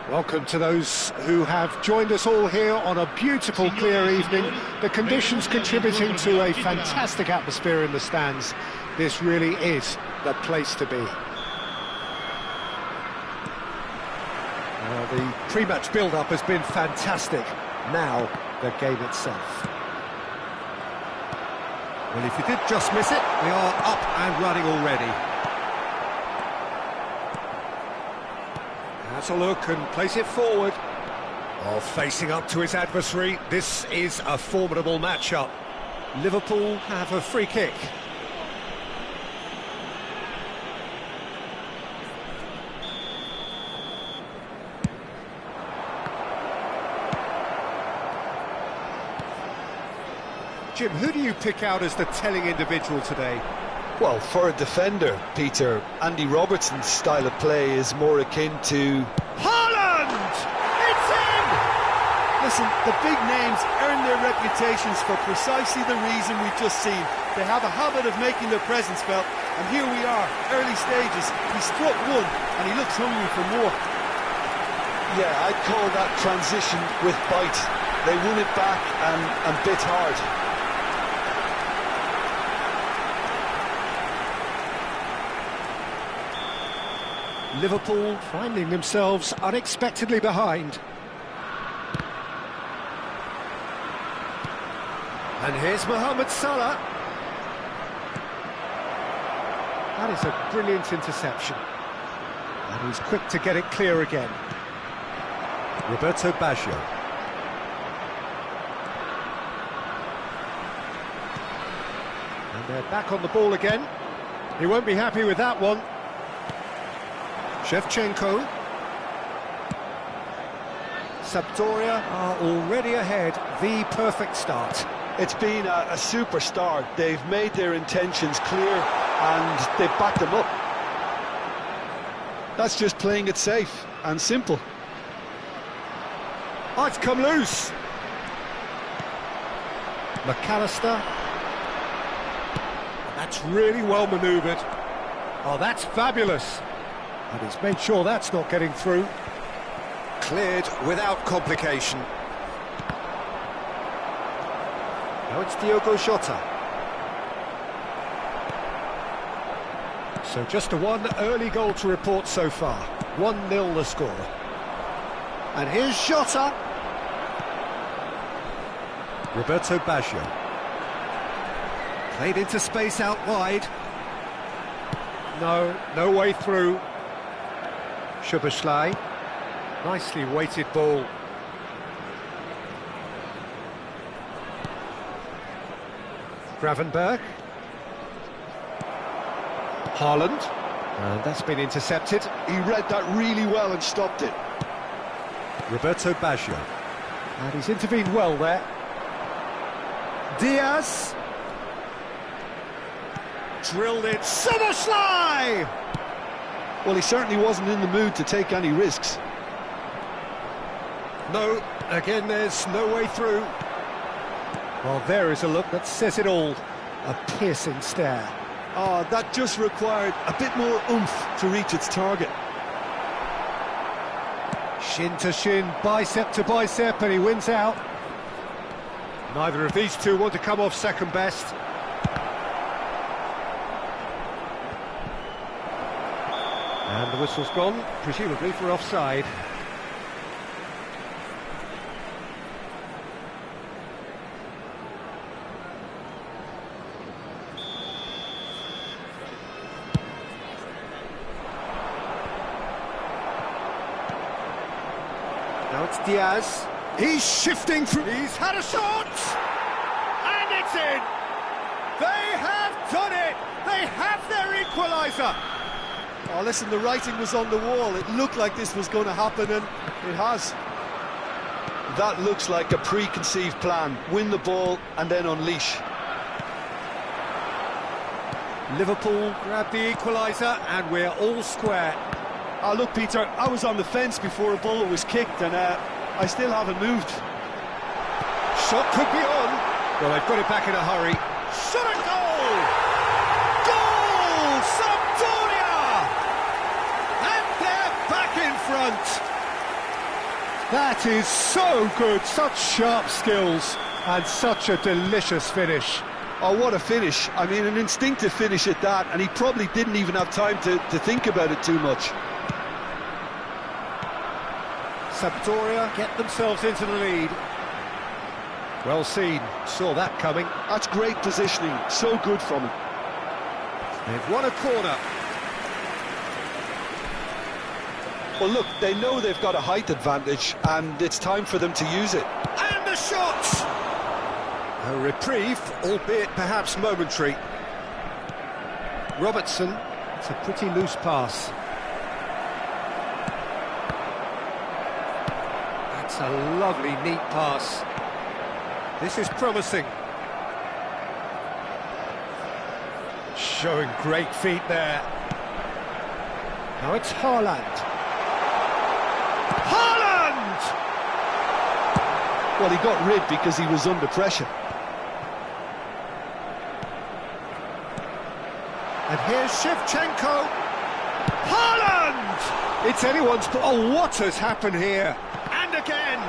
Welcome to those who have joined us all here on a beautiful, clear evening. The conditions contributing to a fantastic atmosphere in the stands. This really is the place to be. The pre-match build-up has been fantastic. Now, the game itself. Well, if you did just miss it, we are up and running already. Has a look and plays it forward. Oh, facing up to his adversary, this is a formidable matchup. Liverpool have a free kick. Jim, who do you pick out as the telling individual today? Well, for a defender, Peter, Andy Robertson's style of play is more akin to... Haaland! It's in! Listen, the big names earn their reputations for precisely the reason we've just seen. They have a habit of making their presence felt, and here we are, early stages. He struck one, and he looks hungry for more. Yeah, I'd call that transition with bite. They won it back and bit hard. Liverpool finding themselves unexpectedly behind. And here's Mohamed Salah. That is a brilliant interception. And he's quick to get it clear again. Roberto Baggio. And they're back on the ball again. He won't be happy with that one. Shevchenko. Sampdoria are already ahead, the perfect start. It's been a super start. They've made their intentions clear and they've backed them up. That's just playing it safe and simple. Oh, it's come loose. McAllister. That's really well manoeuvred. Oh, that's fabulous. And he's made sure that's not getting through. Cleared without complication. Now it's Diogo Jota. So just a one early goal to report so far. 1-0 the score. And here's Jota. Roberto Baggio. Played into space out wide. No way through. Szoboszlai, nicely weighted ball. Gravenberch. Haaland. And that's been intercepted. He read that really well and stopped it. Roberto Baggio. And he's intervened well there. Diaz. Drilled it. Szoboszlai! Well, he certainly wasn't in the mood to take any risks. No, again there's no way through. Well, there is a look that says it all. A piercing stare. Oh, that just required a bit more oomph to reach its target. Shin to shin, bicep to bicep, and he wins out. Neither of these two want to come off second best. And the whistle's gone, presumably for offside. Now it's Diaz. He's shifting through. He's had a shot! And it's in! They have done it! They have their equaliser! Oh, listen, the writing was on the wall. It looked like this was going to happen, and it has. That looks like a preconceived plan. Win the ball and then unleash. Liverpool grab the equaliser, and we're all square. Oh, look, Peter, I was on the fence before a ball was kicked, and I still haven't moved. Shot could be on. Well, they've got it back in a hurry. Shot and goal! Goal! Sampdoria! And they're back in front. That is so good, such sharp skills, and such a delicious finish. Oh, what a finish. I mean, an instinctive finish at that, and he probably didn't even have time to think about it too much. Sampdoria get themselves into the lead. Well seen, saw that coming. That's great positioning, so good from him. They've won a corner. Well, look, they know they've got a height advantage, and it's time for them to use it. And the shot! A reprieve, albeit perhaps momentary. Robertson, it's a pretty loose pass. That's a lovely, neat pass. This is promising. Showing great feet there. Now it's Haaland. Haaland! Well, he got rid because he was under pressure. And here's Shevchenko. Haaland! It's anyone's... Oh, what has happened here? And again!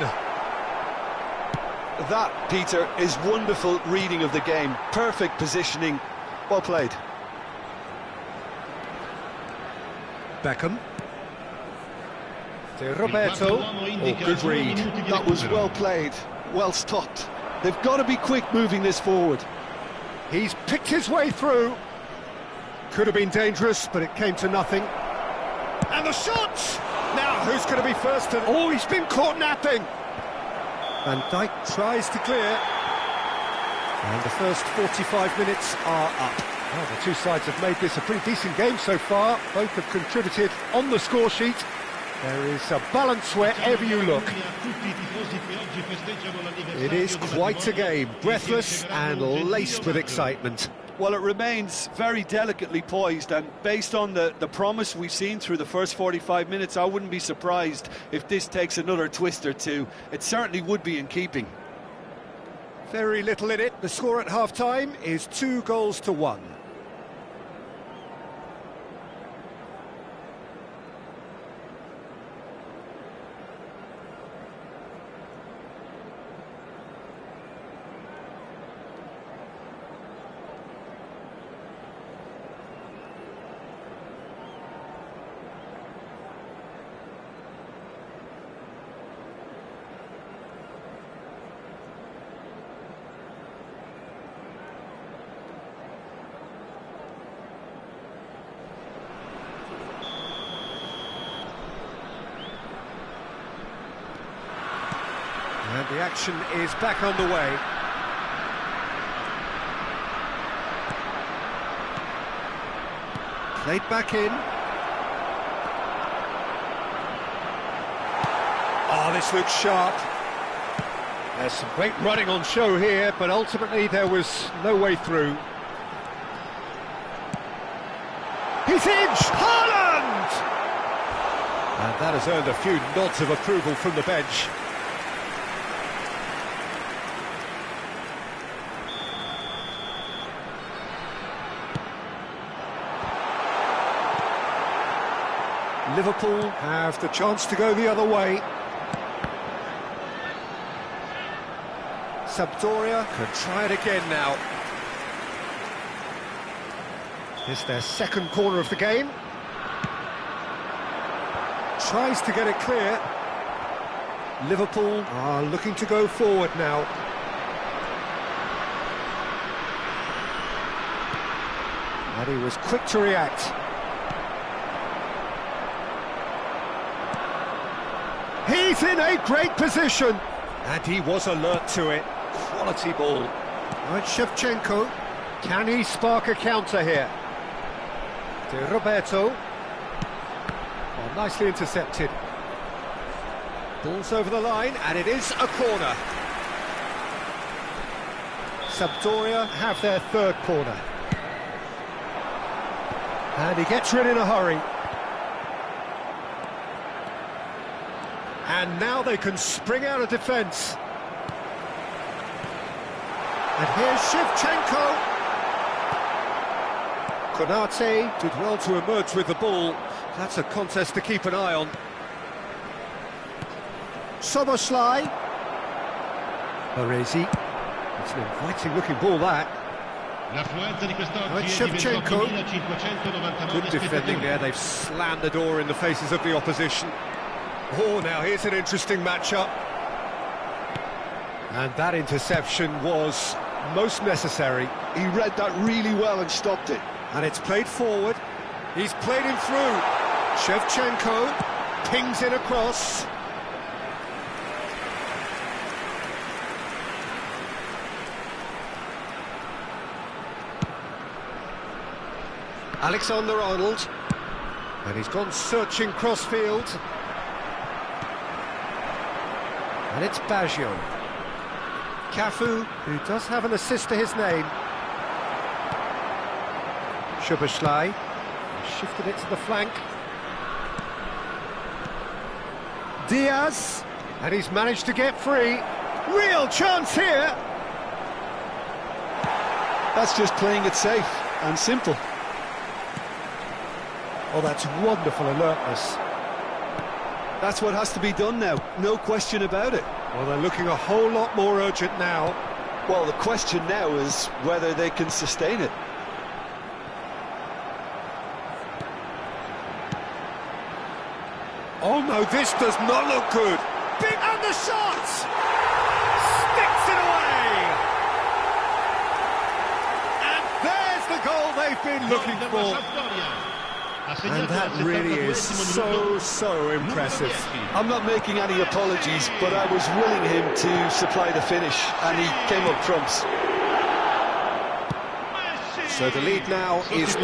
That, Peter, is wonderful reading of the game. Perfect positioning. Well played. Beckham. De Roberto. Oh, good read. That was well played. Well stopped. They've got to be quick moving this forward. He's picked his way through. Could have been dangerous, but it came to nothing. And the shot! Now, who's going to be first? Oh, he's been caught napping. Van Dijk tries to clear. And the first 45 minutes are up. Well, the two sides have made this a pretty decent game so far. Both have contributed on the score sheet. There is a balance wherever you look. It is quite a game, breathless and laced with excitement. Well, it remains very delicately poised, and based on the promise we've seen through the first 45 minutes, I wouldn't be surprised if this takes another twist or two. It certainly would be in keeping. Very little in it. The score at half-time is 2-1. And the action is back on the way. Played back in. Oh, this looks sharp. There's some great running on show here, but ultimately there was no way through. He's in! Haaland! And that has earned a few nods of approval from the bench. Liverpool have the chance to go the other way. Sampdoria can try it again now. It's their second corner of the game. Tries to get it clear. Liverpool are looking to go forward now. And he was quick to react. He's in a great position, and he was alert to it. Quality ball. Right, Shevchenko. Can he spark a counter here? De Roberto. Oh, nicely intercepted. Ball's over the line, and it is a corner. Sampdoria have their third corner. And he gets rid in a hurry. And now they can spring out of defence. And here's Shevchenko. Konate did well to emerge with the ball. That's a contest to keep an eye on. Soboslai. Baresi. It's an inviting looking ball, that. Shevchenko. Good defending there, they've slammed the door in the faces of the opposition. Oh, now here's an interesting matchup. And that interception was most necessary. He read that really well and stopped it. And it's played forward. He's played him through. Shevchenko pings in across. Alexander-Arnold. And he's gone searching crossfield. And it's Baggio. Cafu, who does have an assist to his name. Szoboszlai shifted it to the flank. Diaz, and he's managed to get free. Real chance here. That's just playing it safe and simple. Oh, that's wonderful alertness. That's what has to be done now, no question about it. Well, they're looking a whole lot more urgent now. Well, the question now is whether they can sustain it. Oh no, this does not look good. Big and the shot! Sticks it away! And there's the goal they've been looking for. And that really is so impressive. I'm not making any apologies, but I was willing him to supply the finish, and he came up trumps. So the lead now is 2.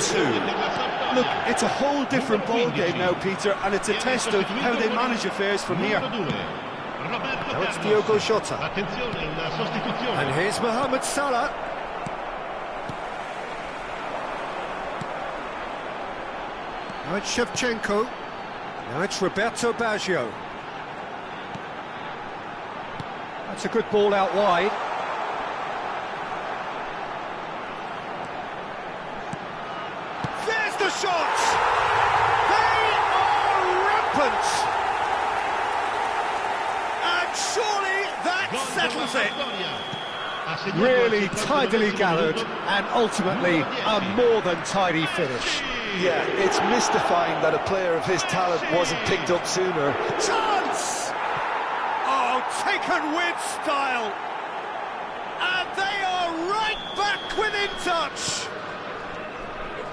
Look, it's a whole different ball game now, Peter, and it's a test of how they manage affairs from here. Now it's Diogo Jota. And here's Mohamed Salah. Now it's Shevchenko. Now it's Roberto Baggio. That's a good ball out wide. There's the shot! They are rampant! And surely that settles it. Really tidily gathered and ultimately a more than tidy finish. Yeah, it's mystifying that a player of his talent wasn't picked up sooner. Chance! Oh, taken with style! And they are right back within touch!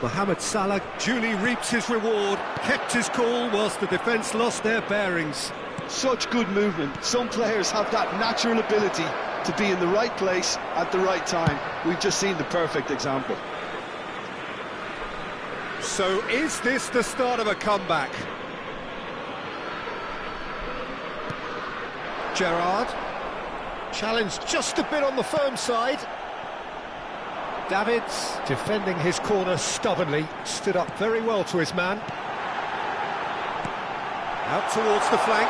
Mohamed Salah duly reaps his reward, kept his cool whilst the defence lost their bearings. Such good movement. Some players have that natural ability to be in the right place at the right time. We've just seen the perfect example. So is this the start of a comeback? Gerrard, challenged just a bit on the firm side. Davids, defending his corner stubbornly, stood up very well to his man. Out towards the flank.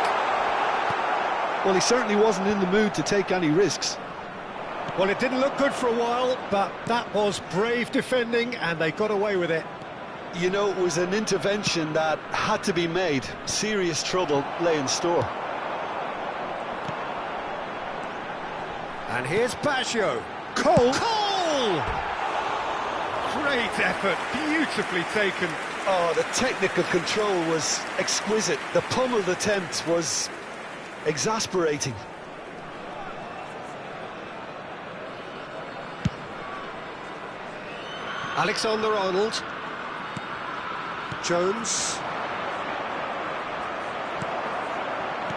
Well, he certainly wasn't in the mood to take any risks. Well, it didn't look good for a while, but that was brave defending and they got away with it. You know, it was an intervention that had to be made. Serious trouble lay in store. And here's Baggio. Cole! Great effort, beautifully taken. Oh, the technical control was exquisite. The pummeled attempt was exasperating. Alexander-Arnold. Jones.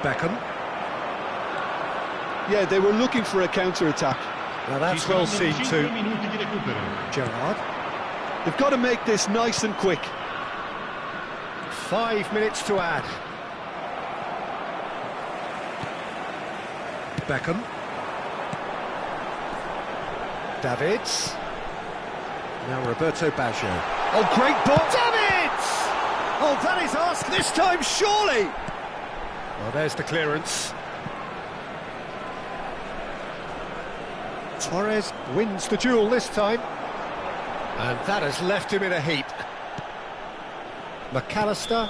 Beckham. Yeah, they were looking for a counter-attack. Now that's well seen too. Gerrard. They've got to make this nice and quick. 5 minutes to add. Beckham. Davids. Now Roberto Baggio. Oh, great ball! Davids! Oh, that is asked this time, surely! Well, there's the clearance. Torres wins the duel this time. And that has left him in a heap. McAllister.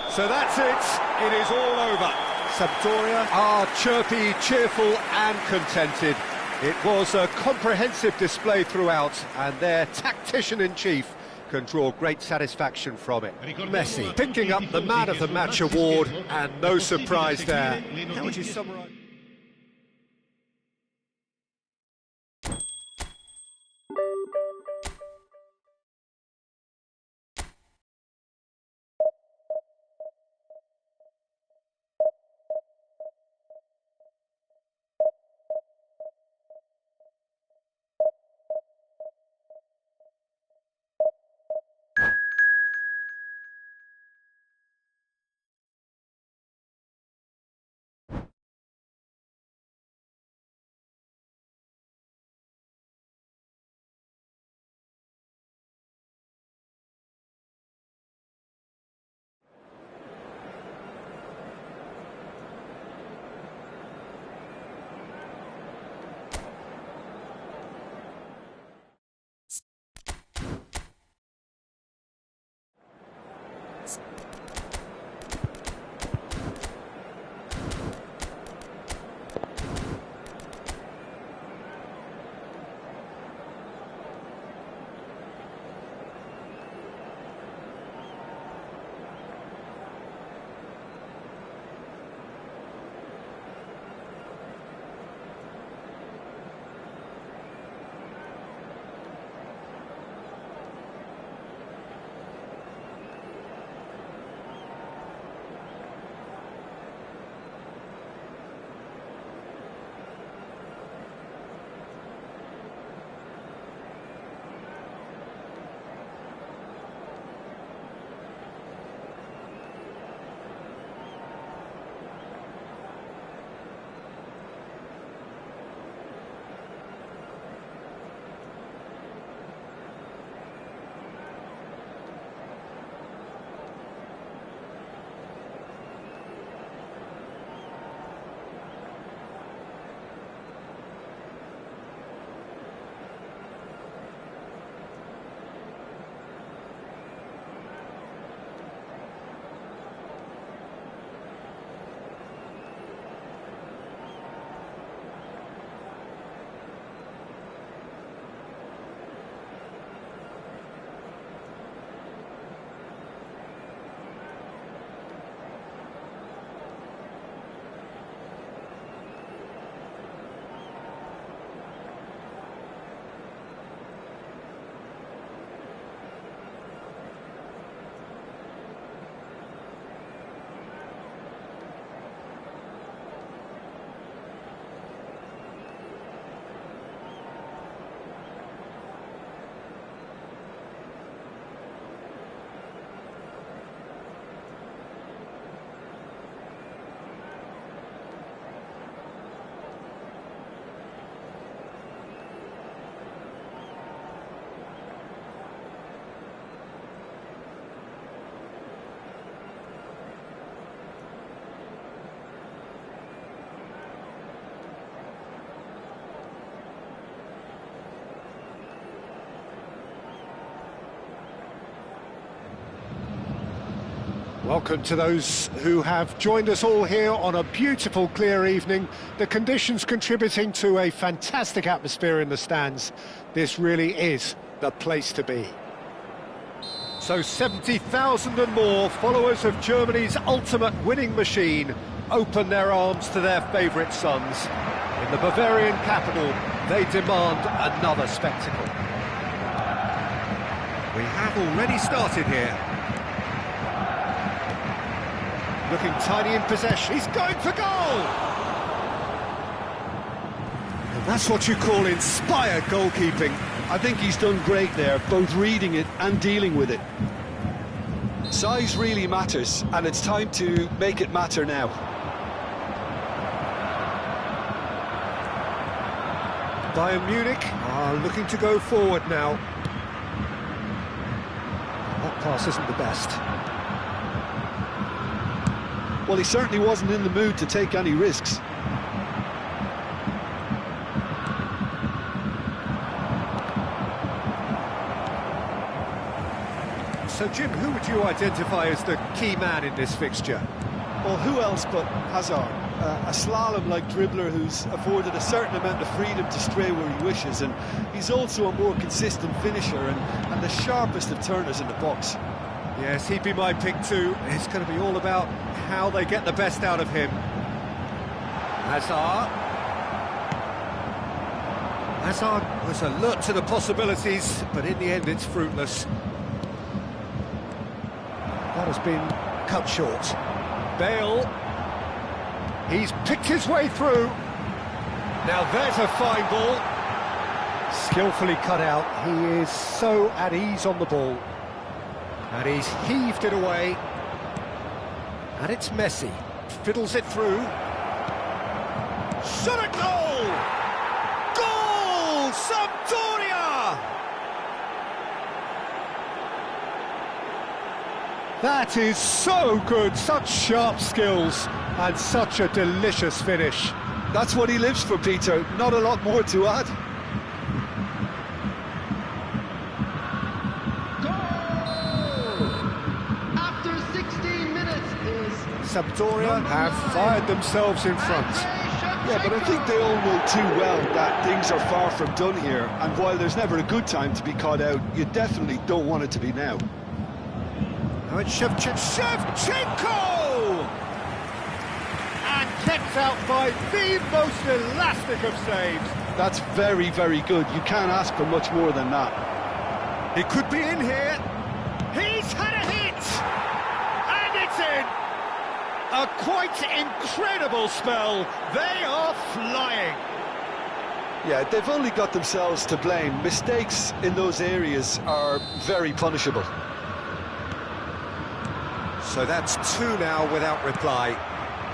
So that's it. It is all over. Sampdoria are chirpy, cheerful and contented. It was a comprehensive display throughout, and their tactician-in-chief can draw great satisfaction from it. Messi picking up the Man of the Match award, and no surprise there. How would you summarise? Welcome to those who have joined us all here on a beautiful, clear evening. The conditions contributing to a fantastic atmosphere in the stands. This really is the place to be. So 70,000 and more followers of Germany's ultimate winning machine open their arms to their favourite sons. In the Bavarian capital, they demand another spectacle. We have already started here. Looking tiny in possession, he's going for goal! And that's what you call inspired goalkeeping. I think he's done great there, both reading it and dealing with it. Size really matters, and it's time to make it matter now. Bayern Munich are looking to go forward now. That pass isn't the best. Well, he certainly wasn't in the mood to take any risks. So, Jim, who would you identify as the key man in this fixture? Well, who else but Hazard? A slalom-like dribbler who's afforded a certain amount of freedom to stray where he wishes, and he's also a more consistent finisher and the sharpest of turners in the box. Yes, he'd be my pick too. It's going to be all about how they get the best out of him. Hazard was alert to the possibilities, but in the end it's fruitless. That has been cut short. Bale, he's picked his way through. Now there's a fine ball. Skillfully cut out. He is so at ease on the ball. And he's heaved it away. And it's Messi. Fiddles it through. Shot at goal! Goal! Sampdoria! That is so good. Such sharp skills and such a delicious finish. That's what he lives for, Peter. Not a lot more to add. Sampdoria have fired themselves in front. Yeah, but I think they all know too well that things are far from done here, and while there's never a good time to be caught out, you definitely don't want it to be now. Now it's Shevchenko! And kept out by the most elastic of saves. That's very, very good. You can't ask for much more than that. He could be in here. He's had a hit! And it's in! A quite incredible spell. They are flying. Yeah, they've only got themselves to blame. Mistakes in those areas are very punishable. So that's two now without reply.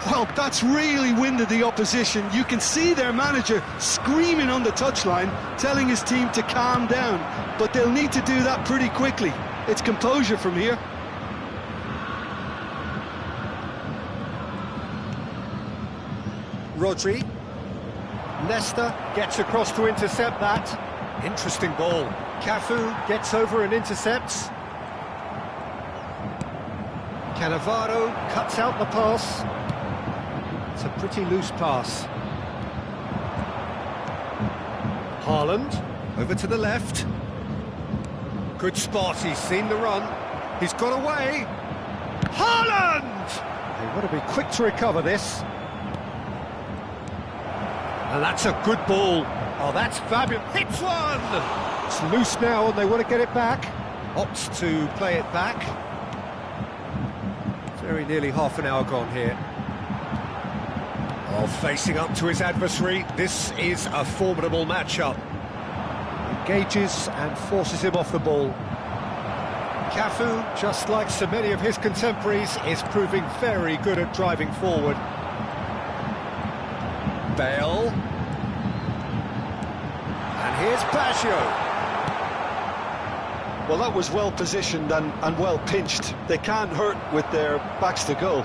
Well, that's really winded the opposition. You can see their manager screaming on the touchline, telling his team to calm down. But they'll need to do that pretty quickly. It's composure from here. Rodri. Nesta gets across to intercept that. Interesting ball. Cafu gets over and intercepts. Cannavaro cuts out the pass. It's a pretty loose pass. Haaland over to the left. Good spot, he's seen the run. He's got away. Haaland! They want to be quick to recover this. And that's a good ball. Oh, that's fabulous. Hits one! It's loose now and they want to get it back. Opts to play it back. Very nearly half an hour gone here. Oh, facing up to his adversary. This is a formidable matchup. Engages and forces him off the ball. Cafu, just like so many of his contemporaries, is proving very good at driving forward. Bale. And here's Baggio. Well, that was well positioned and well pinched. They can't hurt with their backs to goal.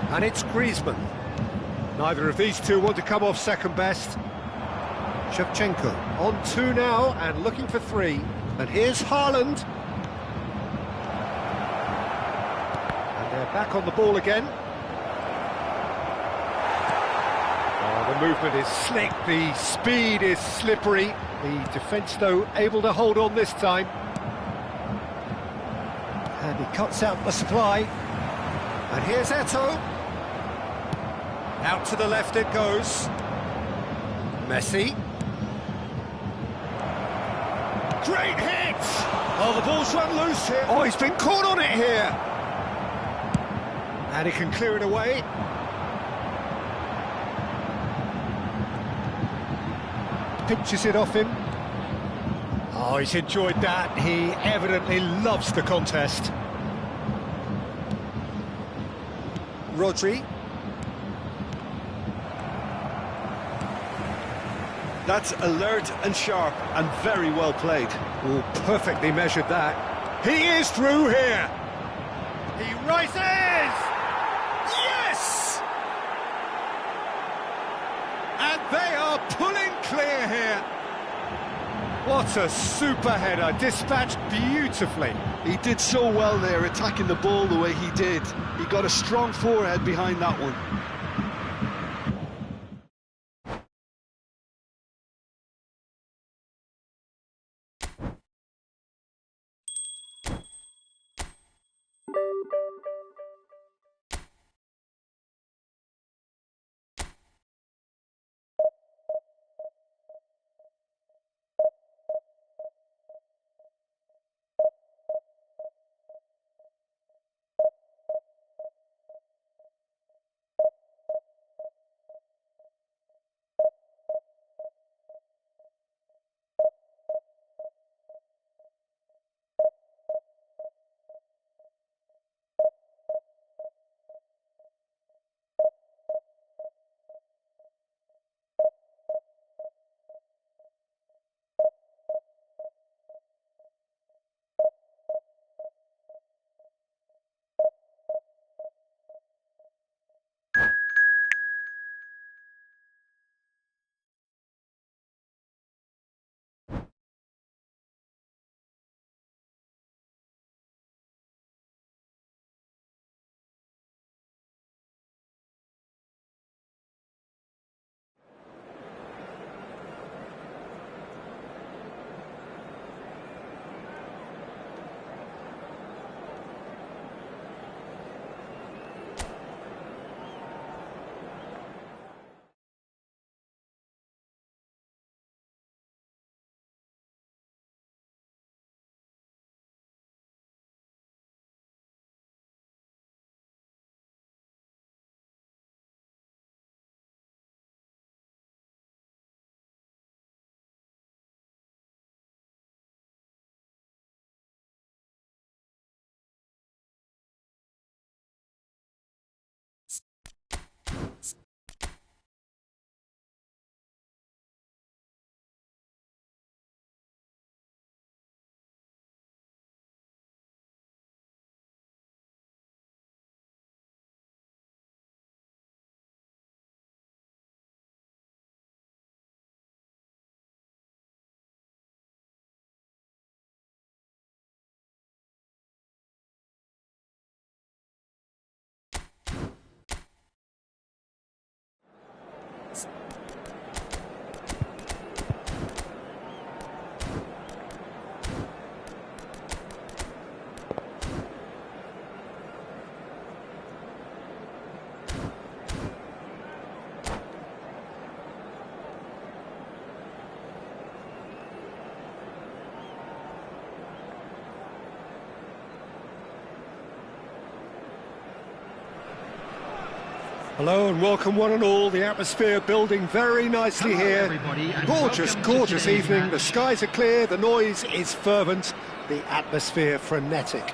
And it's Griezmann. Neither of these two want to come off second best. Shevchenko on two now and looking for three. And here's Haaland. And they're back on the ball again. Oh, the movement is slick, the speed is slippery. The defence, though, able to hold on this time. And he cuts out the supply. And here's Eto'o. Out to the left it goes. Messi. Great hit! Oh, the ball's run loose here. Oh, he's been caught on it here. And he can clear it away. Pinches it off him. Oh, he's enjoyed that. He evidently loves the contest. Rodri. That's alert and sharp and very well played. Oh, perfectly measured that. He is through here. He rises! Yes! And they are pulling clear here. What a super header, dispatched beautifully. He did so well there, attacking the ball the way he did. He got a strong forehead behind that one. Hello and welcome one and all. The atmosphere building very nicely here. Gorgeous, gorgeous evening. The skies are clear, the noise is fervent, the atmosphere frenetic.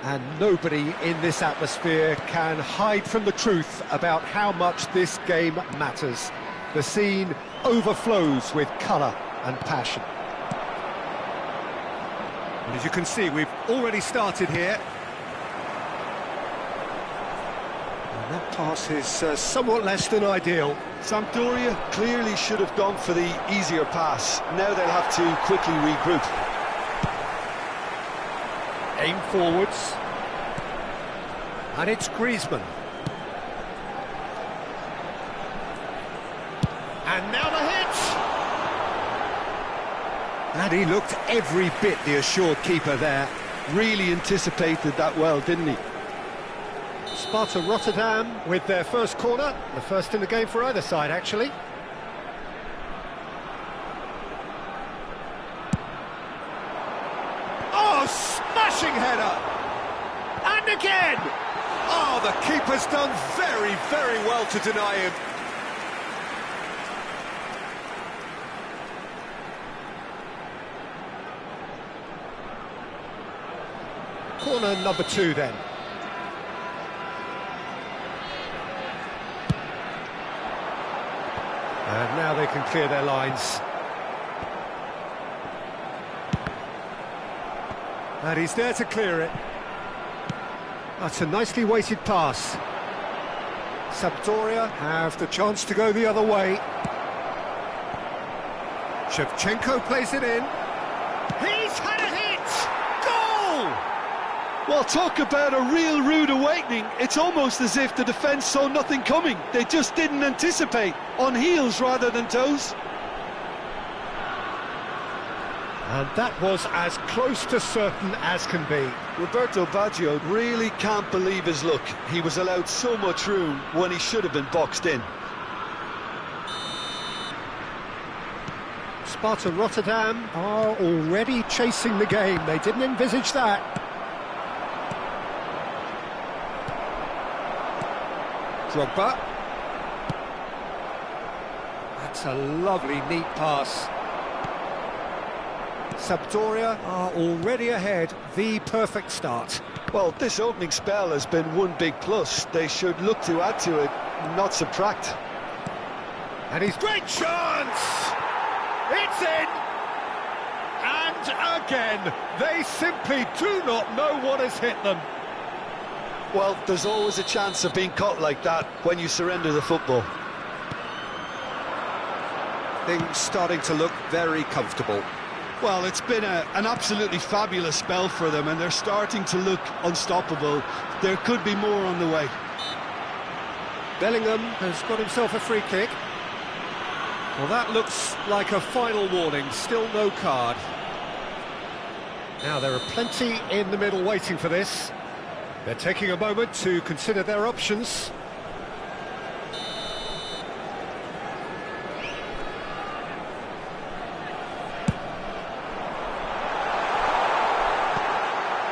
And nobody in this atmosphere can hide from the truth about how much this game matters. The scene overflows with colour and passion. And as you can see, we've already started here. That pass is somewhat less than ideal. Sampdoria clearly should have gone for the easier pass. Now they'll have to quickly regroup. Aim forwards. And it's Griezmann. And now the hit! And he looked every bit the assured keeper there. Really anticipated that well, didn't he? Sparta Rotterdam with their first corner, the first in the game for either side, actually. Oh, smashing header! And again! Oh, the keeper's done very, very well to deny him. Corner number 2 then. And now they can clear their lines. And he's there to clear it. That's a nicely weighted pass. Sampdoria have the chance to go the other way. Shevchenko plays it in. He's had a hit! Goal! Well, talk about a real rude awakening. It's almost as if the defence saw nothing coming. They just didn't anticipate, on heels rather than toes. And that was as close to certain as can be. Roberto Baggio really can't believe his luck. He was allowed so much room when he should have been boxed in. Sparta Rotterdam are already chasing the game. They didn't envisage that. Drogba. That's a lovely, neat pass. Sampdoria are already ahead. The perfect start. Well, this opening spell has been one big plus. They should look to add to it, not subtract. And he's great chance! It's in! And again, they simply do not know what has hit them. Well, there's always a chance of being caught like that when you surrender the football. Things starting to look very comfortable. Well, it's been an absolutely fabulous spell for them, and they're starting to look unstoppable. There could be more on the way. Bellingham has got himself a free kick. Well, that looks like a final warning. Still no card. Now, there are plenty in the middle waiting for this. They're taking a moment to consider their options.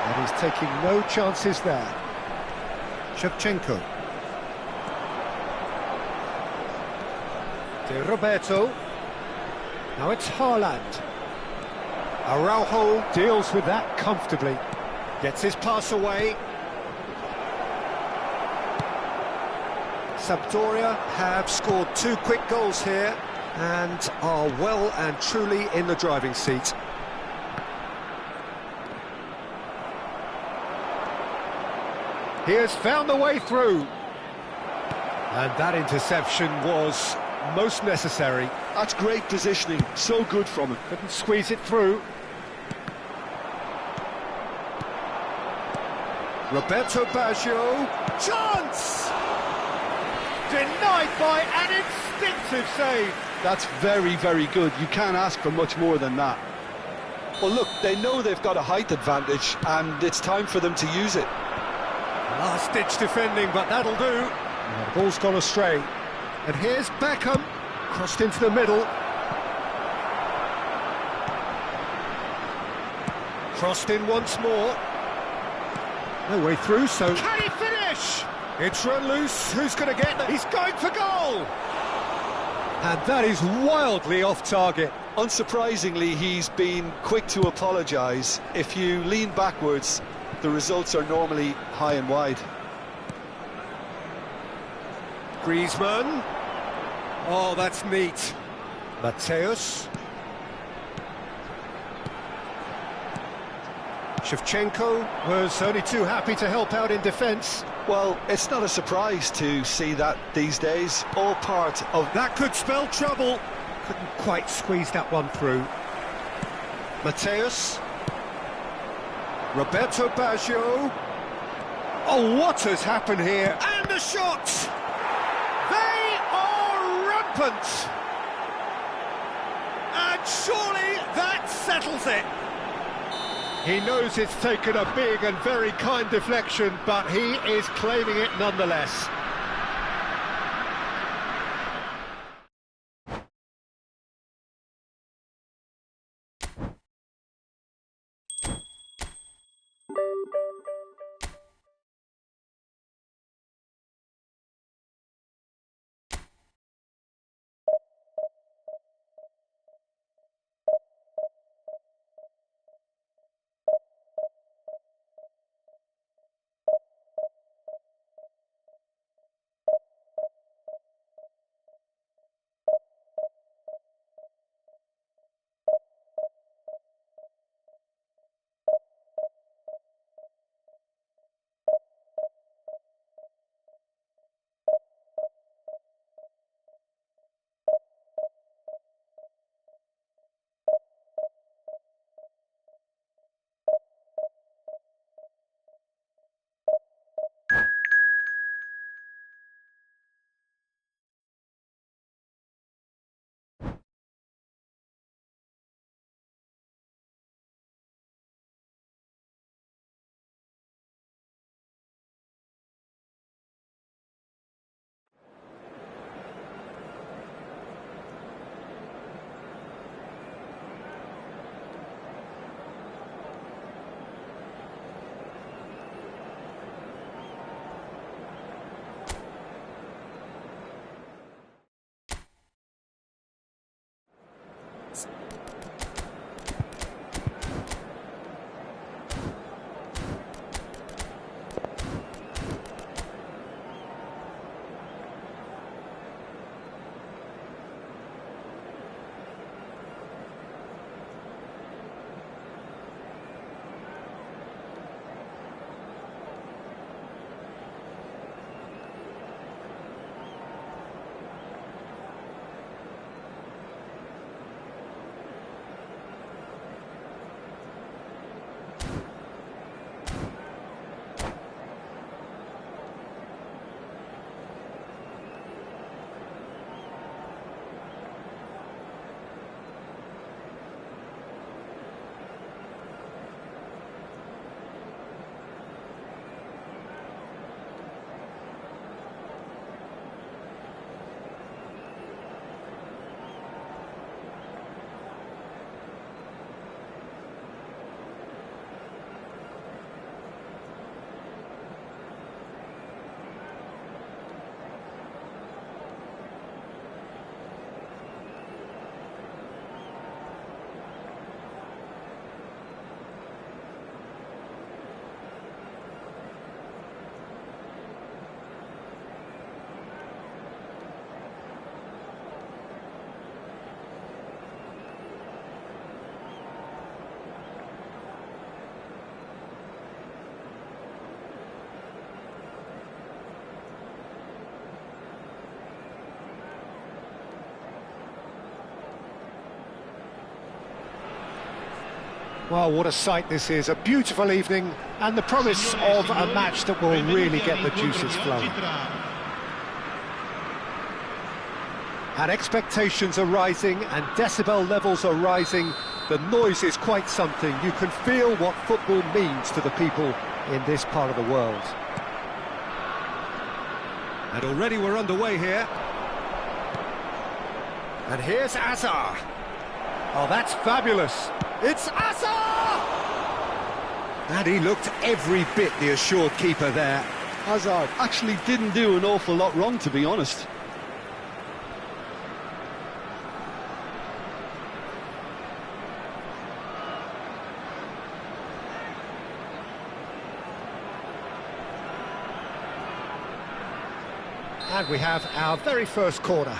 And he's taking no chances there. Shevchenko. De Roberto. Now it's Haaland. Araujo deals with that comfortably. Gets his pass away. Sampdoria have scored 2 quick goals here and are well and truly in the driving seat. He has found the way through. And that interception was most necessary. That's great positioning, so good from him. Couldn't squeeze it through. Roberto Baggio. Chance! Denied by an instinctive save. That's very, very good. You can't ask for much more than that. Well, look, they know they've got a height advantage, and it's time for them to use it. Last-ditch defending, but that'll do. And the ball's gone astray. And here's Beckham, crossed into the middle. Crossed in once more. No way through, so... Can he finish? It's run loose. Who's going to get that? He's going for goal! And that is wildly off target. Unsurprisingly, he's been quick to apologise. If you lean backwards, the results are normally high and wide. Griezmann. Oh, that's neat. Mateus. Shevchenko was only too happy to help out in defence. Well, it's not a surprise to see that these days. All part of... That could spell trouble. Couldn't quite squeeze that one through. Mateus. Roberto Baggio. Oh, what has happened here? And the shots! They are rampant! And surely that settles it. He knows it's taken a big and very kind deflection, but he is claiming it nonetheless. Well, what a sight this is, a beautiful evening, and the promise of a match that will really get the juices flowing. And expectations are rising, and decibel levels are rising. The noise is quite something. You can feel what football means to the people in this part of the world. And already we're underway here. And here's Azar. Oh, that's fabulous. It's Azar! And he looked every bit the assured keeper there. Hazard actually didn't do an awful lot wrong, to be honest. And we have our very first corner.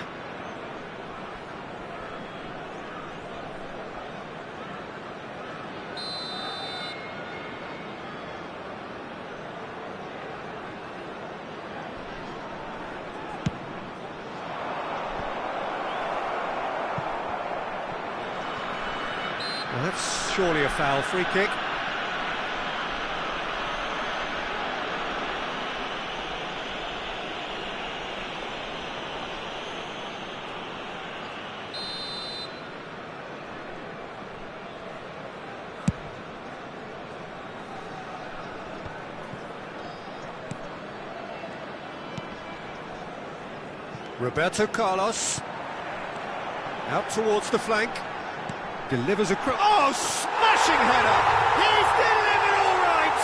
Well, that's surely a foul. Free kick. Roberto Carlos, out towards the flank, delivers a cross. Oh, smashing header! He's delivered all right!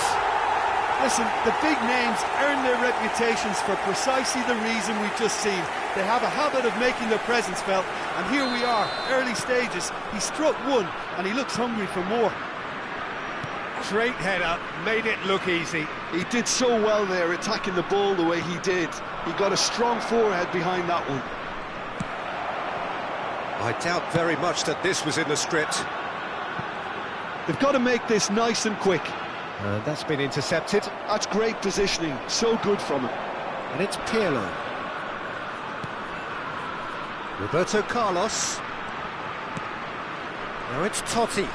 Listen, the big names earn their reputations for precisely the reason we've just seen. They have a habit of making their presence felt, and here we are, early stages. He struck one, and he looks hungry for more. Great header, made it look easy. He did so well there, attacking the ball the way he did. He got a strong forehead behind that one. I doubt very much that this was in the script. They've got to make this nice and quick. And that's been intercepted. That's great positioning, so good from him. And it's Pirlo. Roberto Carlos. Now it's Totti.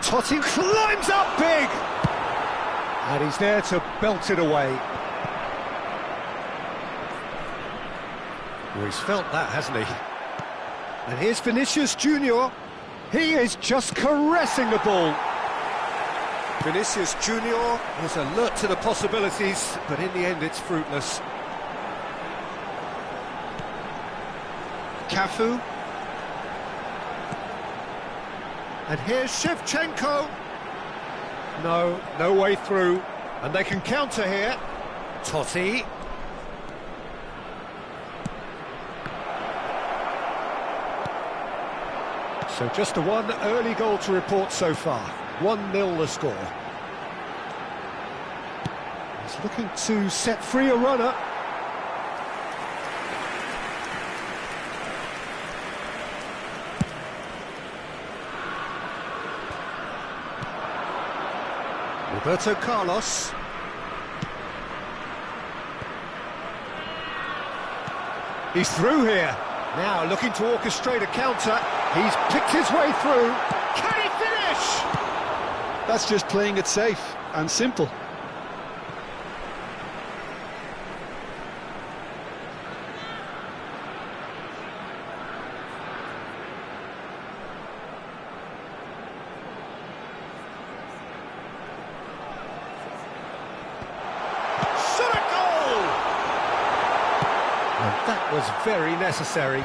Totti climbs up big! And he's there to belt it away. Well, he's felt that, hasn't he? And here's Vinicius Junior. He is just caressing the ball. Vinicius Junior was alert to the possibilities, but in the end it's fruitless. Cafu. And here's Shevchenko. No way through. And they can counter here. Totti. So just the one early goal to report so far. 1-0 the score. He's looking to set free a runner. Roberto Carlos. He's through here. Now looking to orchestrate a counter. He's picked his way through. Can he finish? That's just playing it safe and simple. That was very necessary.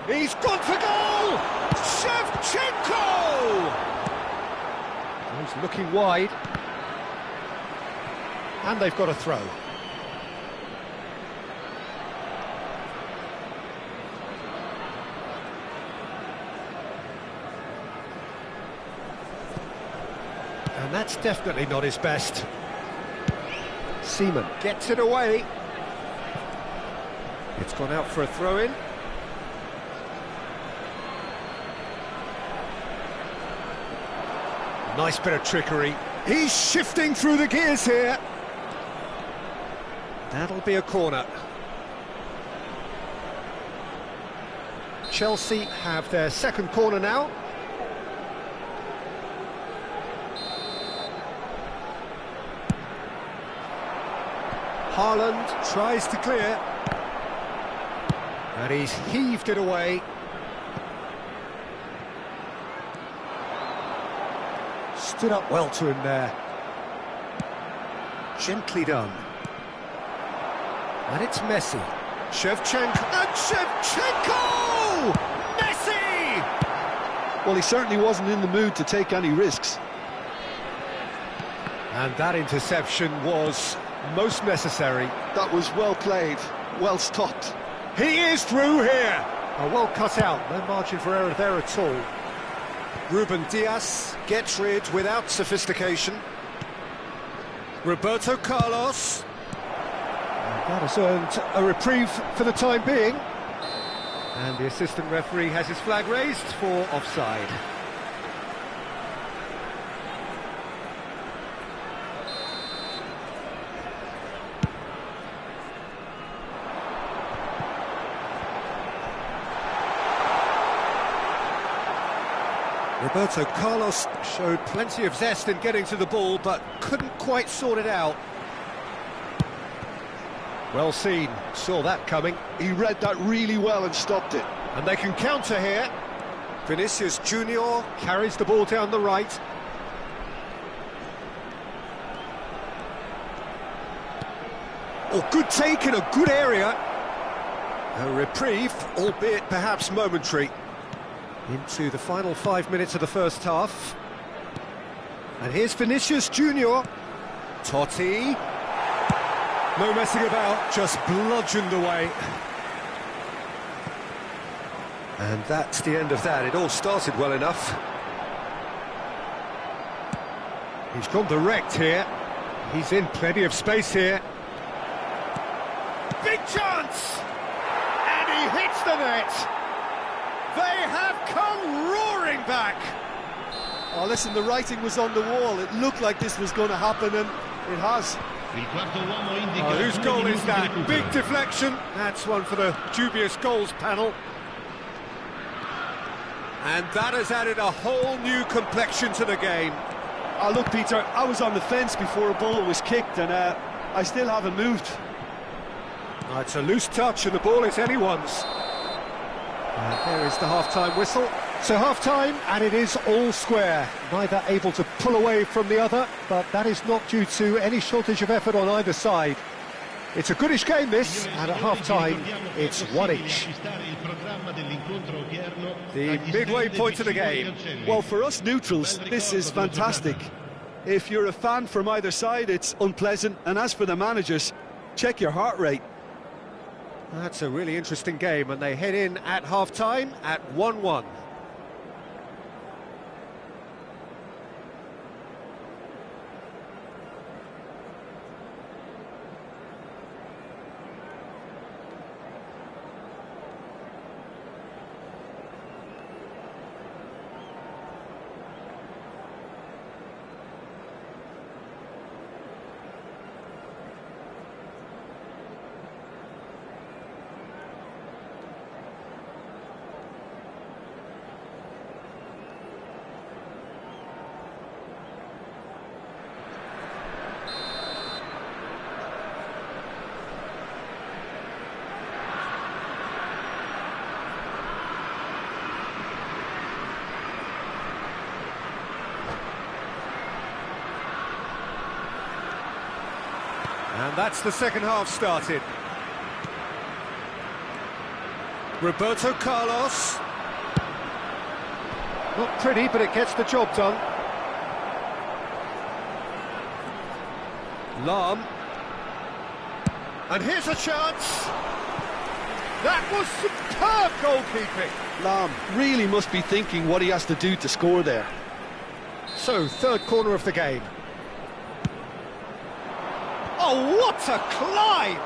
He's gone for goal! Shevchenko! He's looking wide. And they've got a throw. And that's definitely not his best. Seaman gets it away. It's gone out for a throw-in. Nice bit of trickery. He's shifting through the gears here. That'll be a corner. Chelsea have their second corner now. Haaland tries to clear. And he's heaved it away. Stood up well to him there. Gently done. And it's Messi. Shevchenko. And Shevchenko! Messi! Well, he certainly wasn't in the mood to take any risks. And that interception was most necessary. That was well played, well stopped. He is through here. Oh, well cut out, no margin for error there at all. Ruben Dias gets rid without sophistication. Roberto Carlos. And that has earned a reprieve for the time being. And the assistant referee has his flag raised for offside. Roberto Carlos showed plenty of zest in getting to the ball, but couldn't quite sort it out. Well seen, saw that coming. He read that really well and stopped it. And they can counter here. Vinicius Junior carries the ball down the right. Oh, good take in a good area. A reprieve, albeit perhaps momentary. Into the final 5 minutes of the first half. And here's Vinicius Junior. Totti. No messing about, just bludgeoned away. And that's the end of that. It all started well enough. He's gone direct here. He's in plenty of space here. Big chance! And he hits the net! They have come roaring back! Oh, listen, the writing was on the wall. It looked like this was going to happen, and it has. Oh, whose goal is that? Big deflection. That's one for the dubious goals panel. And that has added a whole new complexion to the game. Oh, look, Peter, I was on the fence before a ball was kicked, and I still haven't moved. Oh, it's a loose touch, and the ball is anyone's. And there is the half-time whistle. So half-time, and it is all square. Neither able to pull away from the other, but that is not due to any shortage of effort on either side. It's a goodish game, this, and at half-time, it's one each. The midway point of the game. Well, for us neutrals, this is fantastic. If you're a fan from either side, it's unpleasant, and as for the managers, check your heart rate. That's a really interesting game, and they head in at half-time at 1-1. And that's the second half started. Roberto Carlos. Not pretty, but it gets the job done. Lahm. And here's a chance. That was superb goalkeeping. Lahm really must be thinking what he has to do to score there. So, third corner of the game. Oh, what a climb!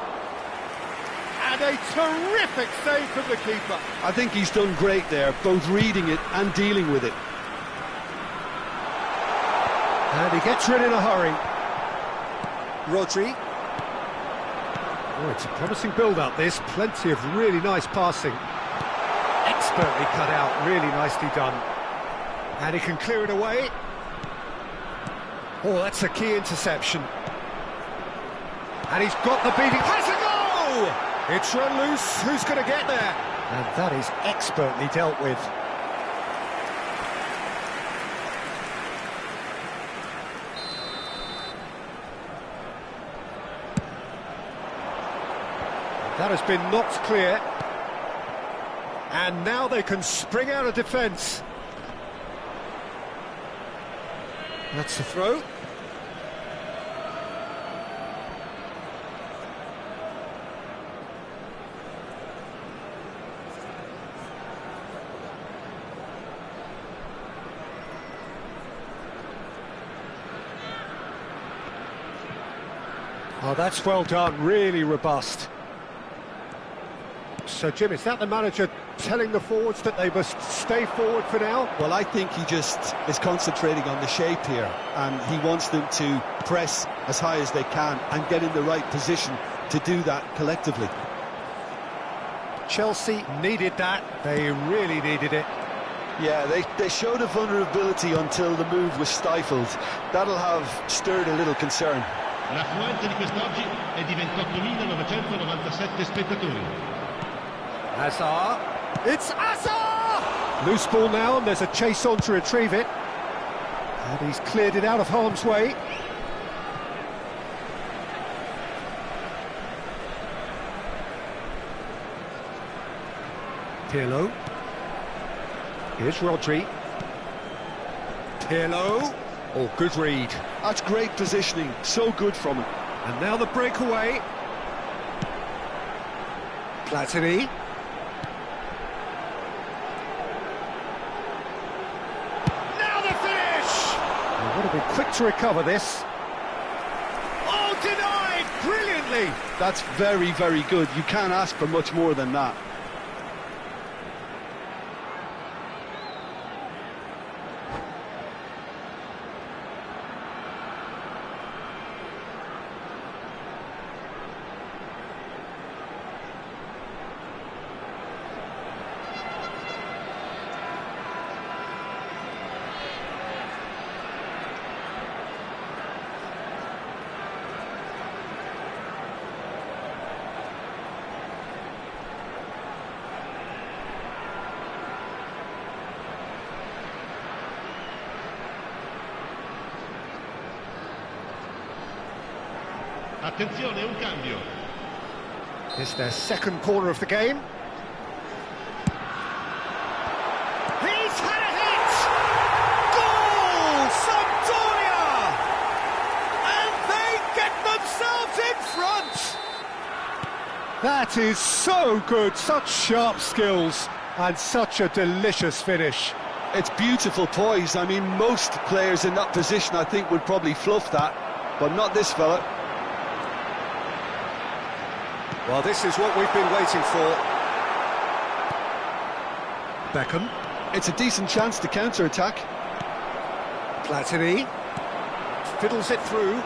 And a terrific save from the keeper. I think he's done great there, both reading it and dealing with it. And he gets rid in a hurry. Rodri. Oh, it's a promising build-up, this. Plenty of really nice passing. expertly cut out, really nicely done. And he can clear it away. Oh, that's a key interception. And he's got the beating. Has a goal! It's run loose. Who's going to get there? And that is expertly dealt with. That has been knocked clear. And now they can spring out of defence. That's the throw. Oh, that's well done, really robust. So, Jim, is that the manager telling the forwards that they must stay forward for now? Well, I think he just is concentrating on the shape here, and he wants them to press as high as they can and get in the right position to do that collectively. Chelsea needed that. They really needed it. Yeah, they showed a vulnerability until the move was stifled. That'll have stirred a little concern. L'affluenza di quest'oggi è di 28.997 spettatori. Hazard. It's Hazard! Loose ball now, and there's a chase on to retrieve it. And he's cleared it out of harm's way. Pirlo. Here's Rodri. Pirlo. Oh, good read. That's great positioning, so good from him. And now the breakaway. Platini. Now the finish! They would have been quick to recover this. Oh, denied! Brilliantly! That's very, very good. You can't ask for much more than that. Attenzione, un cambio. It's their second corner of the game. He's had a hit! Goal! Sampdoria! And they get themselves in front! That is so good, such sharp skills, and such a delicious finish. It's beautiful poise. I mean, most players in that position, I think, would probably fluff that, but not this fella. Well, this is what we've been waiting for. Beckham. It's a decent chance to counter-attack. Platini. Fiddles it through.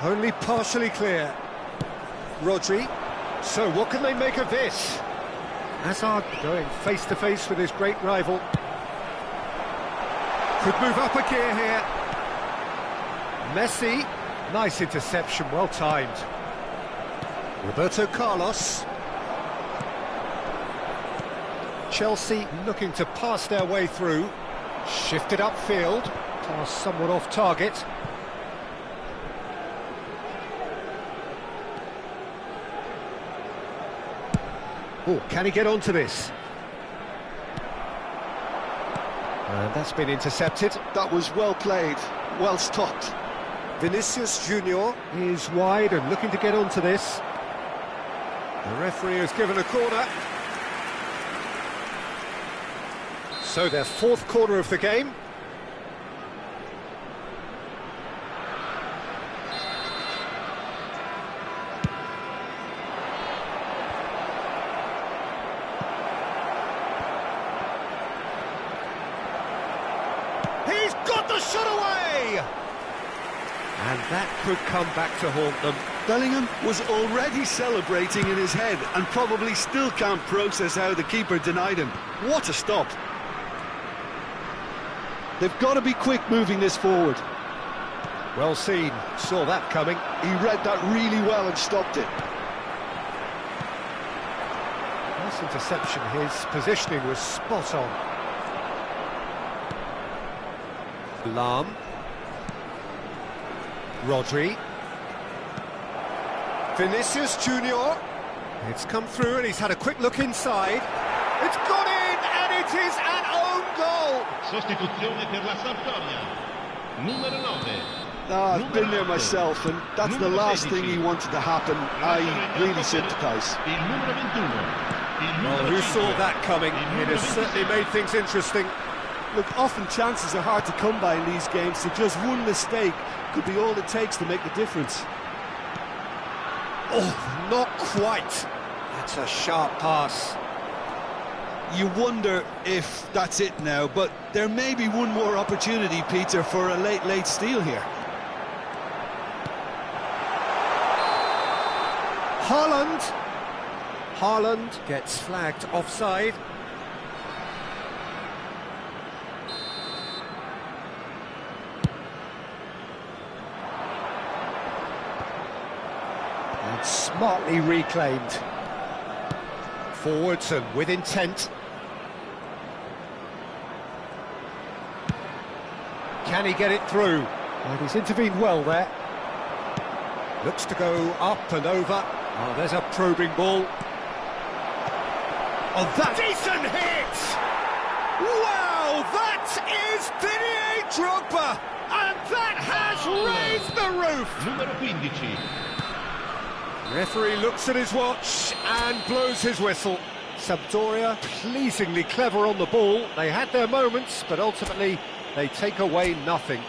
Only partially clear. Rodri. So what can they make of this? Hazard going face-to-face with his great rival. Could move up a gear here. Messi. Nice interception, well timed. Roberto Carlos. Chelsea looking to pass their way through. Shifted upfield. Pass somewhat off target. Oh, can he get onto this? And that's been intercepted. That was well played, well stopped. Vinicius Junior is wide and looking to get onto this. The referee has given a corner. So their fourth corner of the game. He's got the shot away! And That could come back to haunt them. Bellingham was already celebrating in his head and probably still can't process how the keeper denied him. What a stop. They've got to be quick moving this forward. Well seen, saw that coming. He read that really well and stopped it. Nice interception, his positioning was spot on. Lahm. Rodri. Vinicius Junior. It's come through and he's had a quick look inside. It's gone in and it is an own goal. Sostituzione per la Sampdoria. Numero 9. I've been there myself, and that's the last thing he wanted to happen. I really sympathise. Il numero 21. Well, who saw that coming? It has certainly made things interesting. Look, often chances are hard to come by in these games, so just one mistake could be all it takes to make the difference. Oh, not quite. That's a sharp pass. You wonder if that's it now, but there may be one more opportunity, Peter, for a late steal here. Haaland gets flagged offside. And smartly reclaimed. Forwards and with intent. Can he get it through? And he's intervened well there. Looks to go up and over. Oh, there's a probing ball. Oh, that decent hit! Wow, that is Didier Drogba, and that has raised the roof. Numero 15. Referee looks at his watch and blows his whistle. Sampdoria pleasingly clever on the ball. They had their moments, but ultimately they take away nothing.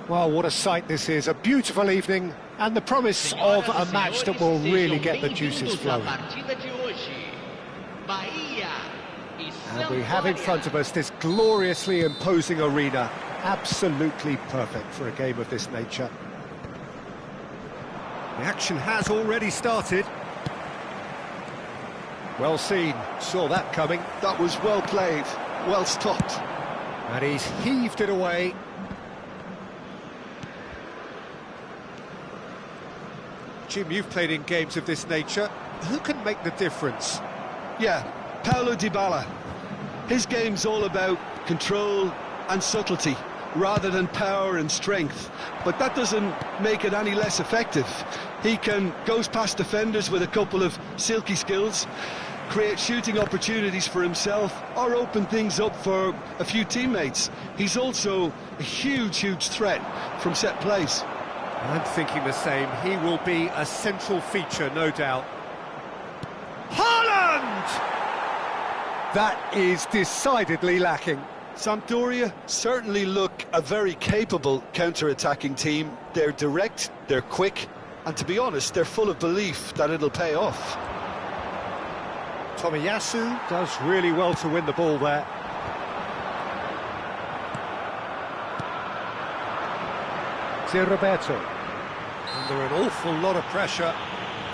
Well, what a sight this is, a beautiful evening, and the promise of a match that will really get the juices flowing. And we have in front of us this gloriously imposing arena, absolutely perfect for a game of this nature. The action has already started. Well seen, saw that coming. That was well played, well stopped. And he's heaved it away. Jim, you've played in games of this nature. Who can make the difference? Yeah, Paulo Dybala. His game's all about control and subtlety, rather than power and strength. But that doesn't make it any less effective. He goes past defenders with a couple of silky skills, create shooting opportunities for himself, or open things up for a few teammates. He's also a huge threat from set plays. I'm thinking the same. He will be a central feature, no doubt. Haaland! That is decidedly lacking. Sampdoria certainly look a very capable counter-attacking team. They're direct, they're quick, and to be honest, they're full of belief that it'll pay off. Tomiyasu does really well to win the ball there. Roberto. Under an awful lot of pressure.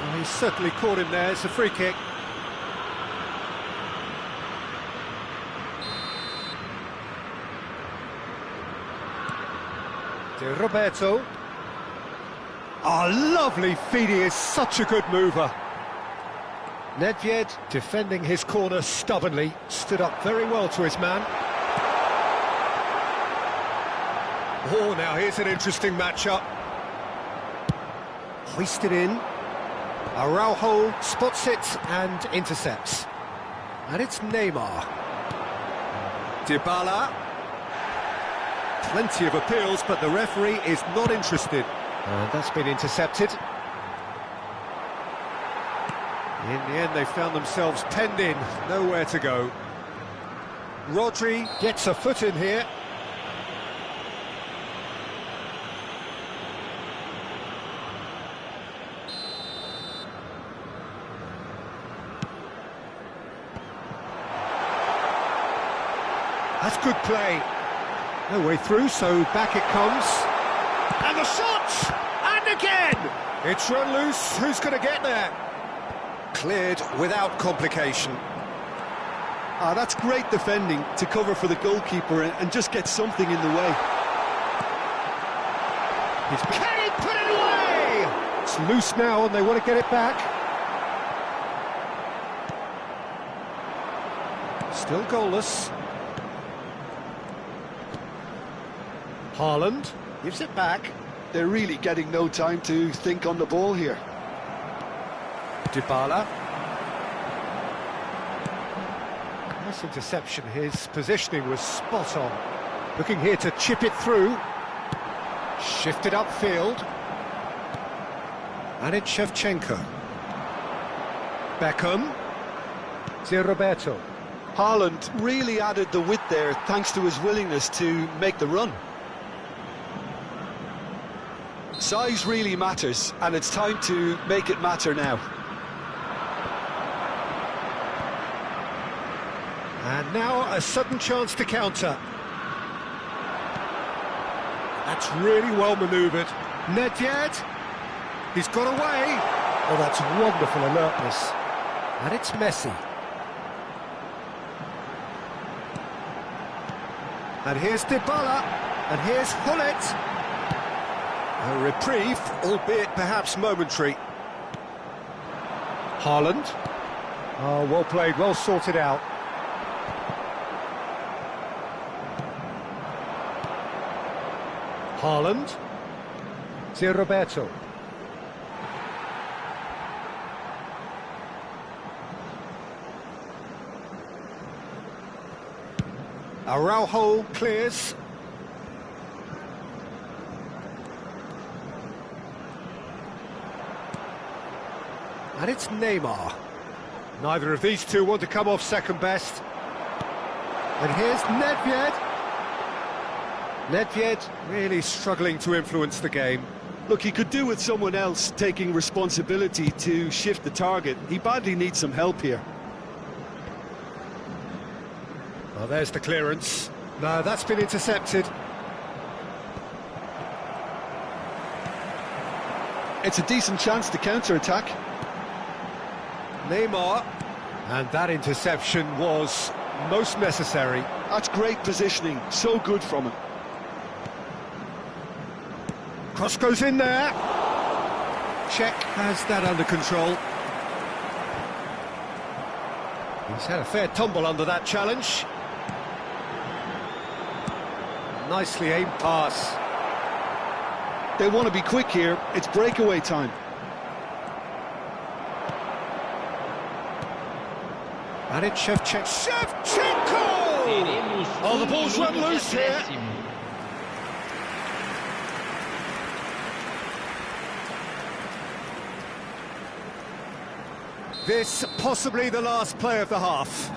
And he's certainly caught him there. It's a free kick. Roberto. Oh, lovely feed. He is such a good mover. Nedved, defending his corner stubbornly, stood up very well to his man. Oh, now here's an interesting matchup. Hoisted in. Araujo spots it and intercepts. And it's Neymar. Dybala. Plenty of appeals, but the referee is not interested. And that's been intercepted. In the end, they found themselves penned in, nowhere to go. Rodri gets a foot in here. That's good play. No way through, so back it comes. And the shot! And again! It's run loose. Who's going to get there? Cleared without complication. That's great defending to cover for the goalkeeper and just get something in the way. Can he put it away? It's loose now and they want to get it back. Still goalless. Haaland gives it back. They're really getting no time to think on the ball here. Dybala. Nice interception. His positioning was spot on. Looking here to chip it through. Shifted upfield. And it's Shevchenko. Beckham. Roberto. Haaland really added the width there thanks to his willingness to make the run. Size really matters, and it's time to make it matter now. And now a sudden chance to counter. That's really well manoeuvred. Nedved. He's got away. Oh, that's wonderful alertness. And it's Messi. And here's Dybala. And here's Gullit. A reprieve, albeit perhaps momentary. Haaland. Oh, well played, well sorted out. Haaland. Roberto. Araujo clears. And it's Neymar. Neither of these two want to come off second best. And here's Nedved. Nedved really struggling to influence the game. Look, he could do with someone else taking responsibility to shift the target. He badly needs some help here. Well, there's the clearance. No, that's been intercepted. It's a decent chance to counter-attack. Neymar. And that interception was most necessary. That's great positioning, so good from him. Cross goes in there. Cech has that under control. He's had a fair tumble under that challenge. Nicely aimed pass. They want to be quick here, it's breakaway time. And it's Shevchenko! Oh, the ball's run loose here. This possibly the last play of the half.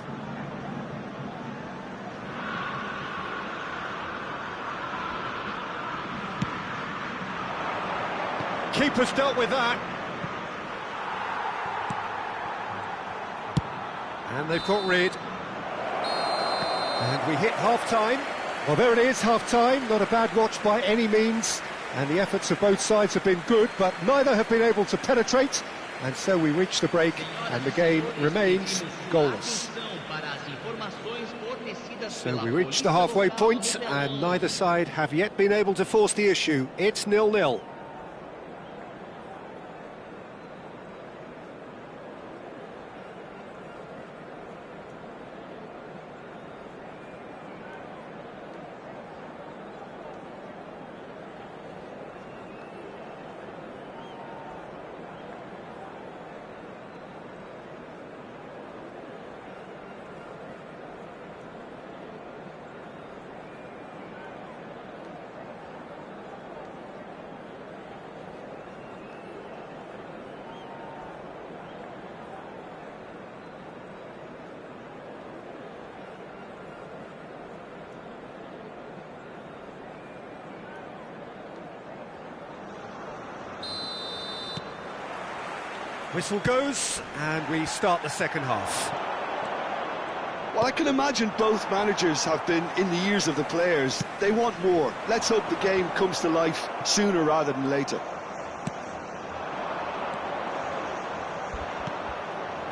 Keeper's dealt with that. And they've got rid. And we hit half-time. Well, there it is, half-time. Not a bad watch by any means. And the efforts of both sides have been good, but neither have been able to penetrate. And so we reach the break, and the game remains goalless. So we reach the halfway point, and neither side have yet been able to force the issue. It's 0-0. Whistle goes, and we start the second half. Well, I can imagine both managers have been in the ears of the players. They want more. Let's hope the game comes to life sooner rather than later.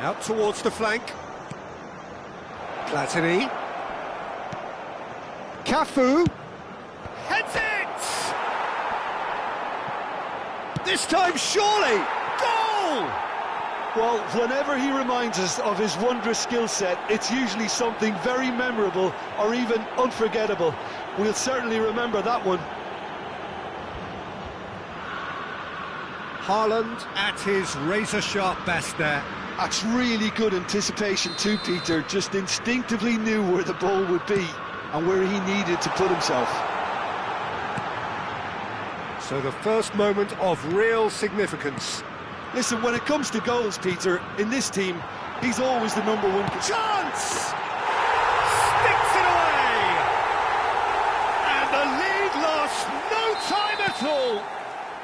Out towards the flank. Platini. Cafu. Heads it! This time, surely! Goal! Well, whenever he reminds us of his wondrous skill set, it's usually something very memorable or even unforgettable. We'll certainly remember that one. Haaland at his razor-sharp best there. That's really good anticipation too, Peter. Just instinctively knew where the ball would be and where he needed to put himself. So the first moment of real significance. Listen, when it comes to goals, Peter, in this team, he's always the number one. Chance! Sticks it away! And the lead lost no time at all!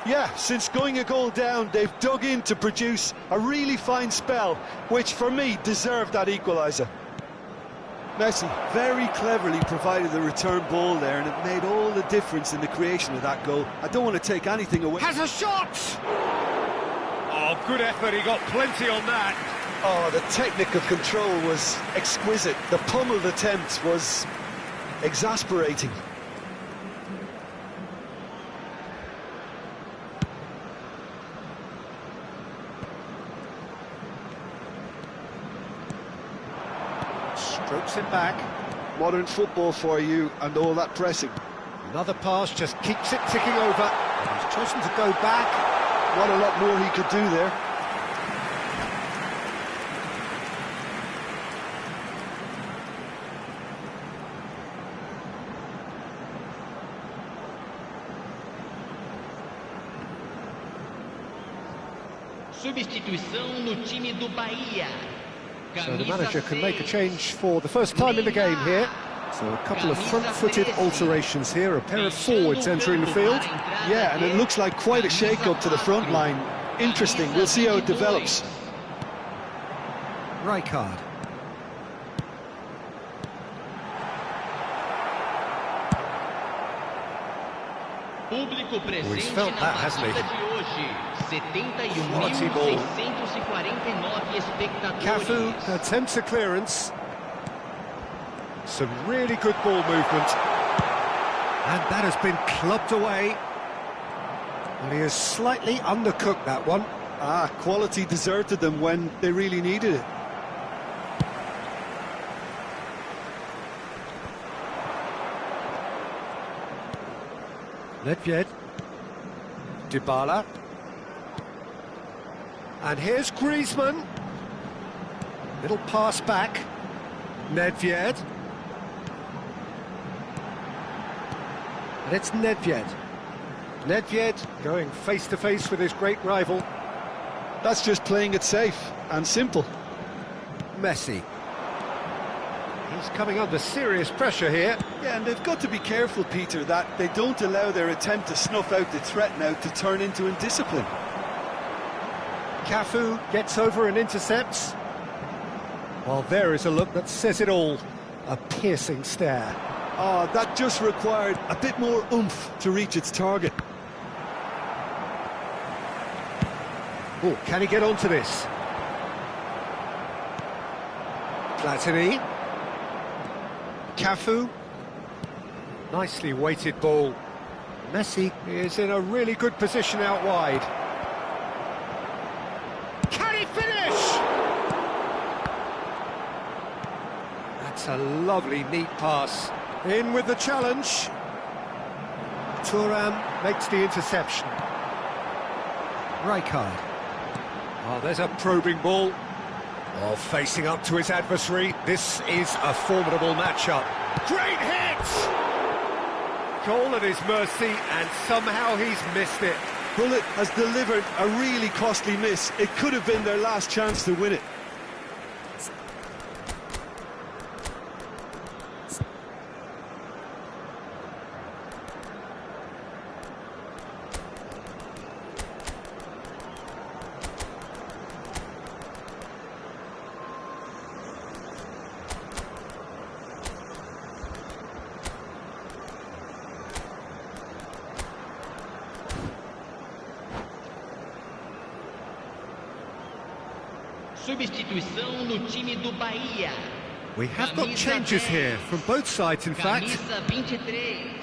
Yeah, since going a goal down, they've dug in to produce a really fine spell, which for me deserved that equaliser. Messi very cleverly provided the return ball there, and it made all the difference in the creation of that goal. I don't want to take anything away. Has a shot! Oh, good effort, he got plenty on that. Oh, the technical control was exquisite. The pummeled attempt was exasperating. Strokes it back. Modern football for you and all that pressing. Another pass just keeps it ticking over. He's chosen to go back. Not a lot more he could do there. Substituição no time do Bahia. So the manager can make a change for the first time in the game here. So a couple of front-footed alterations here, a pair of forwards entering the field. Yeah, and it looks like quite a shake-up to the front line. Interesting, we'll see how it develops. Rijkaard. Público he's presente felt na that, hasn't he? partida de hoje. Quality ball. 71.649 espectadores. Cafu attempts a clearance. Some really good ball movement. And that has been clubbed away. And he has slightly undercooked that one. Quality deserted them when they really needed it. Nedved. Dybala. And here's Griezmann. Little pass back. Nedved. And it's Nedved. Nedved going face-to-face with his great rival. That's just playing it safe and simple. Messi. He's coming under serious pressure here. Yeah, and they've got to be careful, Peter, that they don't allow their attempt to snuff out the threat now to turn into indiscipline. Cafu gets over and intercepts. Well, there is a look that says it all. A piercing stare. That just required a bit more oomph to reach its target. Oh, can he get onto this? Platini. Cafu. Nicely weighted ball. Messi is in a really good position out wide. Can he finish? That's a lovely, neat pass. In with the challenge. Thuram makes the interception. Rijkaard. Oh, there's a probing ball. Oh, facing up to his adversary. This is a formidable matchup. Great hit! Goal at his mercy, and somehow he's missed it. Bullet has delivered a really costly miss. It could have been their last chance to win it. Substituição no time do Bahia. We have got changes here from both sides, in fact. Camisa 23.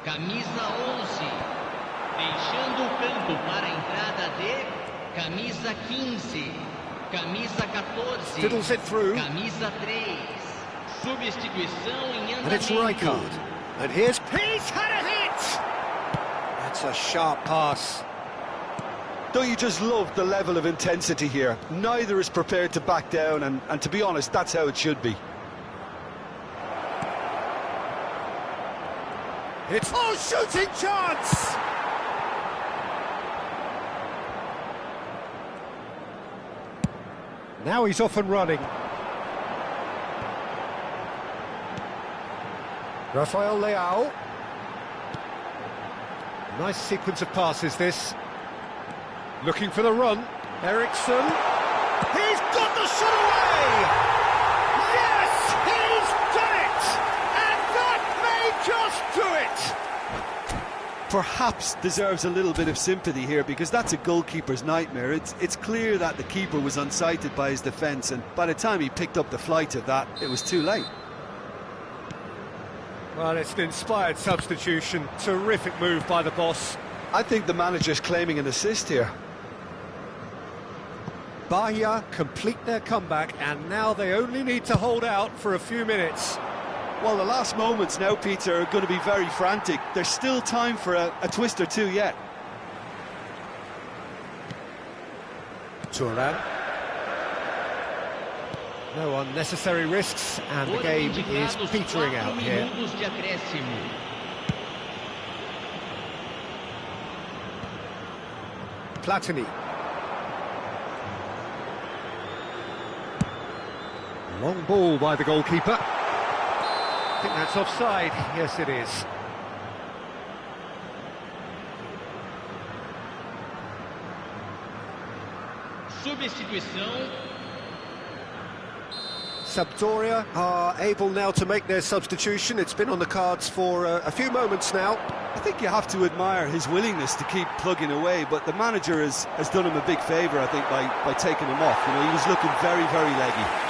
Camisa 11. Deixando o campo para a entrada de camisa 15. Camisa 14. Fiddles it through. Camisa 3. Substituição em andamento. And it's Rijkaard. And he's had a hit! That's a sharp pass. Don't you just love the level of intensity here? Neither is prepared to back down, and to be honest, that's how it should be. It's shooting chance! Now he's off and running. Rafael Leao. Nice sequence of passes, this. Looking for the run. Eriksson. He's got the shot away! Yes, he's done it! And that may just do it! Perhaps deserves a little bit of sympathy here, because that's a goalkeeper's nightmare. It's clear that the keeper was unsighted by his defence, and by the time he picked up the flight of that, it was too late. Well, it's an inspired substitution. Terrific move by the boss. I think the manager's claiming an assist here. Bahia complete their comeback, and now they only need to hold out for a few minutes. Well, the last moments now, Peter, are going to be very frantic. There's still time for a twist or two yet. Thuram. No unnecessary risks, and the game is petering out here. Platini. Long ball by the goalkeeper. I think that's offside. Yes, it is. Substituição. Sampdoria are able now to make their substitution. It's been on the cards for a few moments now. think you have to admire his willingness to keep plugging away, but the manager has done him a big favour, I think, by taking him off. You know, he was looking very, very leggy.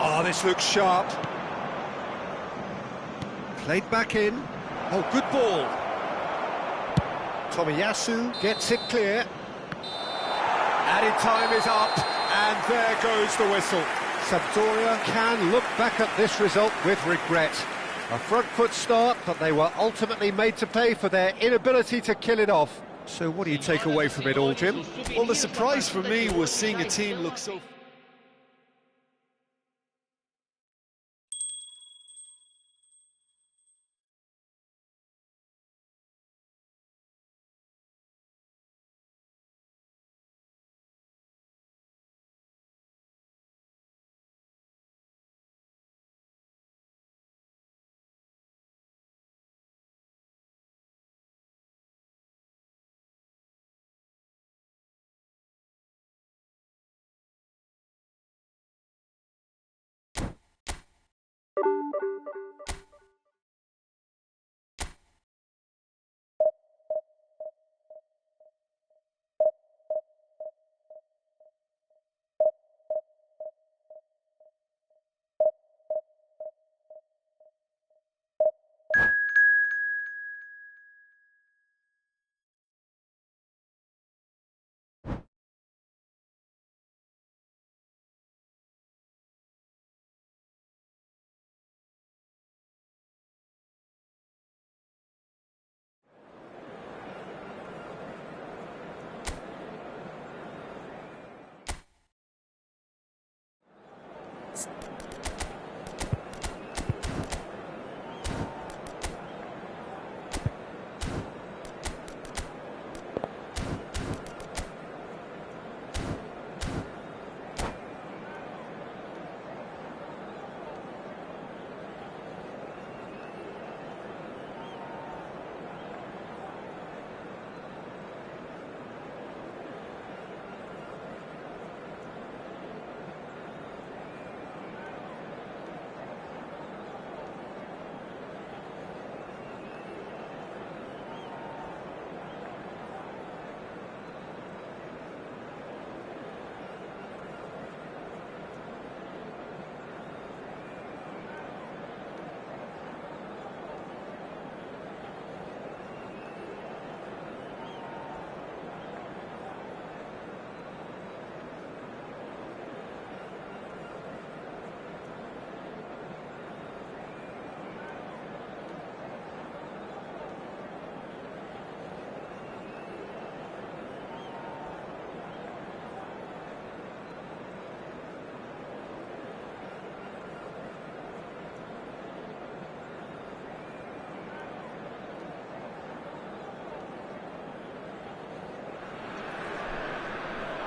Oh, this looks sharp. Played back in. Oh, good ball. Tomiyasu gets it clear. Added time is up, and there goes the whistle. Sampdoria can look back at this result with regret. A front foot start, but they were ultimately made to pay for their inability to kill it off. So what do you take away from it all, Jim? Well, the surprise for me was seeing a team look so...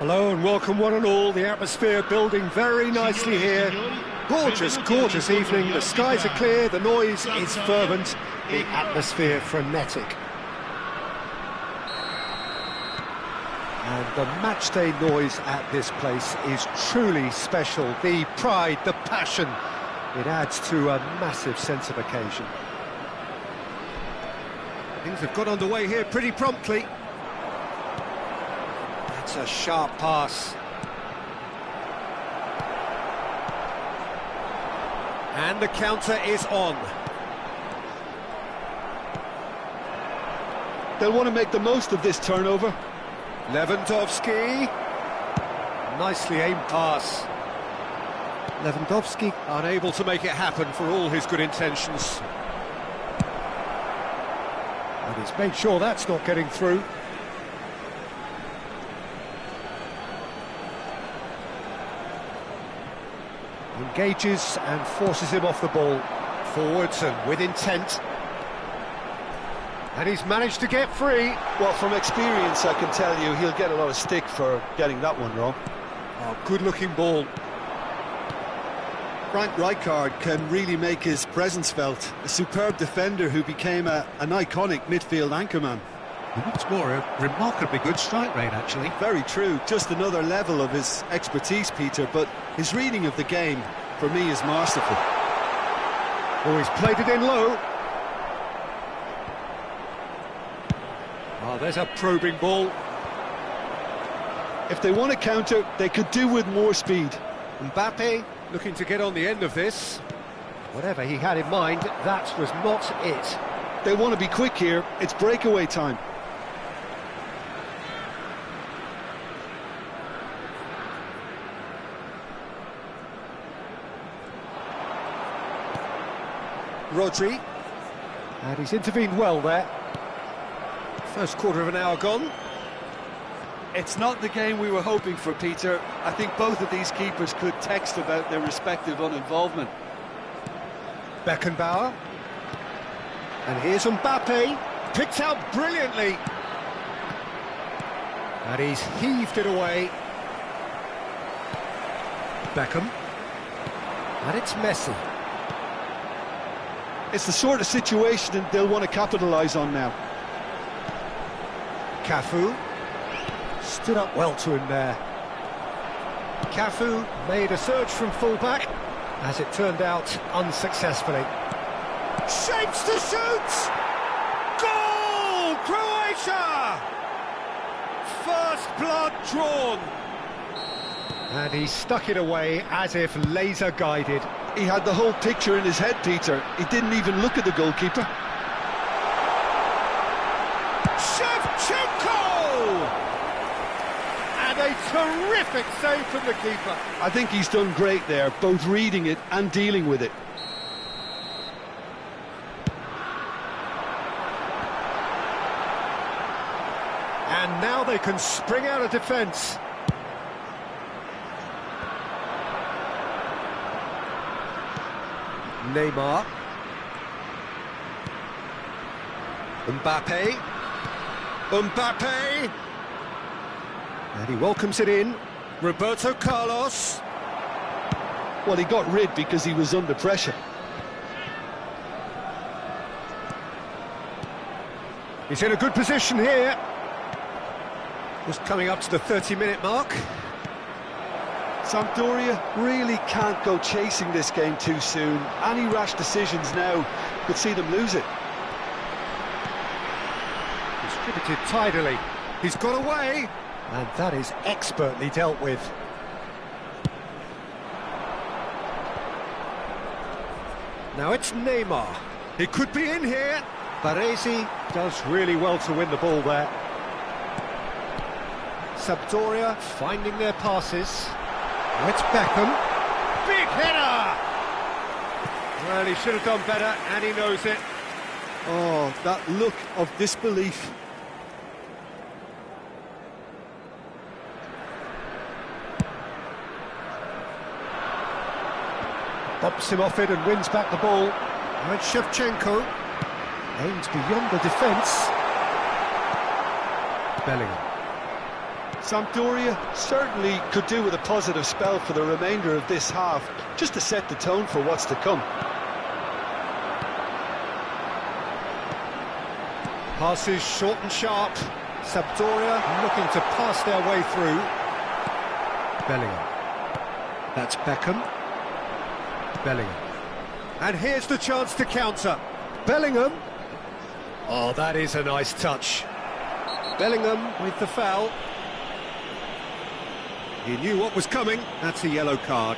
Hello and welcome one and all. The atmosphere building very nicely here. Gorgeous, gorgeous evening. The skies are clear, the noise is fervent, the atmosphere frenetic. And the matchday noise at this place is truly special. The pride, the passion, it adds to a massive sense of occasion. Things have got underway here pretty promptly. That's a sharp pass. And the counter is on. They'll want to make the most of this turnover. Lewandowski. Nicely aimed pass. Lewandowski unable to make it happen for all his good intentions. And he's made sure that's not getting through. Engages and forces him off the ball. Forwards and with intent. And he's managed to get free. Well, from experience, I can tell you he'll get a lot of stick for getting that one wrong. Oh, good-looking ball. Frank Rijkaard can really make his presence felt. A superb defender who became an iconic midfield anchorman. What's more, a remarkably good strike rate, actually. Very true, just another level of his expertise, Peter, but his reading of the game, for me, is masterful. Oh, he's played it in low. Oh, there's a probing ball. If they want to counter, they could do with more speed. Mbappe looking to get on the end of this. Whatever he had in mind, that was not it. They want to be quick here. It's breakaway time. Rodri. And he's intervened well there. First quarter of an hour gone. It's not the game we were hoping for, Peter. I think both of these keepers could text about their respective uninvolvement. Beckenbauer. And here's Mbappe. Picked out brilliantly. And he's heaved it away. Beckham. And it's Messi. It's the sort of situation that they'll want to capitalise on now. Cafu. Stood up well to him there. Cafu made a surge from fullback. As it turned out, unsuccessfully. Shapes to shoot! Goal! Croatia! First blood drawn. And he stuck it away as if laser guided. He had the whole picture in his head, Peter. He didn't even look at the goalkeeper. Shevchenko! And a terrific save from the keeper. I think he's done great there, both reading it and dealing with it. And now they can spring out of defence. Neymar. Mbappe. Mbappe. And he welcomes it in. Roberto Carlos. Well, he got rid because he was under pressure. He's in a good position here. Just coming up to the 30-minute mark. Sampdoria really can't go chasing this game too soon. Any rash decisions now could see them lose it. Distributed tidily. He's got away. And that is expertly dealt with. Now it's Neymar. He could be in here. Baresi does really well to win the ball there. Sampdoria finding their passes. Now it's Beckham. Big header! Well, he should have done better, and he knows it. Oh, that look of disbelief. Bumps him off it and wins back the ball. Now it's Shevchenko. Aims beyond the defence. Bellingham. Sampdoria certainly could do with a positive spell for the remainder of this half, just to set the tone for what's to come. Passes short and sharp. Sampdoria looking to pass their way through. Bellingham. That's Beckham. Bellingham. And here's the chance to counter. Bellingham. Oh, that is a nice touch. Bellingham with the foul. He knew what was coming. That's a yellow card.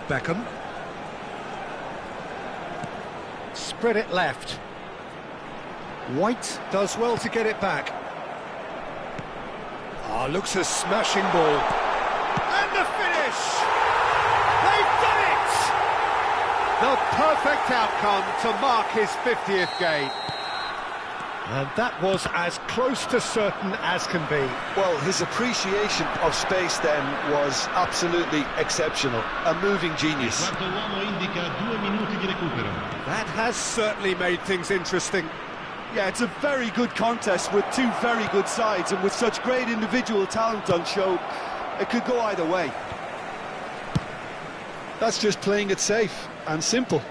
Beckham. Spread it left. White does well to get it back. Ah, looks a smashing ball. And the finish! They've done it! The perfect outcome to mark his 50th game. And that was as close to certain as can be. Well, his appreciation of space then was absolutely exceptional. A moving genius. Quarto uomo indica 2 minuti di recupero. That has certainly made things interesting. Yeah, it's a very good contest with two very good sides, and with such great individual talent on show, it could go either way. That's just playing it safe and simple.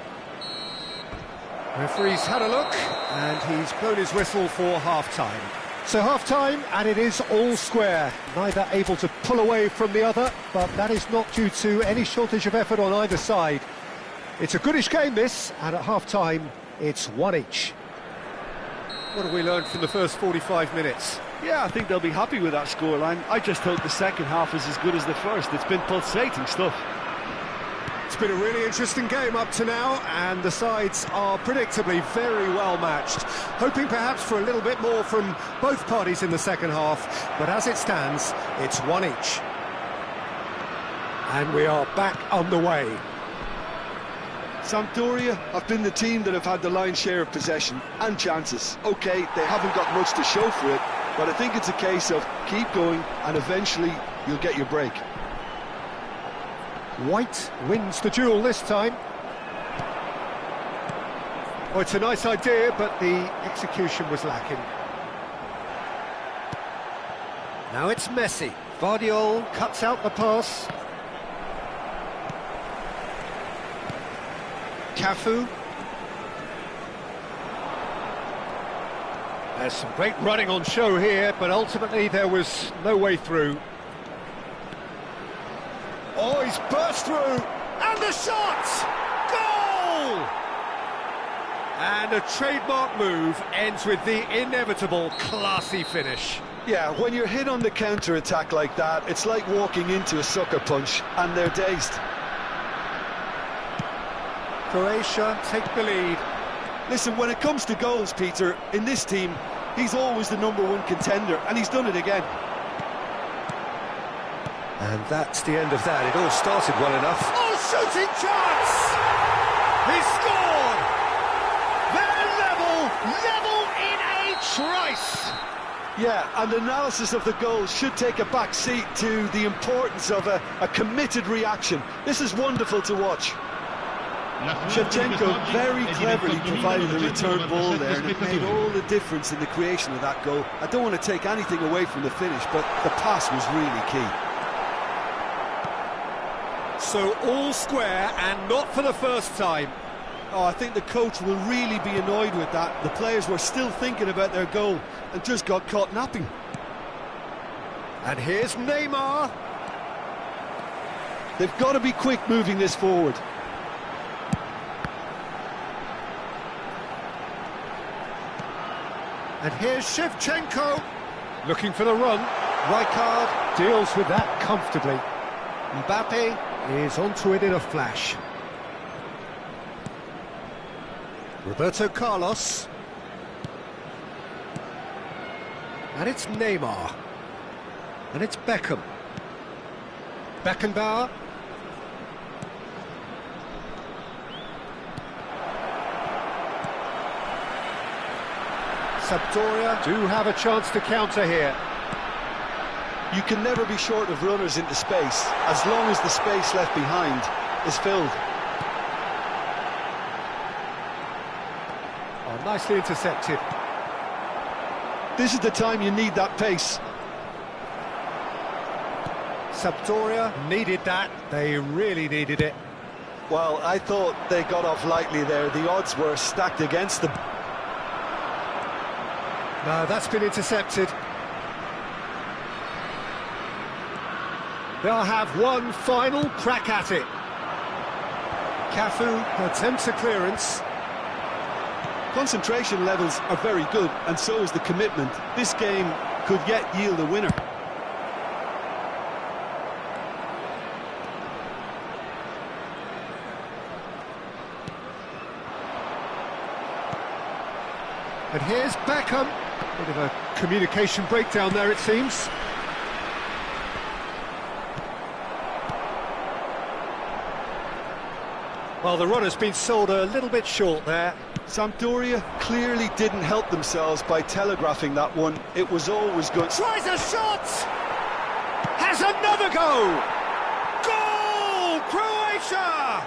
Referee's had a look, and he's blown his whistle for half-time. So half-time, and it is all square. Neither able to pull away from the other, but that is not due to any shortage of effort on either side. It's a goodish game, this, and at half-time, it's one each. What have we learned from the first 45 minutes? Yeah, I think they'll be happy with that scoreline. I just hope the second half is as good as the first. It's been pulsating stuff. It's been a really interesting game up to now, and the sides are predictably very well matched. Hoping perhaps for a little bit more from both parties in the second half, but as it stands, it's one each. And we are back on the way. Sampdoria have been the team that have had the lion's share of possession and chances. OK, they haven't got much to show for it, but I think it's a case of keep going and eventually you'll get your break. White wins the duel this time. Oh, it's a nice idea, but the execution was lacking. Now it's Messi. Vardiol cuts out the pass. Cafu. There's some great running on show here, but ultimately there was no way through. Oh, he's burst through, and the shot! Goal! And a trademark move ends with the inevitable classy finish. Yeah, when you're hit on the counter-attack like that, it's like walking into a sucker punch, and they're dazed. Croatia take the lead. Listen, when it comes to goals, Peter, in this team, he's always the #1 contender, and he's done it again. And that's the end of that. It all started well enough. Oh, shooting chance! He scored! They're level in a trice! Yeah, and analysis of the goal should take a back seat to the importance of a committed reaction. This is wonderful to watch. Shevchenko very cleverly provided a return ball there, and it made all the difference in the creation of that goal. I don't want to take anything away from the finish, but the pass was really key. So all square, and not for the first time. Oh, I think the coach will really be annoyed with that. The players were still thinking about their goal and just got caught napping. And here's Neymar. They've got to be quick moving this forward. And here's Shevchenko. Looking for the run. Rijkaard deals with that comfortably. Mbappe is onto it in a flash. Roberto Carlos. And it's Neymar. And it's Beckham. Beckenbauer. Sampdoria do have a chance to counter here. You can never be short of runners into space, as long as the space left behind is filled. Oh, nicely intercepted. This is the time you need that pace. Sampdoria needed that. They really needed it. Well, I thought they got off lightly there. The odds were stacked against them. No, that's been intercepted. They'll have one final crack at it. Cafu attempts a clearance. Concentration levels are very good, and so is the commitment. This game could yet yield a winner. And here's Beckham. Bit of a communication breakdown there, it seems. Well, the run has been sold a little bit short there. Sampdoria clearly didn't help themselves by telegraphing that one. It was always good. Tries a shot! Has another go! Goal! Croatia!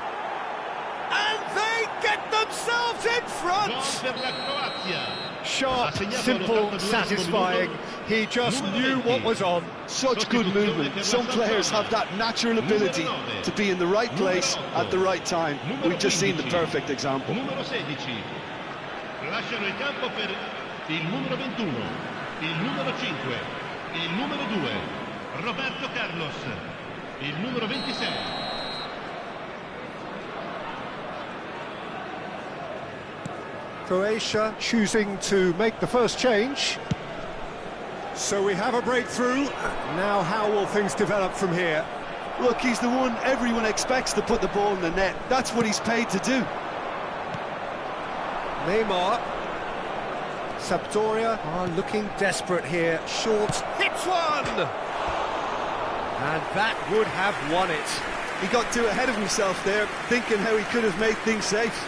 And they get themselves in front! Gol per la Croazia. Sharp, simple, satisfying. He just knew what was on. Such good movement. Some players have that natural ability to be in the right place at the right time. We've just seen the perfect example. Numero 16. Lasciano il campo per il numero 21, il numero 5, il numero 2, Roberto Carlos, il numero 26. Croatia choosing to make the first change. So we have a breakthrough. Now how will things develop from here? Look, he's the one everyone expects to put the ball in the net. That's what he's paid to do. Neymar. Sampdoria are looking desperate here. Short hits one! And that would have won it. He got too ahead of himself there, thinking how he could have made things safe.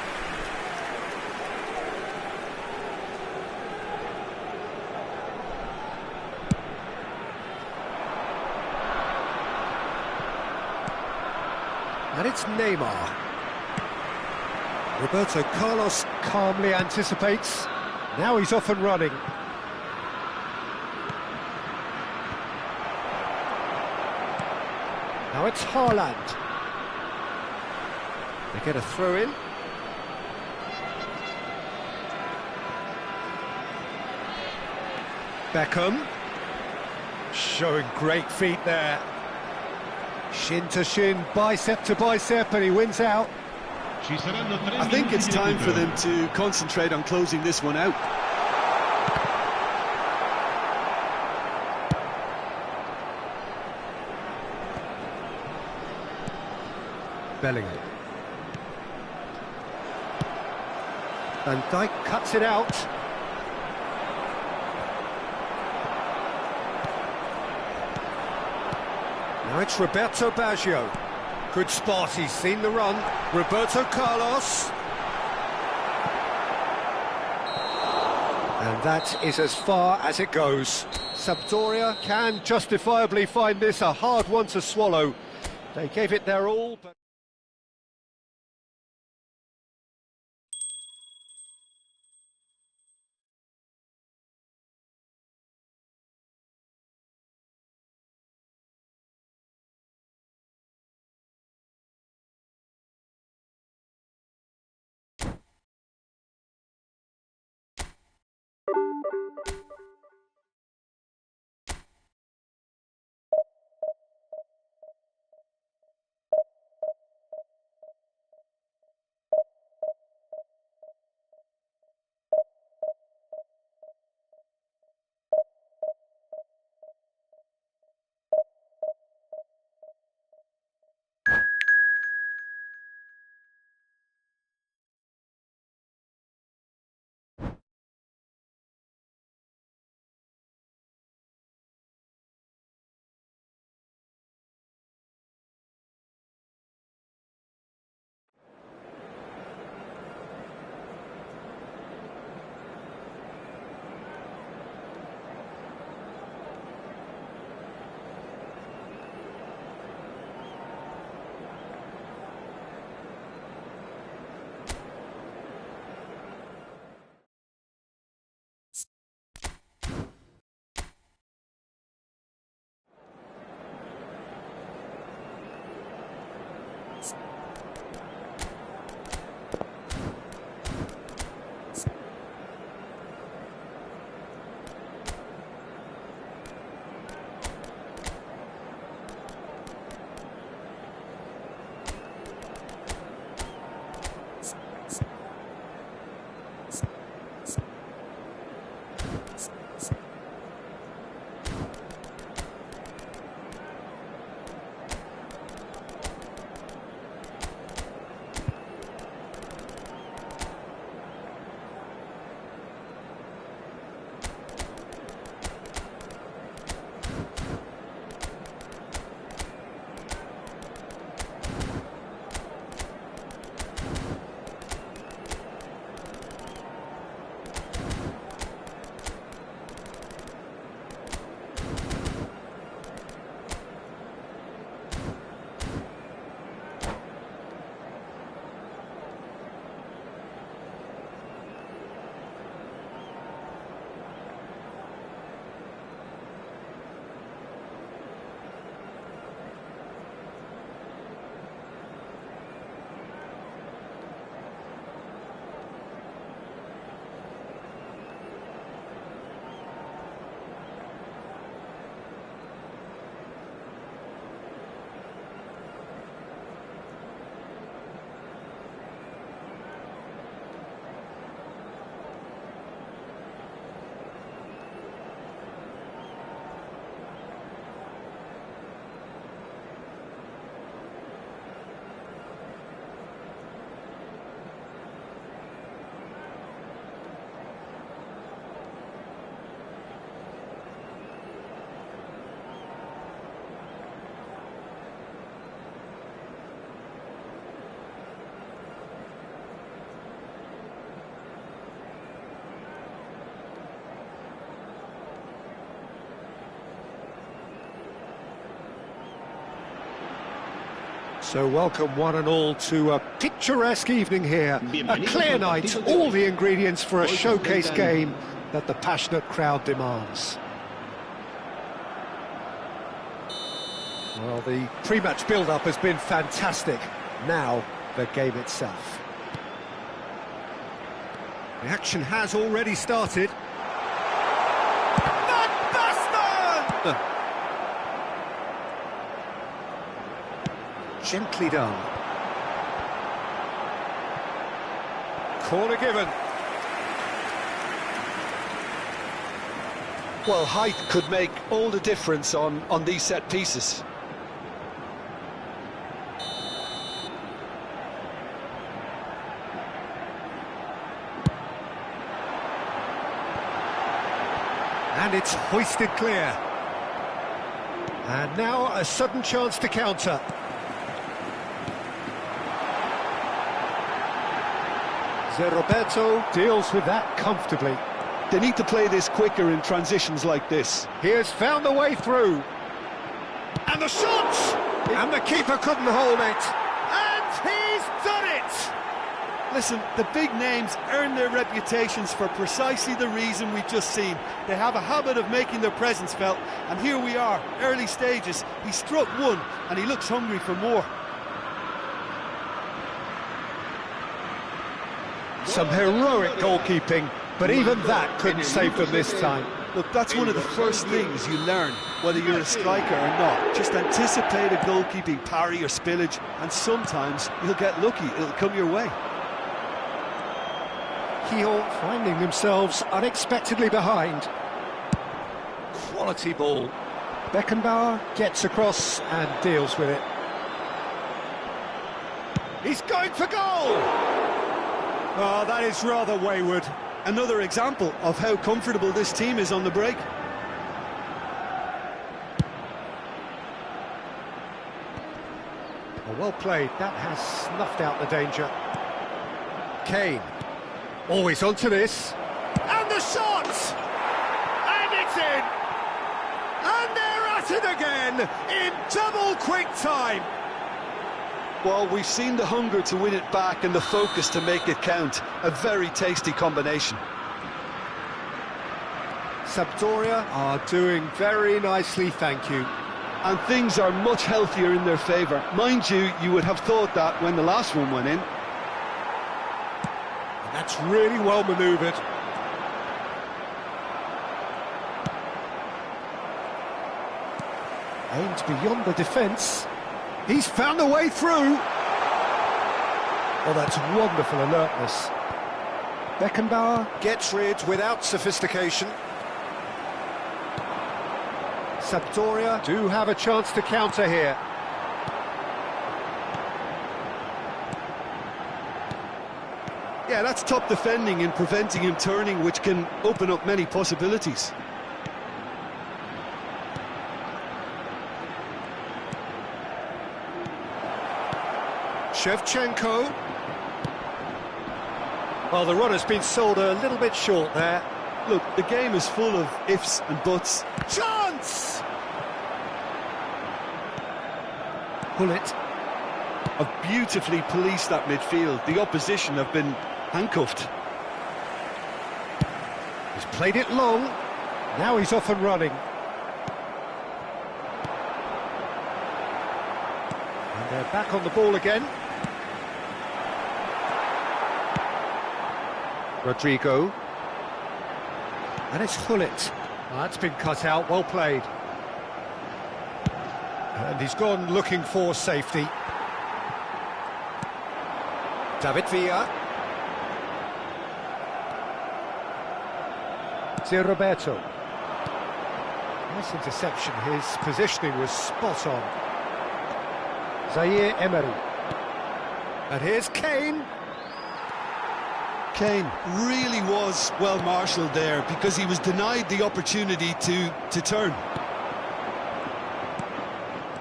And it's Neymar. Roberto Carlos calmly anticipates. Now he's off and running. Now it's Haaland. They get a throw in. Beckham. Showing great feet there. Shin to shin, bicep to bicep, and he wins out. I think it's time for them to concentrate on closing this one out. Bellingham. Van Dijk cuts it out. Now it's Roberto Baggio. Good spot, he's seen the run. Roberto Carlos. And that is as far as it goes. Sampdoria can justifiably find this a hard one to swallow. They gave it their all, but... So welcome one and all to a picturesque evening here. A clear night, all the ingredients for a showcase game that the passionate crowd demands. Well, the pre-match build-up has been fantastic. Now, the game itself. The action has already started. Gently done. Corner given. Well, height could make all the difference on these set pieces. And it's hoisted clear. And now a sudden chance to counter. Roberto deals with that comfortably. They need to play this quicker in transitions like this. He has found the way through. And the shot! And the keeper couldn't hold it. And he's done it! Listen, the big names earn their reputations for precisely the reason we've just seen. They have a habit of making their presence felt, and here we are, early stages. He struck one, and he looks hungry for more. Some heroic goalkeeping, but even that couldn't save them this time. Look, that's one of the first things you learn, whether you're a striker or not. Just anticipate a goalkeeping parry or spillage, and sometimes you'll get lucky, it'll come your way. Kiel finding themselves unexpectedly behind. Quality ball. Beckenbauer gets across and deals with it. He's going for goal! Oh, that is rather wayward. Another example of how comfortable this team is on the break. Well played, that has snuffed out the danger. Kane, always onto this. And the shot! And it's in! And they're at it again, in double quick time. Well, we've seen the hunger to win it back and the focus to make it count. A very tasty combination. Sampdoria are doing very nicely, thank you. And things are much healthier in their favour. Mind you, you would have thought that when the last one went in. And that's really well manoeuvred. Aimed beyond the defence. He's found a way through. Oh, that's wonderful alertness. Beckenbauer Gets rid without sophistication. Sampdoria do have a chance to counter here. Yeah, that's top defending and preventing him turning, which can open up many possibilities. Shevchenko. Well, the run has been sold a little bit short there. Look, the game is full of ifs and buts. Chance! Gullit. Have beautifully policed that midfield. The opposition have been handcuffed. He's played it long. Now he's off and running. And they're back on the ball again. Rodrigo. And it's Gullit. That's been cut out, well played. And he's gone looking for safety. David Villa. Zé Roberto. Nice interception, his positioning was spot on. Zaire Emery. And here's Kane. Kane really was well marshalled there because he was denied the opportunity to turn.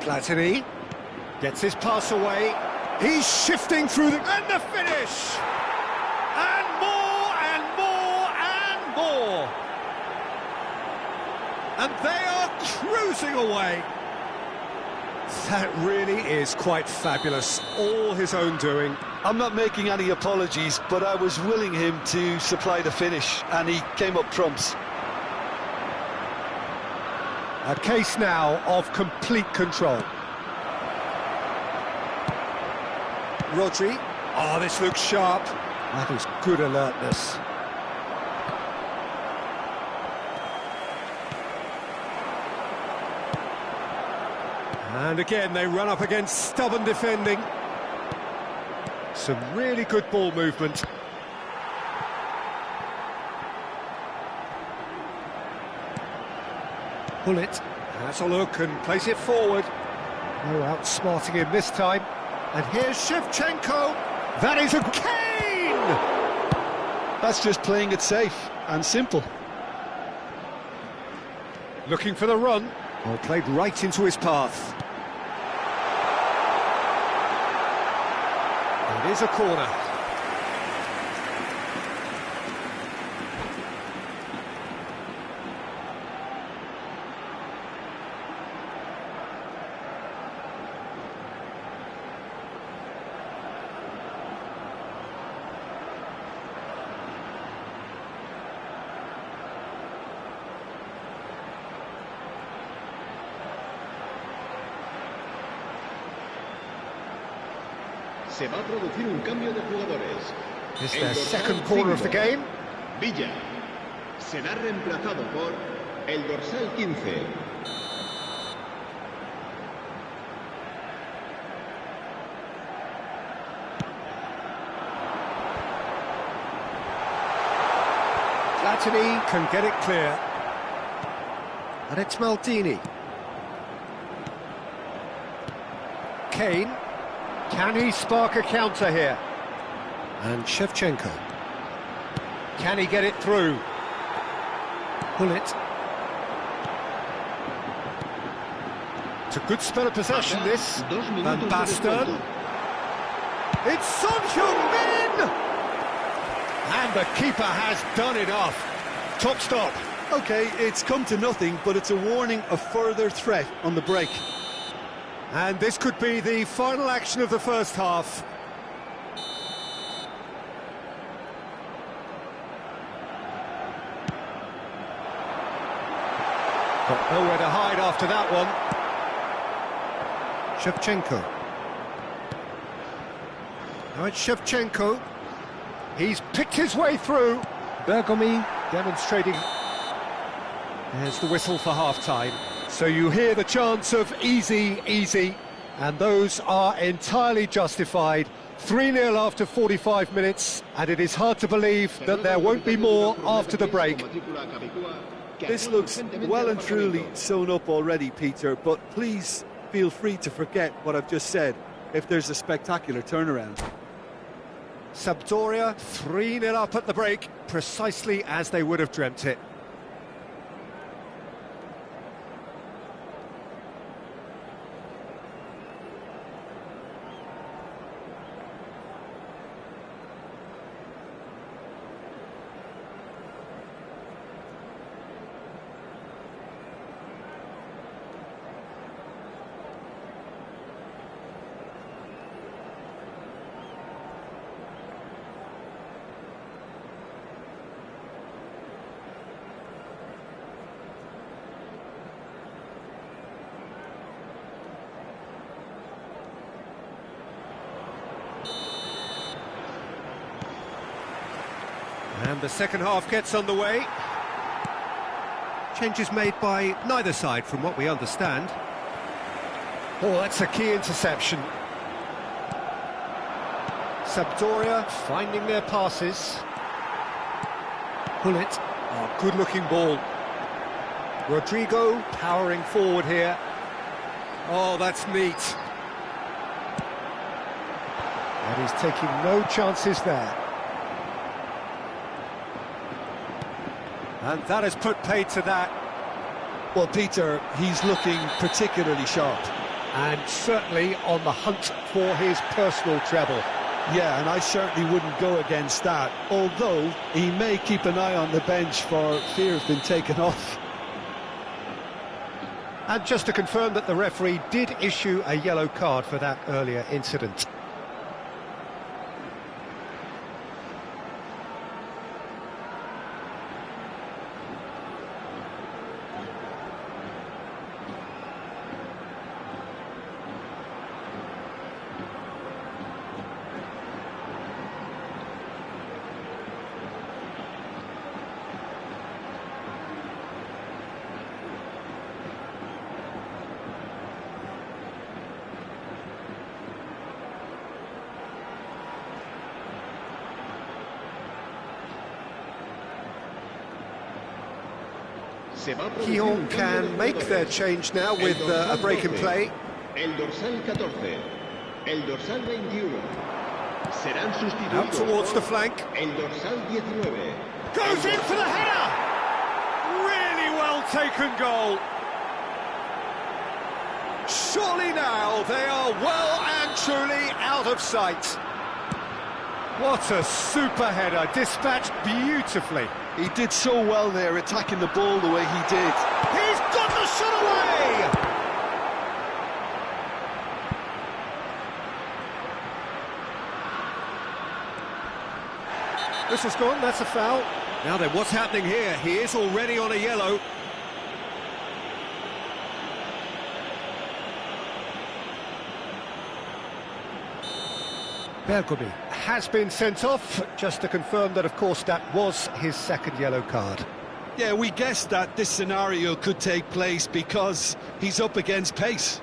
Platini gets his pass away. He's shifting through the... And the finish! And more, and more, and more! And they are cruising away. That really is quite fabulous. All his own doing. I'm not making any apologies, but I was willing him to supply the finish, and he came up trumps. A case now of complete control. Rodri. Oh, this looks sharp. That is good alertness. And again, they run up against stubborn defending. Some really good ball movement. Gullit has a look and plays it forward. No outsmarting him this time. And here's Shevchenko. That is a Kane! That's just playing it safe and simple. Looking for the run. Well, played right into his path. It is a corner. Se va a producir un cambio de jugadores. It's their second corner of the game. Villa será reemplazado por el dorsal 15. Platini can get it clear. And it's Maldini. Kane. Can he spark a counter here? And Shevchenko. Can he get it through? Gullit. It's a good spell of possession, this. Van Basten. It's Son Heung-min! And the keeper has done it off. Top stop. Okay, it's come to nothing, but it's a warning of further threat on the break. And this could be the final action of the first half. Got nowhere to hide after that one. Shevchenko. Now it's Shevchenko. He's picked his way through. Bergomi demonstrating. There's the whistle for half-time. So you hear the chants of easy, easy, and those are entirely justified. 3-0 after 45 minutes, and it is hard to believe that there won't be more after the break. This looks well and truly sewn up already, Peter, but please feel free to forget what I've just said if there's a spectacular turnaround. Sampdoria 3-0 up at the break, precisely as they would have dreamt it. And the second half gets underway. Changes made by neither side from what we understand. Oh, that's a key interception. Sampdoria finding their passes. Pullet. Oh, good-looking ball. Rodrigo powering forward here. Oh, that's neat. And he's taking no chances there. And that has put paid to that. Well, Peter, he's looking particularly sharp. And certainly on the hunt for his personal treble. Yeah, and I certainly wouldn't go against that, although he may keep an eye on the bench for fear of being taken off. And just to confirm that the referee did issue a yellow card for that earlier incident. Lyon can make their change now with a break in play. El dorsal 14, el dorsal 21. Serán sustituidos. Out towards the flank. El dorsal 19. Goes in for the header! Really well taken goal. Surely now they are well and truly out of sight. What a super header, dispatched beautifully. He did so well there, attacking the ball the way he did. He's got the shot away! This has gone, that's a foul. Now then, what's happening here? He is already on a yellow. Bergomi has been sent off, just to confirm that, of course, that was his second yellow card. Yeah, we guessed that this scenario could take place because he's up against pace.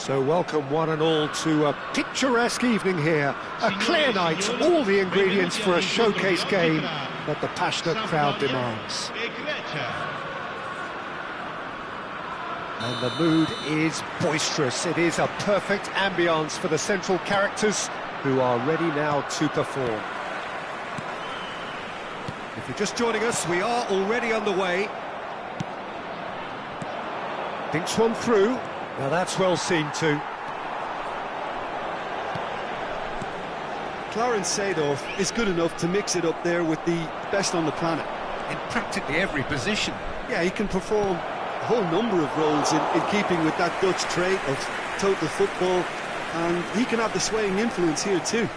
So welcome one and all to a picturesque evening here. A clear night, all the ingredients for a showcase game that the passionate crowd demands. And the mood is boisterous. It is a perfect ambience for the central characters who are ready now to perform. If you're just joining us, we are already underway. Thinks one through. Now that's well seen too. Clarence Seedorf is good enough to mix it up there with the best on the planet. In practically every position. Yeah, he can perform a whole number of roles in keeping with that Dutch trait of total football, and he can have the swaying influence here too.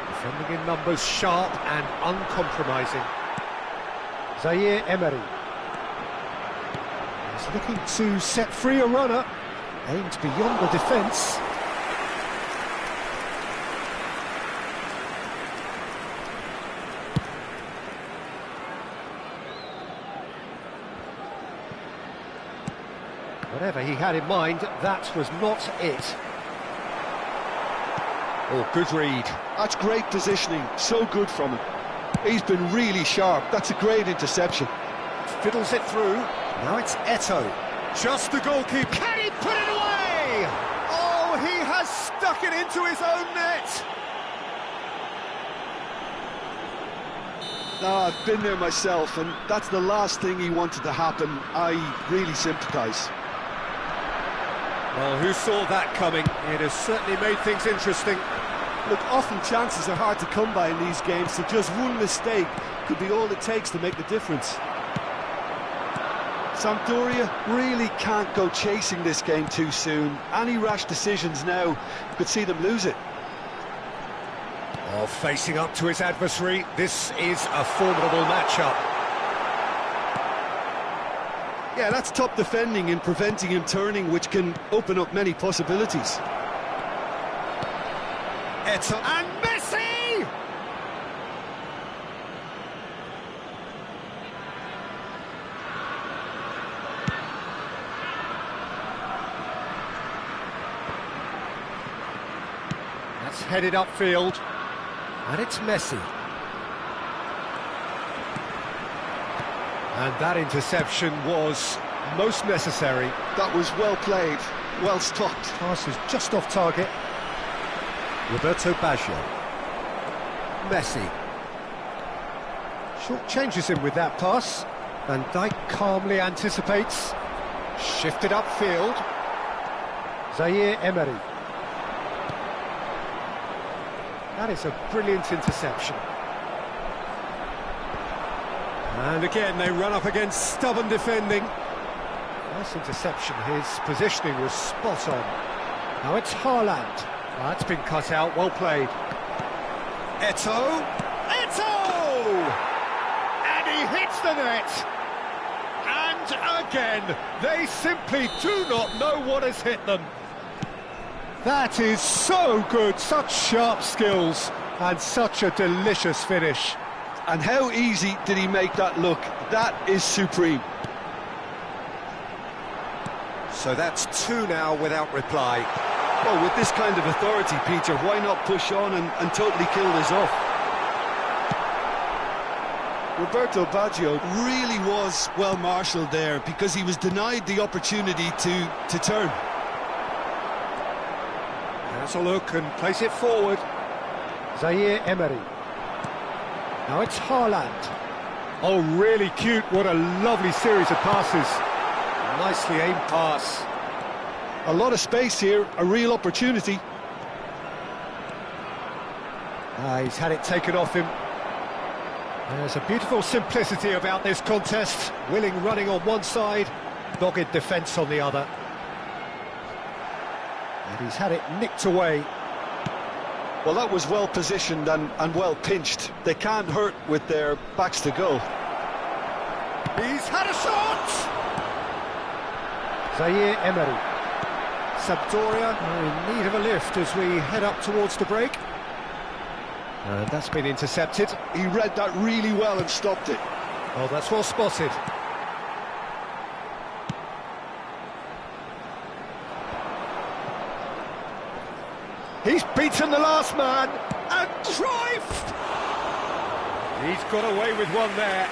Defending in numbers, sharp and uncompromising. Zaire Emery. He's looking to set free a runner. Aimed beyond the defence. Whatever he had in mind, that was not it. Oh, good read. That's great positioning, so good from him. He's been really sharp, that's a great interception. Fiddles it through. Now it's Eto'o. Just the goalkeeper. Can he put it away? Oh, he has stuck it into his own net. I've been there myself, and that's the last thing he wanted to happen. I really sympathise. Well, who saw that coming? It has certainly made things interesting. Look, often chances are hard to come by in these games, so just one mistake could be all it takes to make the difference. Sampdoria really can't go chasing this game too soon. Any rash decisions now could see them lose it. Oh, facing up to his adversary, this is a formidable matchup. Yeah, that's top defending and preventing him turning, which can open up many possibilities. Eto'o and Messi! That's headed upfield, and it's Messi. And that interception was most necessary. That was well played, well stopped. Pass is just off target. Roberto Baggio. Messi. Short changes him with that pass. Van Dijk calmly anticipates. Shifted upfield. Zaire Emery. That is a brilliant interception. And again, they run up against stubborn defending. Nice interception. His positioning was spot on. Now it's Haaland. That's been cut out, well played. Eto'o! Eto'o! And he hits the net! And again, they simply do not know what has hit them. That is so good, such sharp skills, and such a delicious finish. And how easy did he make that look? That is supreme. So that's two now without reply. Well, with this kind of authority, Peter, why not push on and totally kill this off? Roberto Baggio really was well marshalled there because he was denied the opportunity to turn. Has a look and place it forward. Zaire Emery. Now it's Haaland. Oh, really cute. What a lovely series of passes. Nicely aimed pass. A lot of space here, a real opportunity. He's had it taken off him. There's a beautiful simplicity about this contest. Willing running on one side, dogged defence on the other. And he's had it nicked away. Well, that was well positioned and well pinched. They can't hurt with their backs to goal. He's had a shot! Zaire Emery. Sampdoria are in need of a lift as we head up towards the break. And that's been intercepted. He read that really well and stopped it. Oh, that's well spotted. He's beaten the last man, and Cruyff! He's got away with one there.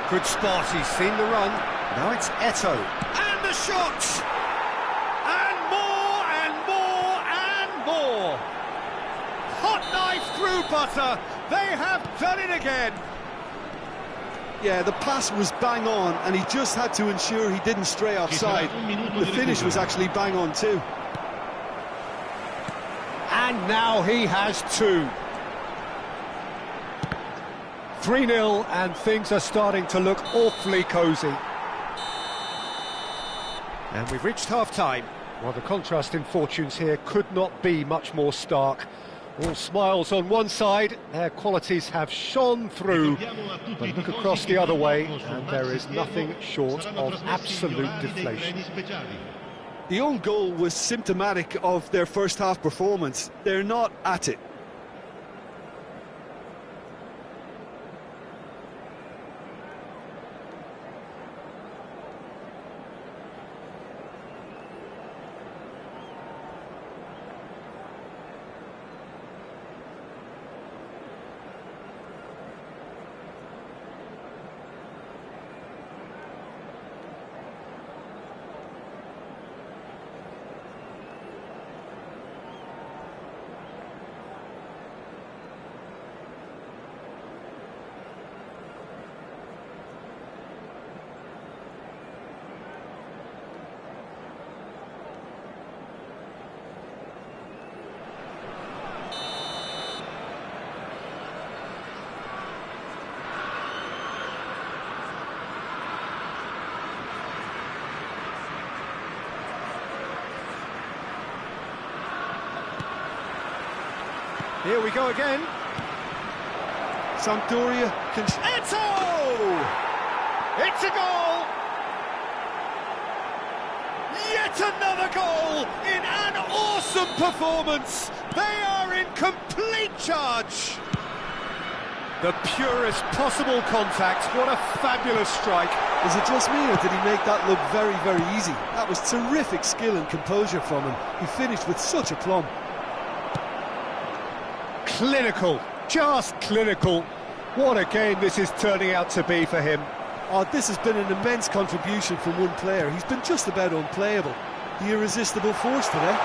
Good spot, he's seen the run. Now it's Eto'o. And the shot! And more, and more, and more! Hot knife through butter. They have done it again. Yeah, the pass was bang on, and he just had to ensure he didn't stray offside. The finish was actually bang on too. And now he has two. 3-0, and things are starting to look awfully cosy. And we've reached half-time. Well, the contrast in fortunes here could not be much more stark. All smiles on one side, their qualities have shone through, but look across the other way, and there is nothing short of absolute deflation. The own goal was symptomatic of their first-half performance. They're not at it. Here we go again. Sampdoria can... Eto'o! It's a goal! Yet another goal in an awesome performance! They are in complete charge! The purest possible contact, what a fabulous strike. Is it just me, or did he make that look very, very easy? That was terrific skill and composure from him. He finished with such aplomb. Clinical, just clinical. What a game this is turning out to be for him. Oh, this has been an immense contribution from one player. He's been just about unplayable. The irresistible force today.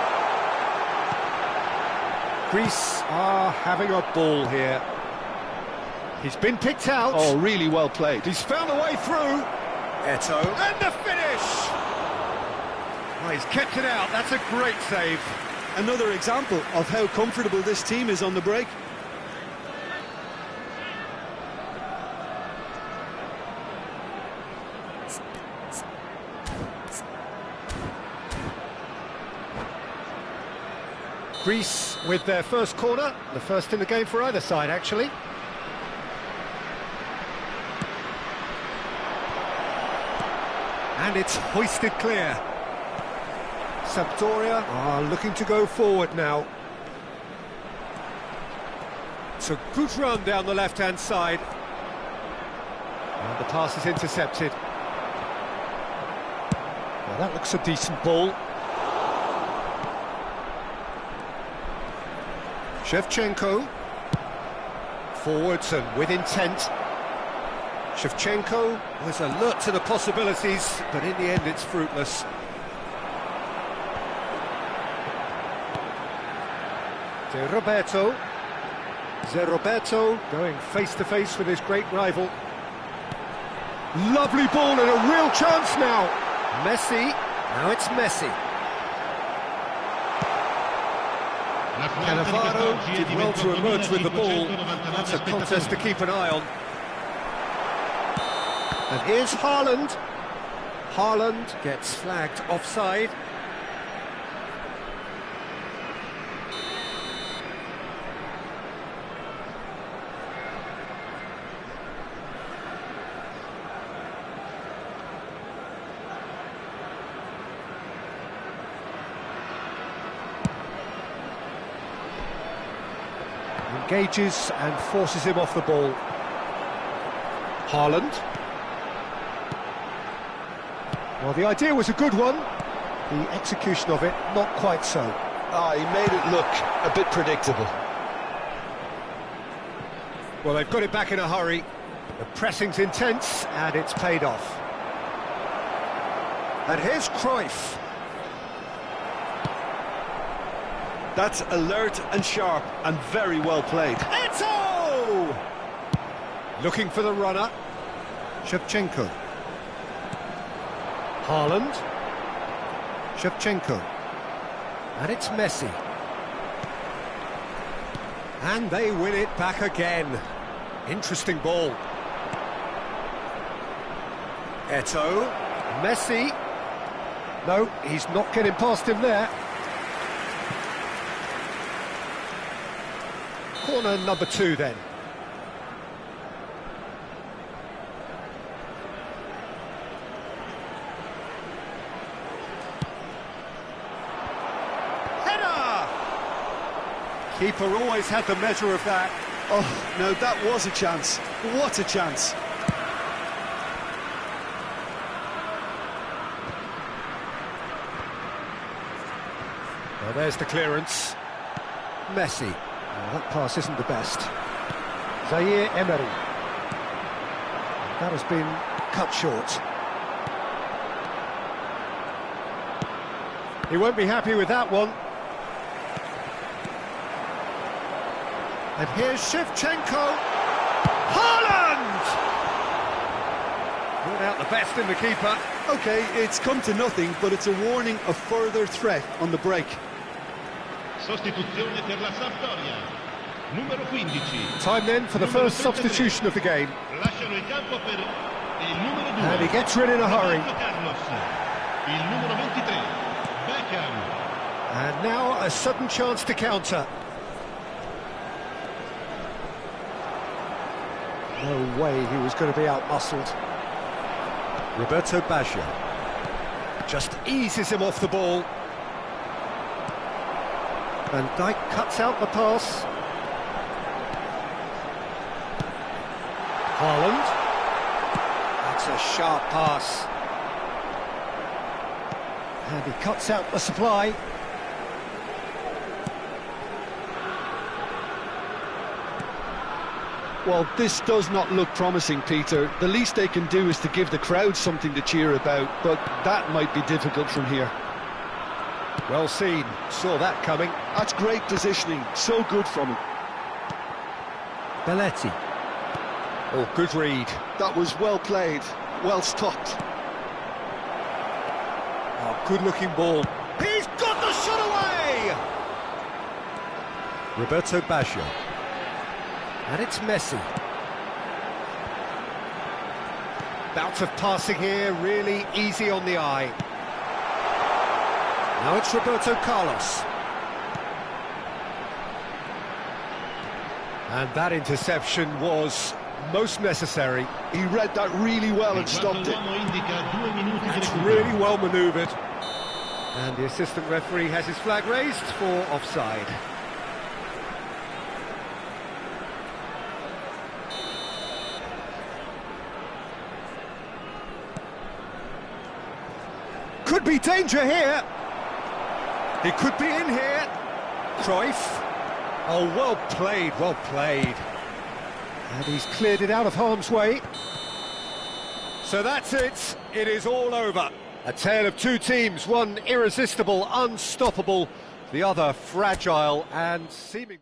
Greece are having a ball here. He's been picked out. Oh, really well played. He's found a way through. Eto'o. And the finish! Oh, he's kept it out. That's a great save. Another example of how comfortable this team is on the break. Greece with their first corner, the first in the game for either side, actually. And it's hoisted clear. Sampdoria are looking to go forward now. It's a good run down the left-hand side. And the pass is intercepted. Well, that looks a decent ball. Shevchenko. Forwards and with intent. Shevchenko was alert to the possibilities, but in the end it's fruitless. De Roberto. Roberto going face-to-face with his great rival. Lovely ball and a real chance now. Messi. Now it's Messi. Cannavaro did well to emerge with the ball. That's a contest to keep an eye on. And here's Haaland. Haaland gets flagged offside. Engages and forces him off the ball. Haaland. Well, the idea was a good one. The execution of it, not quite so. He made it look a bit predictable. Well, they've got it back in a hurry. The pressing's intense, and it's paid off. And here's Cruyff. That's alert and sharp and very well played. Eto'o! Looking for the runner. Shevchenko. Haaland. Shevchenko. And it's Messi. And they win it back again. Interesting ball. Eto'o. Messi. No, he's not getting past him there. Corner number 2 then. Header! Keeper always had the measure of that. Oh, no, that was a chance. What a chance. Well, there's the clearance. Messi. Oh, that pass isn't the best. Zaire Emery. That has been cut short. He won't be happy with that one. And here's Shevchenko. Haaland! Brought out the best in the keeper. OK, it's come to nothing, but it's a warning of further threat on the break. Sostituzione per la Sampdoria. Numero 15. Time then for the first substitution of the game. Lasciano il campo per il numero 2. And he gets rid in a hurry. Roberto Carlos. Il numero 23. Beckham. And now a sudden chance to counter. No way he was going to be out-muscled. Roberto Baggio. Just eases him off the ball. Van Dijk cuts out the pass. Haaland. That's a sharp pass. And he cuts out the supply. Well, this does not look promising, Peter. The least they can do is to give the crowd something to cheer about, but that might be difficult from here. Well seen, saw that coming. That's great positioning, so good from him. Belletti. Oh, good read. That was well played, well stopped. Oh, good-looking ball. He's got the shot away! Roberto Baggio. And it's Messi. Bout of passing here, really easy on the eye. Now it's Roberto Carlos. And that interception was most necessary. He read that really well and stopped it. That's really well manoeuvred. And the assistant referee has his flag raised for offside. Could be danger here. He could be in here. Cruyff. Oh, well played, well played. And he's cleared it out of harm's way. So that's it. It is all over. A tale of two teams, one irresistible, unstoppable, the other fragile and seeming...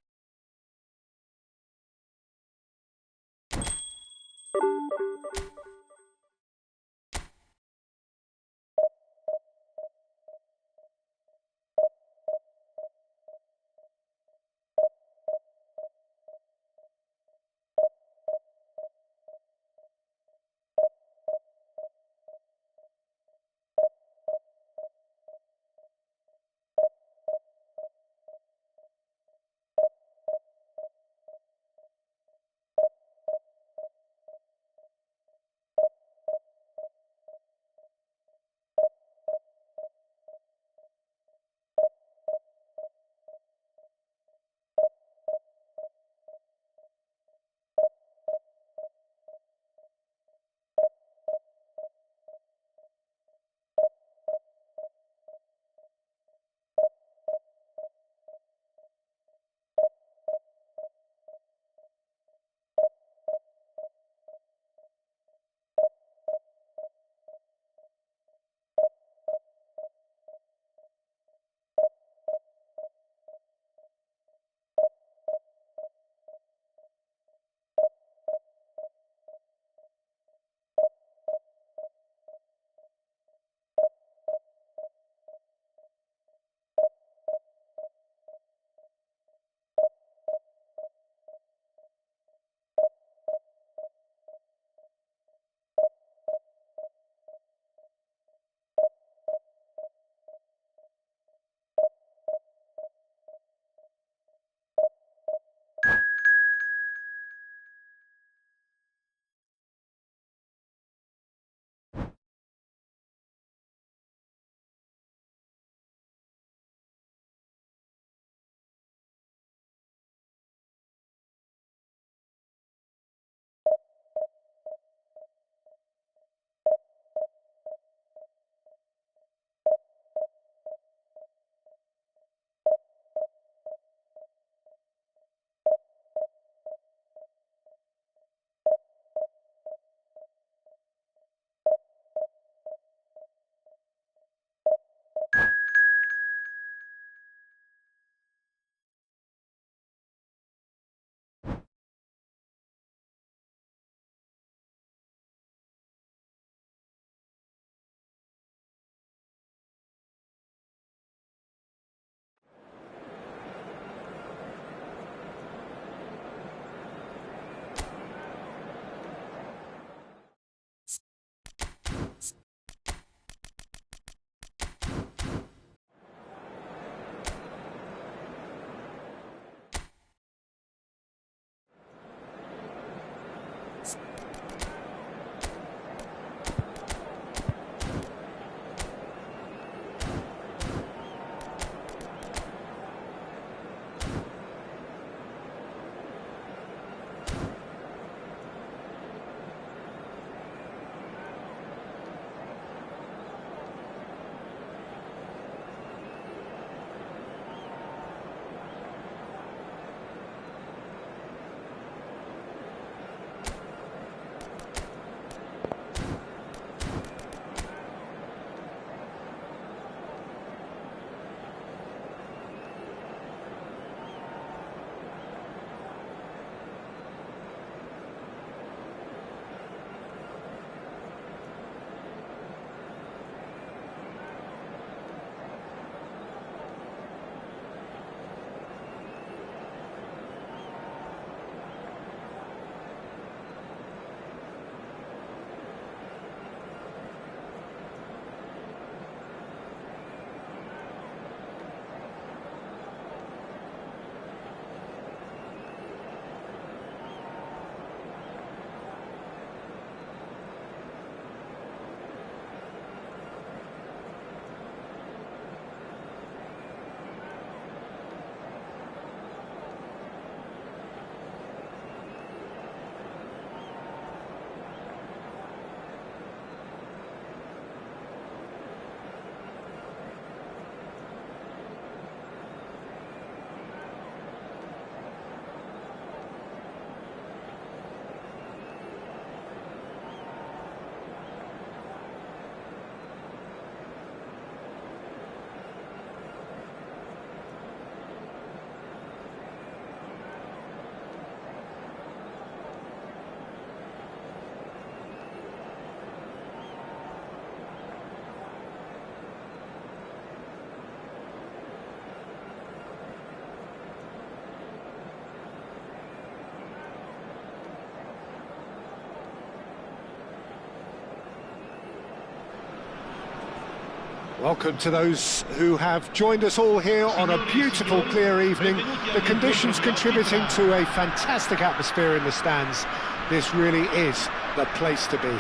Welcome to those who have joined us all here on a beautiful, clear evening. The conditions contributing to a fantastic atmosphere in the stands. This really is the place to be.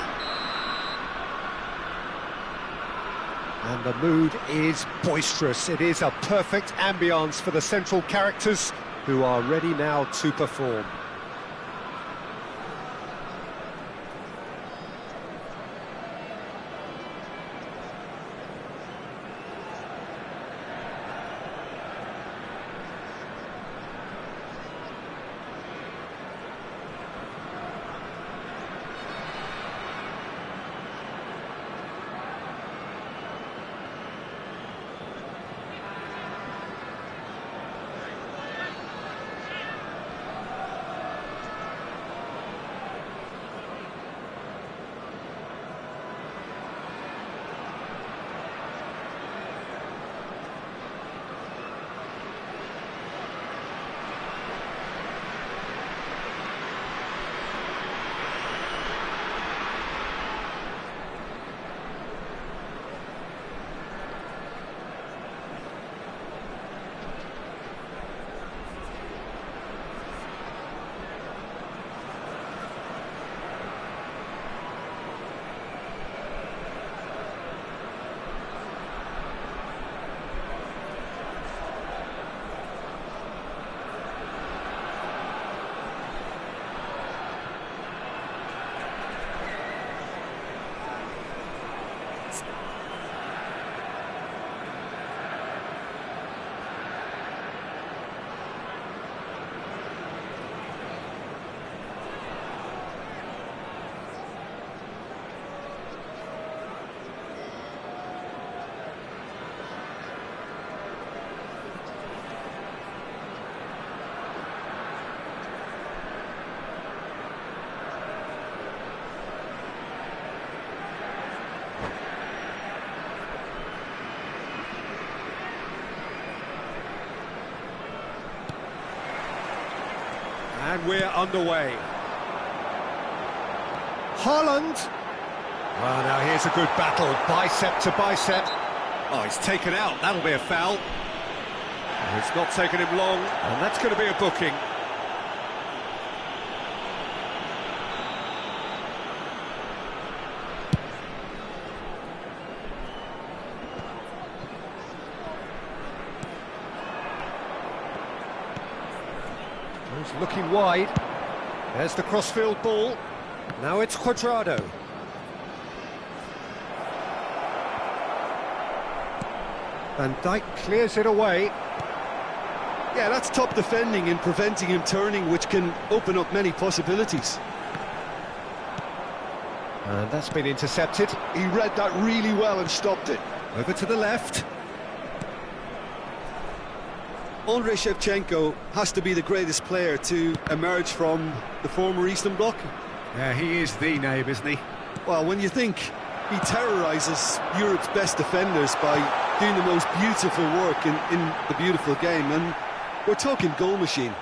And the mood is boisterous. It is a perfect ambience for the central characters who are ready now to perform. And we're underway. Haaland. Well, now here's a good battle, bicep to bicep. Oh, he's taken out, that'll be a foul. It's not taken him long, and that's going to be a booking. He's looking wide. There's the crossfield ball. Now it's Cuadrado. Van Dijk clears it away. Yeah, that's top defending and preventing him turning, which can open up many possibilities. And that's been intercepted. He read that really well and stopped it. Over to the left. Andrei Shevchenko has to be the greatest player to emerge from the former Eastern Bloc. Yeah, he is the name, isn't he? Well, when you think he terrorises Europe's best defenders by doing the most beautiful work in the beautiful game, and we're talking goal machine.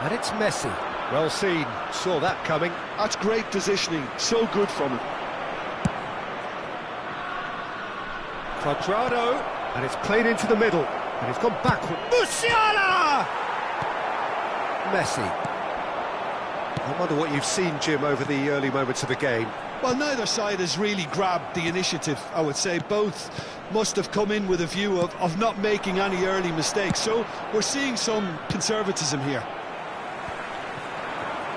And it's Messi. Well seen, saw that coming. That's great positioning, so good from him. Cuadrado. And it's played into the middle, and it's gone backward. Musiala! Messi. I wonder what you've seen, Jim, over the early moments of the game. Well, neither side has really grabbed the initiative, I would say. Both must have come in with a view of not making any early mistakes, so we're seeing some conservatism here.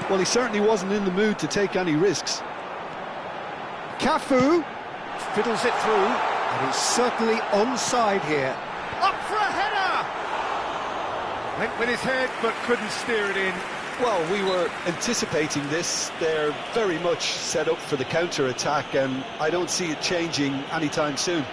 Well, he certainly wasn't in the mood to take any risks. Cafu fiddles it through. And he's certainly onside here. Up for a header! Went with his head, but couldn't steer it in. Well, we were anticipating this. They're very much set up for the counter-attack, and I don't see it changing anytime soon.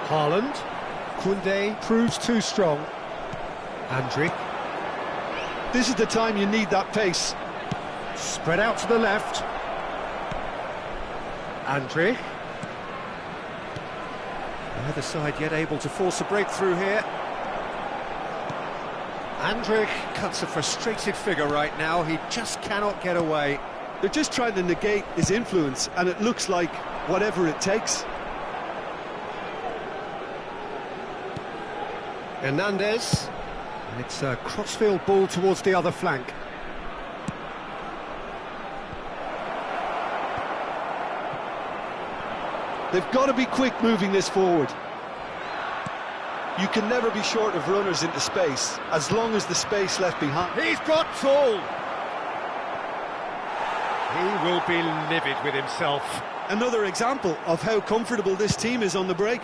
Haaland. Koundé proves too strong. Andri. This is the time you need that pace. Spread out to the left. Andri. Neither side yet able to force a breakthrough here. Andrich cuts a frustrated figure right now. He just cannot get away. They're just trying to negate his influence, and it looks like whatever it takes. Hernandez. And it's a crossfield ball towards the other flank. They've got to be quick moving this forward. You can never be short of runners into space, as long as the space left behind. He's got tall. He will be livid with himself. Another example of how comfortable this team is on the break.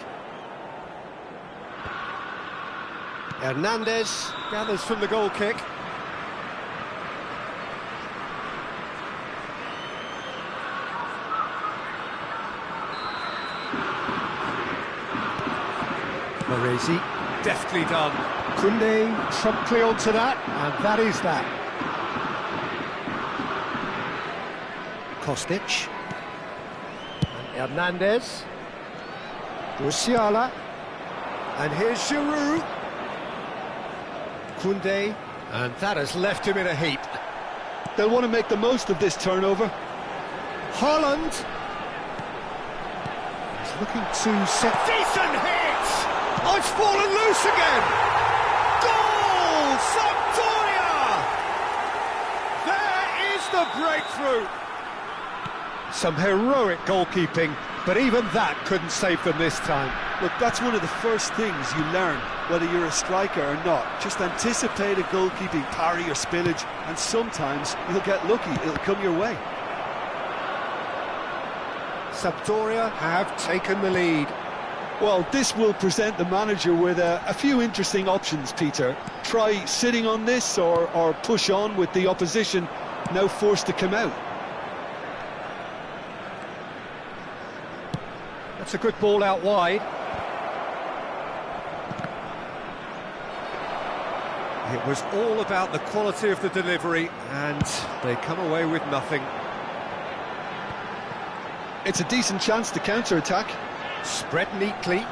Hernandez gathers from the goal kick. Baresi, deftly done. Koundé promptly onto that, and that is that. Kostic. And Hernandez. Musiala. And here's Giroud. Koundé. And that has left him in a heap. They'll want to make the most of this turnover. Haaland. He's looking to set... Decent hit! Oh, it's fallen loose again! Goal! Sampdoria! There is the breakthrough! Some heroic goalkeeping, but even that couldn't save them this time. Look, that's one of the first things you learn, whether you're a striker or not. Just anticipate a goalkeeping parry or spillage, and sometimes you'll get lucky, it'll come your way. Sampdoria have taken the lead. Well, this will present the manager with a few interesting options, Peter. Try sitting on this or push on with the opposition now forced to come out. That's a good ball out wide. It was all about the quality of the delivery, and they come away with nothing. It's a decent chance to counter-attack. Spread neatly.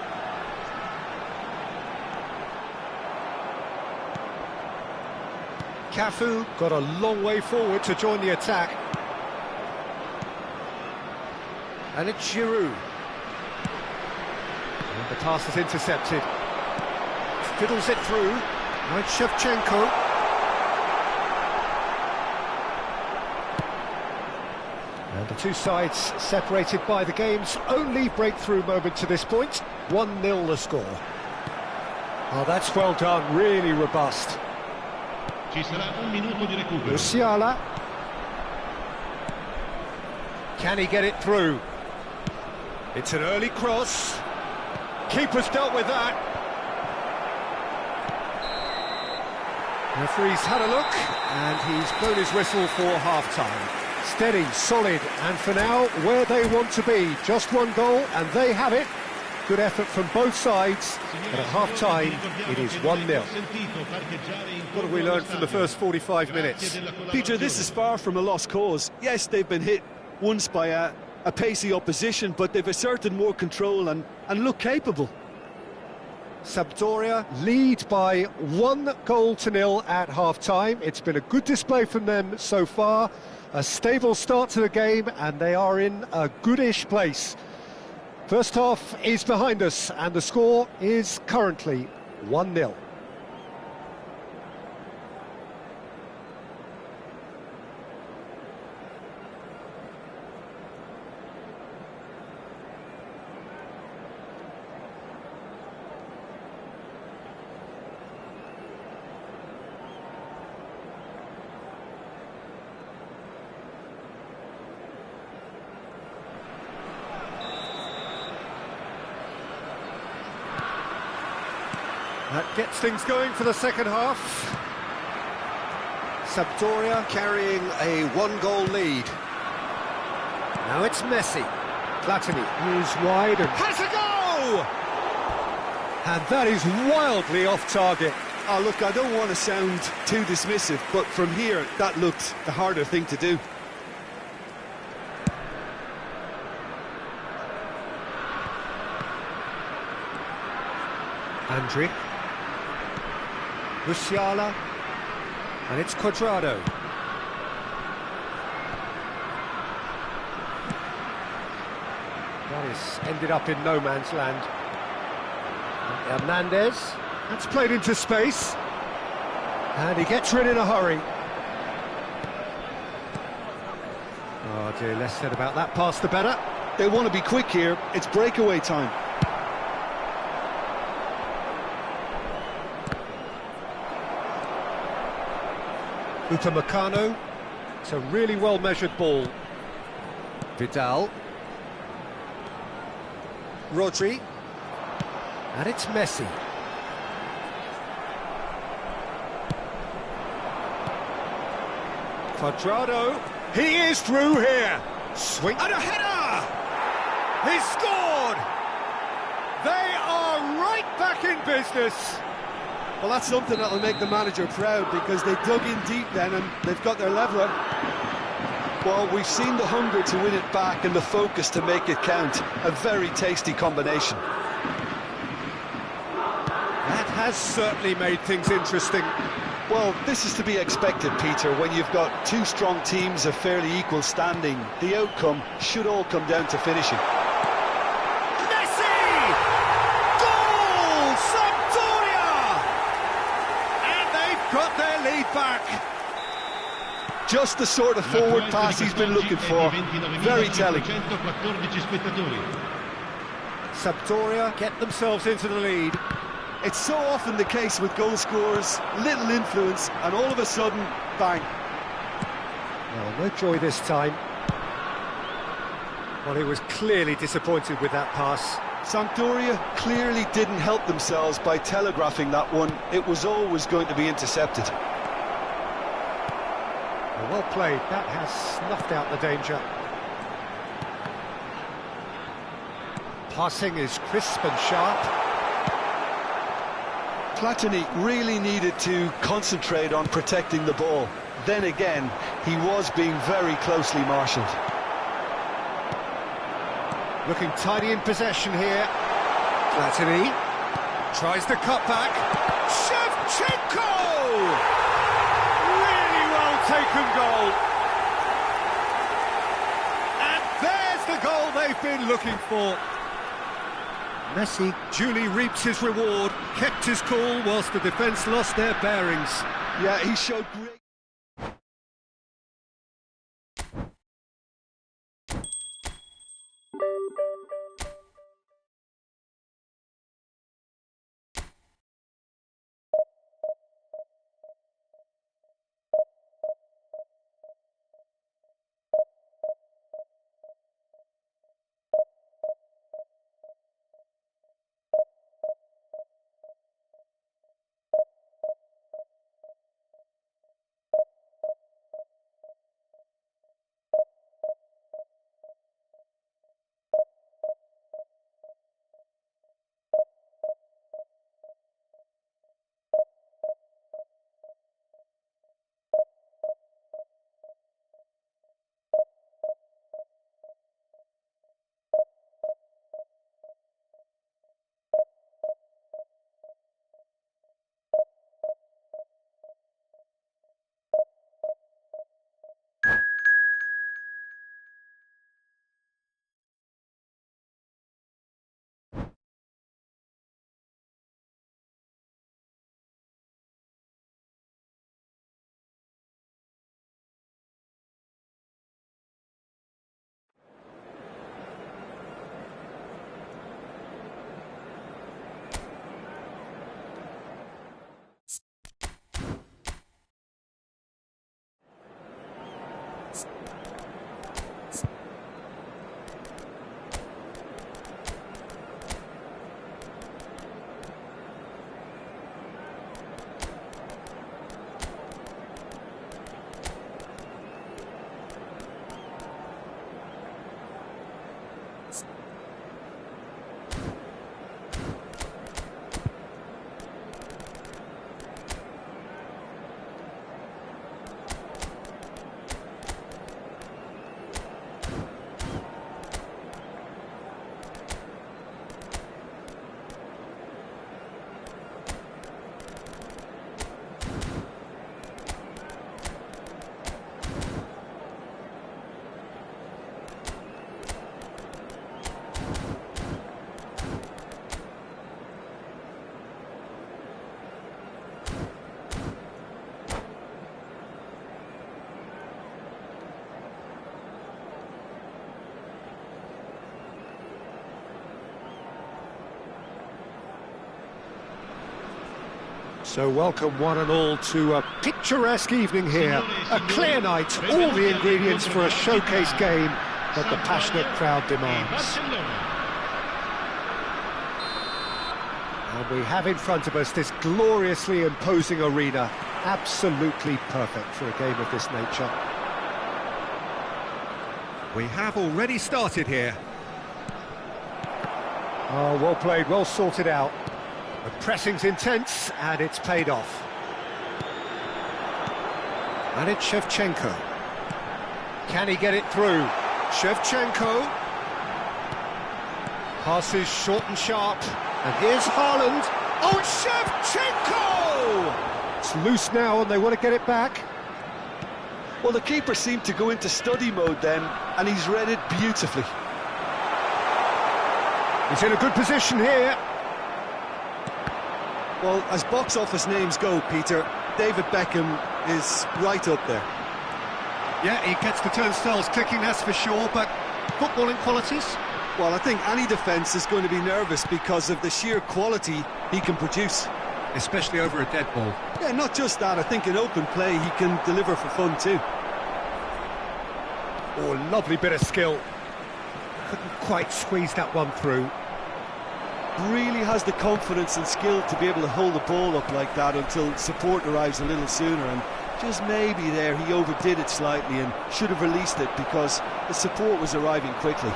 Cafu got a long way forward to join the attack. And it's Giroud. And the pass is intercepted. Fiddles it through. Right, Shevchenko. And the two sides separated by the game's only breakthrough moment to this point. 1-0 the score. Oh, that's well done, really robust. Ci sarà un minuto di recupero. Musiala. Can he get it through? It's an early cross. Keeper's dealt with that. Referee's had a look, and he's blown his whistle for half-time. Steady, solid, and for now, where they want to be. Just one goal, and they have it. Good effort from both sides, but at half-time, it is 1-0. What have we learned from the first 45 minutes? Peter, this is far from a lost cause. Yes, they've been hit once by a pacey opposition, but they've asserted more control and look capable. Sampdoria lead by 1-0 at half-time. It's been a good display from them so far. A stable start to the game, and they are in a goodish place. First half is behind us, and the score is currently 1-0. That gets things going for the second half. Sampdoria carrying a 1-goal lead. Now it's Messi. Platini is wide and Has a go! And that is wildly off target. Oh, look, I don't want to sound too dismissive, but from here, that looked the harder thing to do. Andrić. Musiala. And it's Cuadrado. That is ended up in no man's land. And Hernandez. That's played into space. And he gets rid in a hurry. Oh dear, less said about that pass the better. They want to be quick here. It's breakaway time. Upamecano. It's a really well-measured ball. Vidal. Rodri. And it's Messi. Cuadrado. He is through here. Swing and a header! He scored! They are right back in business. Well, that's something that'll make the manager proud, because they dug in deep then and they've got their leveller. Well, we've seen the hunger to win it back and the focus to make it count. A very tasty combination. That has certainly made things interesting. Well, this is to be expected, Peter, when you've got two strong teams of fairly equal standing. The outcome should all come down to finishing. Messi! Goal! Sampdoria! And they've got their lead back. Just the sort of forward pass he's been looking for. Very telling. Sampdoria get themselves into the lead. It's so often the case with goal scorers, little influence, and all of a sudden, bang. Well, no joy this time. Well, he was clearly disappointed with that pass. Sampdoria clearly didn't help themselves by telegraphing that one. It was always going to be intercepted. Well played, that has snuffed out the danger. Passing is crisp and sharp. Platini really needed to concentrate on protecting the ball. Then again, he was being very closely marshalled. Looking tidy in possession here. Platini tries the cutback. Shevchenko! Really well taken goal. And there's the goal they've been looking for. Messi duly reaps his reward, kept his cool whilst the defence lost their bearings. Yeah, he showed great... So welcome one and all to a picturesque evening here. A clear night, all the ingredients for a showcase game that the passionate crowd demands. And we have in front of us this gloriously imposing arena, absolutely perfect for a game of this nature. We have already started here. Oh, well played, well sorted out. The pressing's intense, and it's paid off. And it's Shevchenko. Can he get it through? Shevchenko. Passes short and sharp. And here's Haaland. Oh, Shevchenko! It's loose now, and they want to get it back. Well, the keeper seemed to go into study mode then, and he's read it beautifully. He's in a good position here. Well, as box office names go, Peter, David Beckham is right up there. Yeah, he gets the turnstiles clicking, that's for sure, but footballing qualities? Well, I think any defence is going to be nervous because of the sheer quality he can produce. Especially over a dead ball. Yeah, not just that, I think in open play he can deliver for fun too. Oh, lovely bit of skill. Couldn't quite squeeze that one through. Really has the confidence and skill to be able to hold the ball up like that until support arrives a little sooner, and just maybe there he overdid it slightly and should have released it because the support was arriving quickly.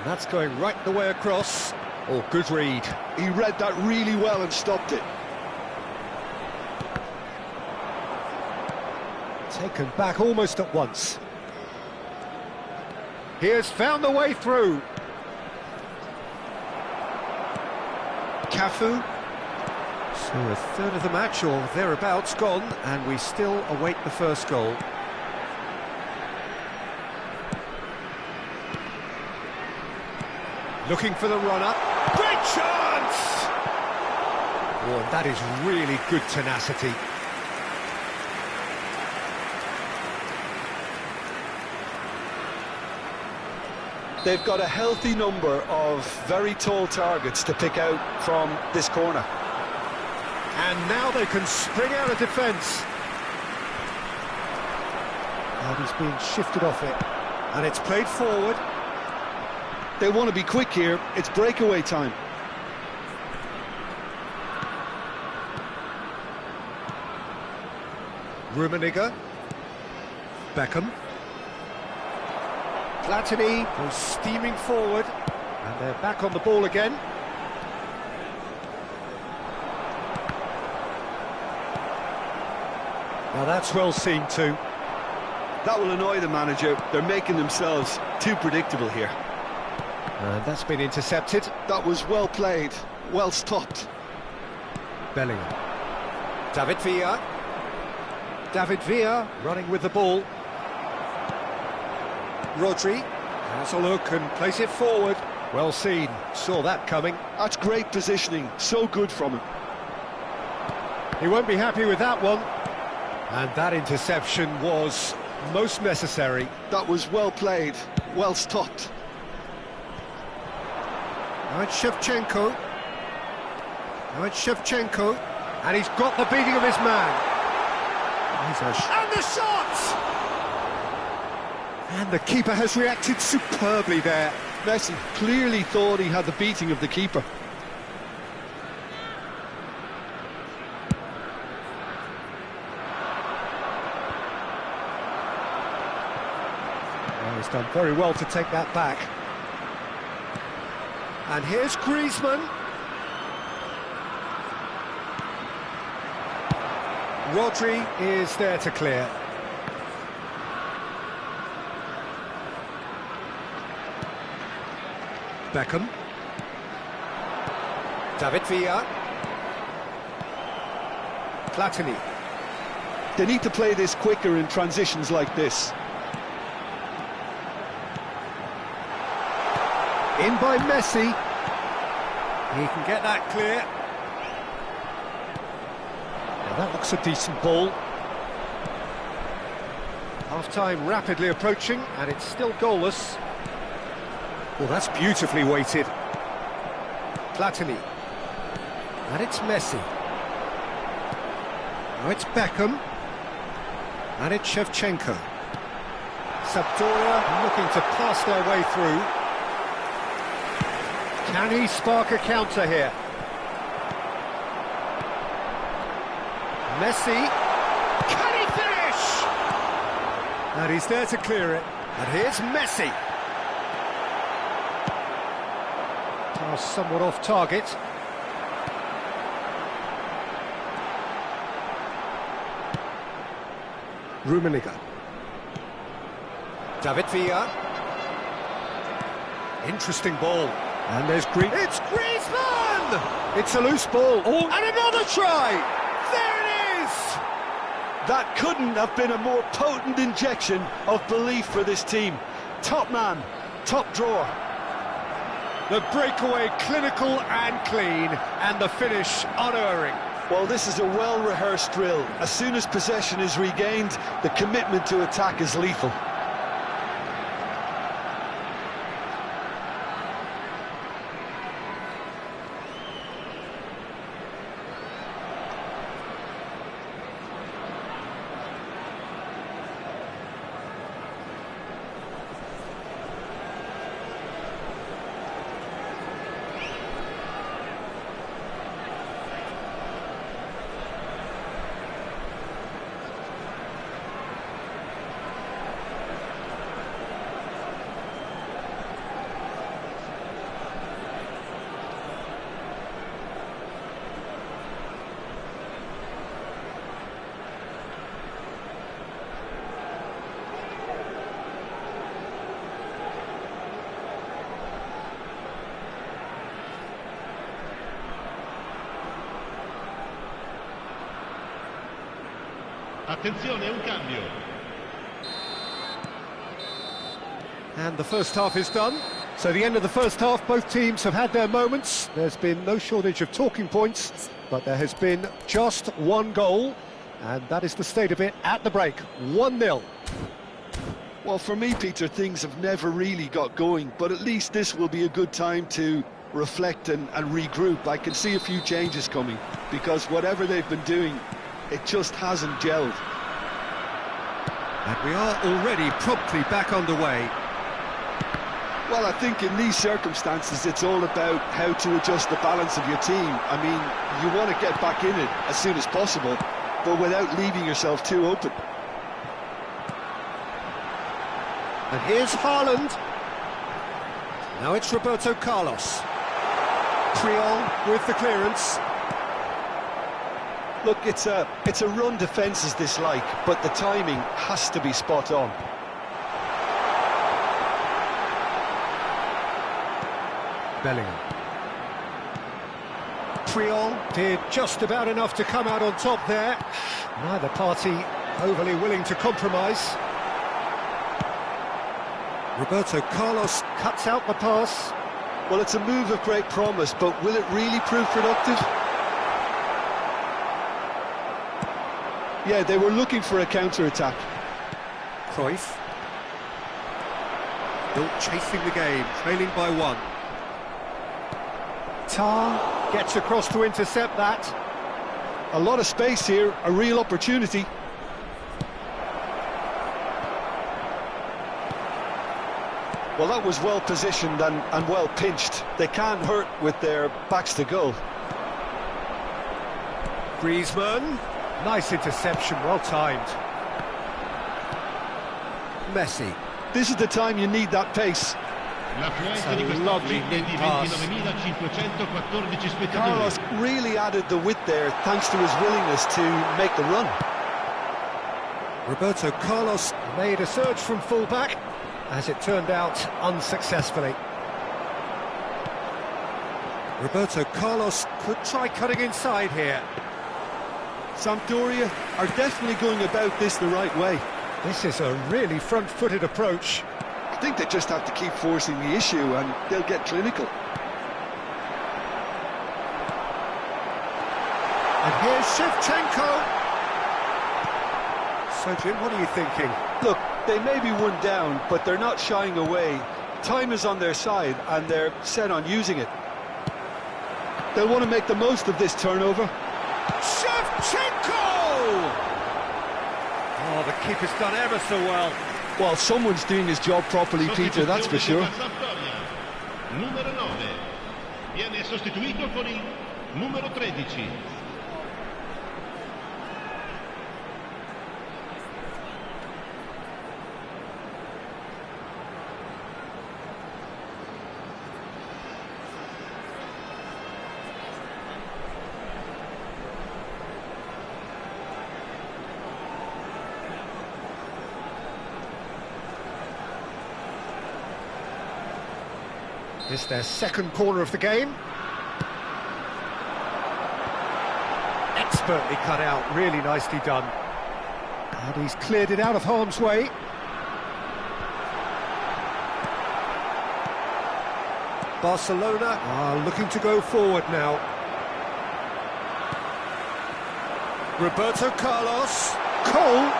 That's going right the way across. Oh, good read. He read that really well and stopped it. Taken back almost at once. He has found the way through. Cafu. So a third of the match or thereabouts gone, and we still await the first goal. Looking for the run-up. Great chance! Oh, and that is really good tenacity. They've got a healthy number of very tall targets to pick out from this corner. And now they can spring out of defence. And he's being shifted off it. And it's played forward. They want to be quick here, it's breakaway time. Rummenigge. Beckham. Platini goes steaming forward. And they're back on the ball again. Now that's well seen too. That will annoy the manager. They're making themselves too predictable here. And that's been intercepted. That was well played, well stopped. Bellingham. David Villa. David Villa running with the ball. Rodri has a look and plays it forward. Well seen, saw that coming. That's great positioning, so good from him. He won't be happy with that one. And that interception was most necessary. That was well played, well stopped. Now it's Shevchenko. Now it's Shevchenko. And he's got the beating of his man. And the shot! And the keeper has reacted superbly there. Messi clearly thought he had the beating of the keeper. Well, he's done very well to take that back. And here's Griezmann. Rodri is there to clear. Beckham. David Villa. Platini. They need to play this quicker in transitions like this. In by Messi. He can get that clear. Now that looks a decent ball. Half-time rapidly approaching, and it's still goalless. Well, that's beautifully weighted. Platini. And it's Messi. Now it's Beckham. And it's Shevchenko. Sampdoria looking to pass their way through. Can he spark a counter here? Messi. Can he finish? And he's there to clear it. And here's Messi. Pass somewhat off target. Rummenigge. David Villa. Interesting ball. And there's It's Griezmann! It's a loose ball. Oh. And another try! There it is! That couldn't have been a more potent injection of belief for this team. Top man, top drawer. The breakaway clinical and clean, and the finish unerring. Well, this is a well-rehearsed drill. As soon as possession is regained, the commitment to attack is lethal. Attenzione, un cambio. And the first half is done. So the end of the first half, both teams have had their moments. There's been no shortage of talking points, but there has been just one goal, and that is the state of it at the break. 1-0. Well, for me, Peter, things have never really got going, but at least this will be a good time to reflect and regroup. I can see a few changes coming, because whatever they've been doing, it just hasn't gelled. And we are already promptly back underway. Well, I think in these circumstances, it's all about how to adjust the balance of your team. I mean, you want to get back in it as soon as possible, but without leaving yourself too open. And here's Haaland. Now it's Roberto Carlos. Priol with the clearance. Look, it's a run defence is dislike, but the timing has to be spot on. Bellingham. Priol did just about enough to come out on top there. Neither party overly willing to compromise. Roberto Carlos cuts out the pass. Well, it's a move of great promise, but will it really prove productive? Yeah, they were looking for a counter-attack. Cruyff. Still chasing the game, trailing by 1. Tar gets across to intercept that. A lot of space here, a real opportunity. Well, that was well positioned and well pinched. They can't hurt with their backs to goal. Griezmann. Nice interception, well timed. Messi. This is the time you need that pace. L'affluenza di quest'oggi è di 29.514 spettatori. Carlos really added the width there thanks to his willingness to make the run. Roberto Carlos made a surge from fullback, as it turned out unsuccessfully. Roberto Carlos could try cutting inside here. Sampdoria are definitely going about this the right way. This is a really front-footed approach. I think they just have to keep forcing the issue and they'll get clinical. And here's Shevchenko. So, Jim, what are you thinking? Look, they may be one down, but they're not shying away. Time is on their side, and they're set on using it. They'll want to make the most of this turnover. Shevchenko! Oh, the keeper's done ever so well. Well, someone's doing his job properly, Peter, that's for sure. Numero 9 viene sostituito con il numero 13. This is their second corner of the game. Expertly cut out, really nicely done. And he's cleared it out of harm's way. Barcelona are looking to go forward now. Roberto Carlos. Cole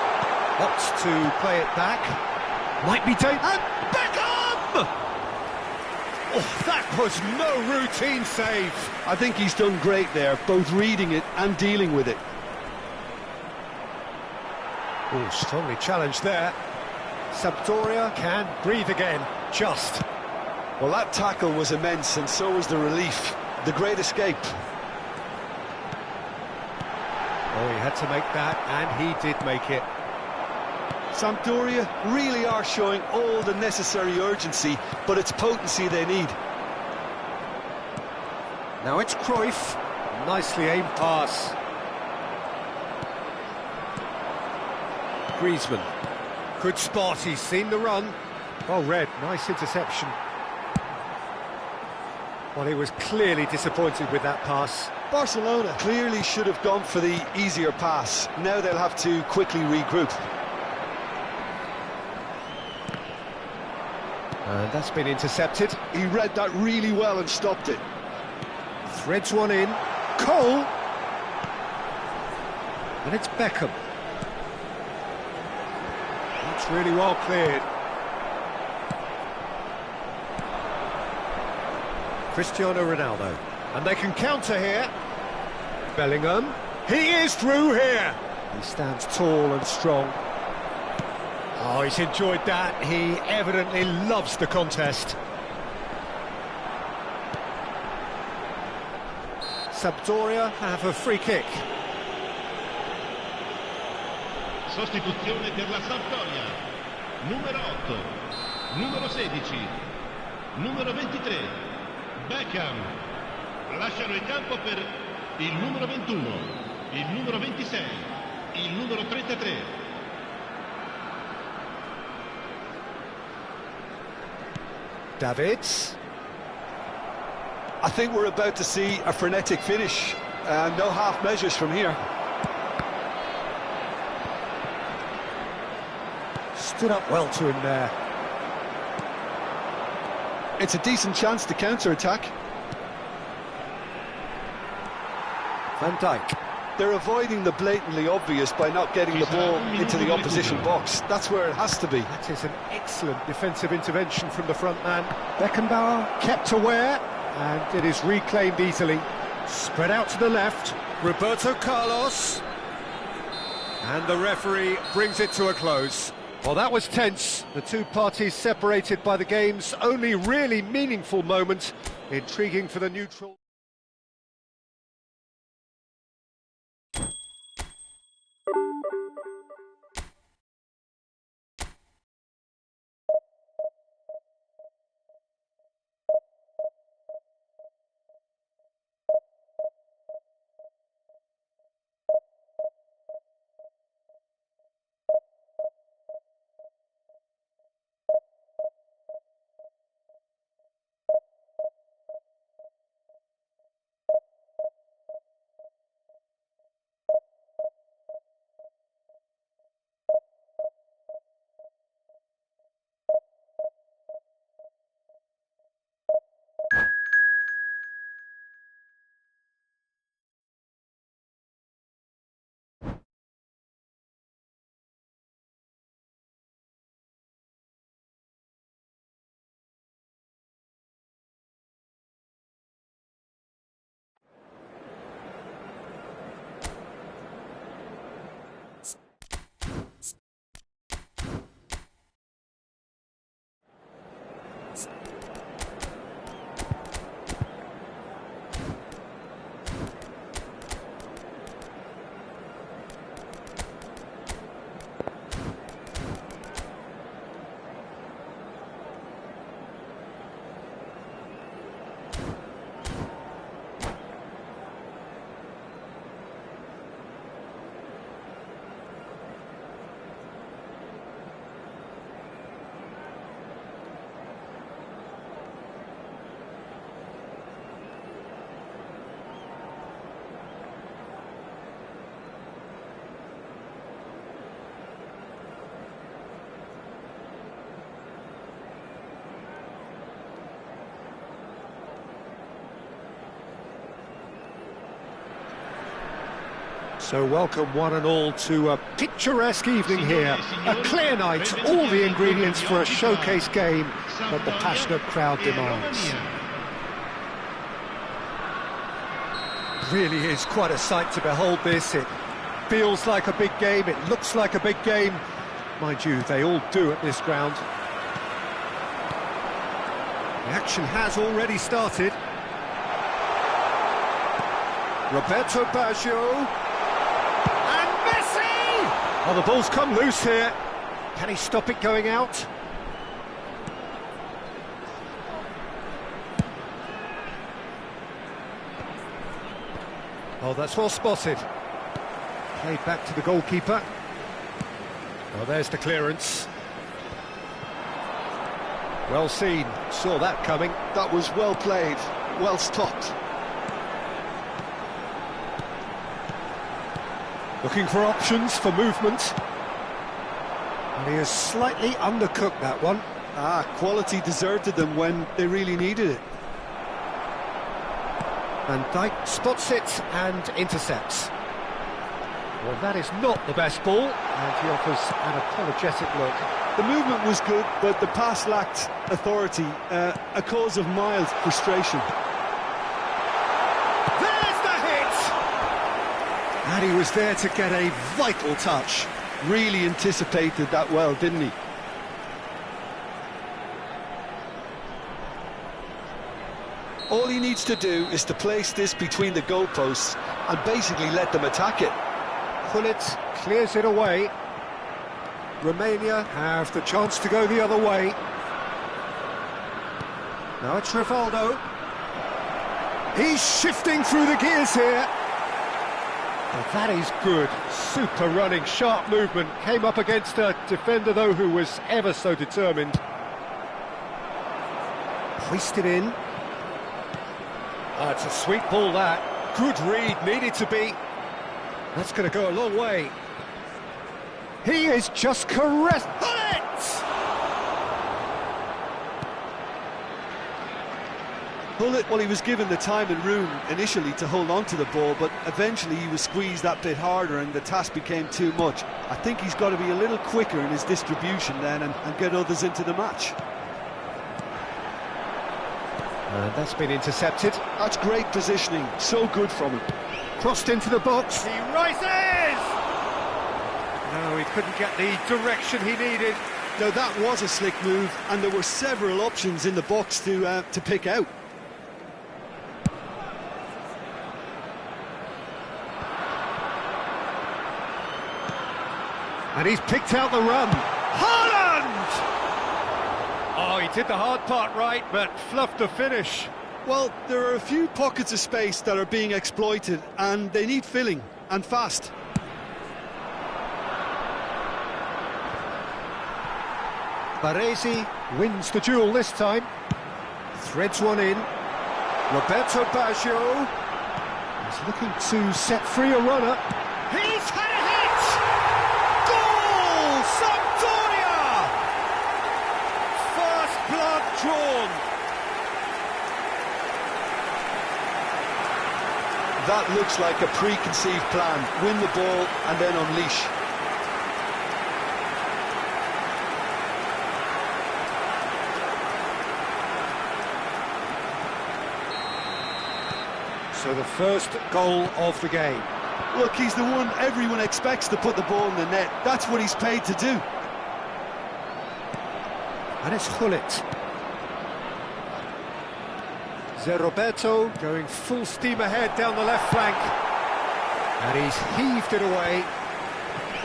opts to play it back. Might be taken. And Beckham! Oh, that was no routine save. I think he's done great there, both reading it and dealing with it. Oh, strongly challenged there. Sampdoria can breathe again, just. Well, that tackle was immense, and so was the relief. The great escape. Oh, he had to make that, and he did make it. Sampdoria really are showing all the necessary urgency, but it's potency they need. Now it's Cruyff. Nicely aimed pass. Griezmann. Good spot, he's seen the run. Well read, nice interception. Well, he was clearly disappointed with that pass. Barcelona clearly should have gone for the easier pass. Now they'll have to quickly regroup. And that's been intercepted. He read that really well and stopped it. Threads one in. Cole! And it's Beckham. That's really well cleared. Cristiano Ronaldo. And they can counter here. Bellingham. He is through here. He stands tall and strong. Oh, he's enjoyed that. He evidently loves the contest. Sampdoria have a free kick. Sostituzione per la Sampdoria. Numero 8, numero 16, numero 23, Beckham. Lasciano il campo per il numero 21, il numero 26, il numero 33. Davids. I think we're about to see a frenetic finish. No half measures from here. Stood up well to him there. It's a decent chance to counter-attack. Van Dijk. They're avoiding the blatantly obvious by not getting the ball into the opposition box. That's where it has to be. That is an excellent defensive intervention from the front man. Beckenbauer kept aware, and it is reclaimed easily. Spread out to the left. Roberto Carlos. And the referee brings it to a close. Well, that was tense. The two parties separated by the game's only really meaningful moment. Intriguing for the neutral. So welcome one and all to a picturesque evening here. A clear night, all the ingredients for a showcase game that the passionate crowd demands. Really is quite a sight to behold this. It feels like a big game, it looks like a big game. Mind you, they all do at this ground. The action has already started. Roberto Baggio. And Messi! Oh, the ball's come loose here. Can he stop it going out? Oh, that's well spotted. Played back to the goalkeeper. Oh, there's the clearance. Well seen, saw that coming. That was well played, well stopped. Looking for options for movement. And he has slightly undercooked that one. Quality deserted them when they really needed it. Van Dijk spots it and intercepts. Well, that is not the best ball, and he offers an apologetic look. The movement was good, but the pass lacked authority, a cause of mild frustration. There's the hit! And he was there to get a vital touch. Really anticipated that well, didn't he? All he needs to do is to place this between the goalposts and basically let them attack it. Gullit clears it away. Romania have the chance to go the other way. Now it's Rivaldo. He's shifting through the gears here. Well, that is good. Super running, sharp movement. Came up against a defender, though, who was ever so determined. Hoisted in. It's a sweet ball, that. Good read, needed to be. That's going to go a long way. He is just caressed. Gullit, well, he was given the time and room initially to hold on to the ball, but eventually he was squeezed that bit harder and the task became too much. I think he's got to be a little quicker in his distribution then and get others into the match. And that's been intercepted. That's great positioning, so good from him. Crossed into the box. He rises! No, he couldn't get the direction he needed. Now that was a slick move, and there were several options in the box to pick out. And he's picked out the run. Haaland! Oh, he did the hard part right, but fluffed the finish. Well, there are a few pockets of space that are being exploited, and they need filling, and fast. Baresi wins the duel this time. Threads one in. Roberto Baggio is looking to set free a runner. He's had a hit! Goal! Sampdoria! First blood drawn. That looks like a preconceived plan. Win the ball and then unleash. So the first goal of the game. Look, he's the one everyone expects to put the ball in the net. That's what he's paid to do. And it's Gullit. Roberto going full steam ahead down the left flank. And he's heaved it away.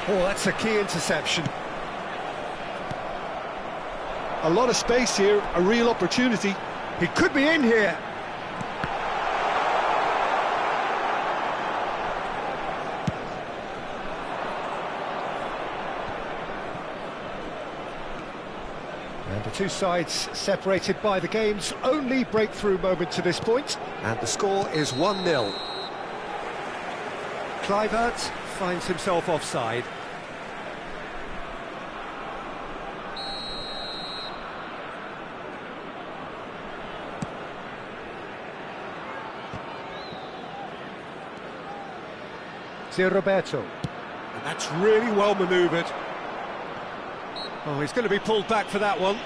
Oh, that's a key interception. A lot of space here, a real opportunity. He could be in here. And the two sides separated by the game's only breakthrough moment to this point. And the score is 1-0. Kluivert finds himself offside. Zé Roberto. And that's really well manoeuvred. Oh, he's going to be pulled back for that one.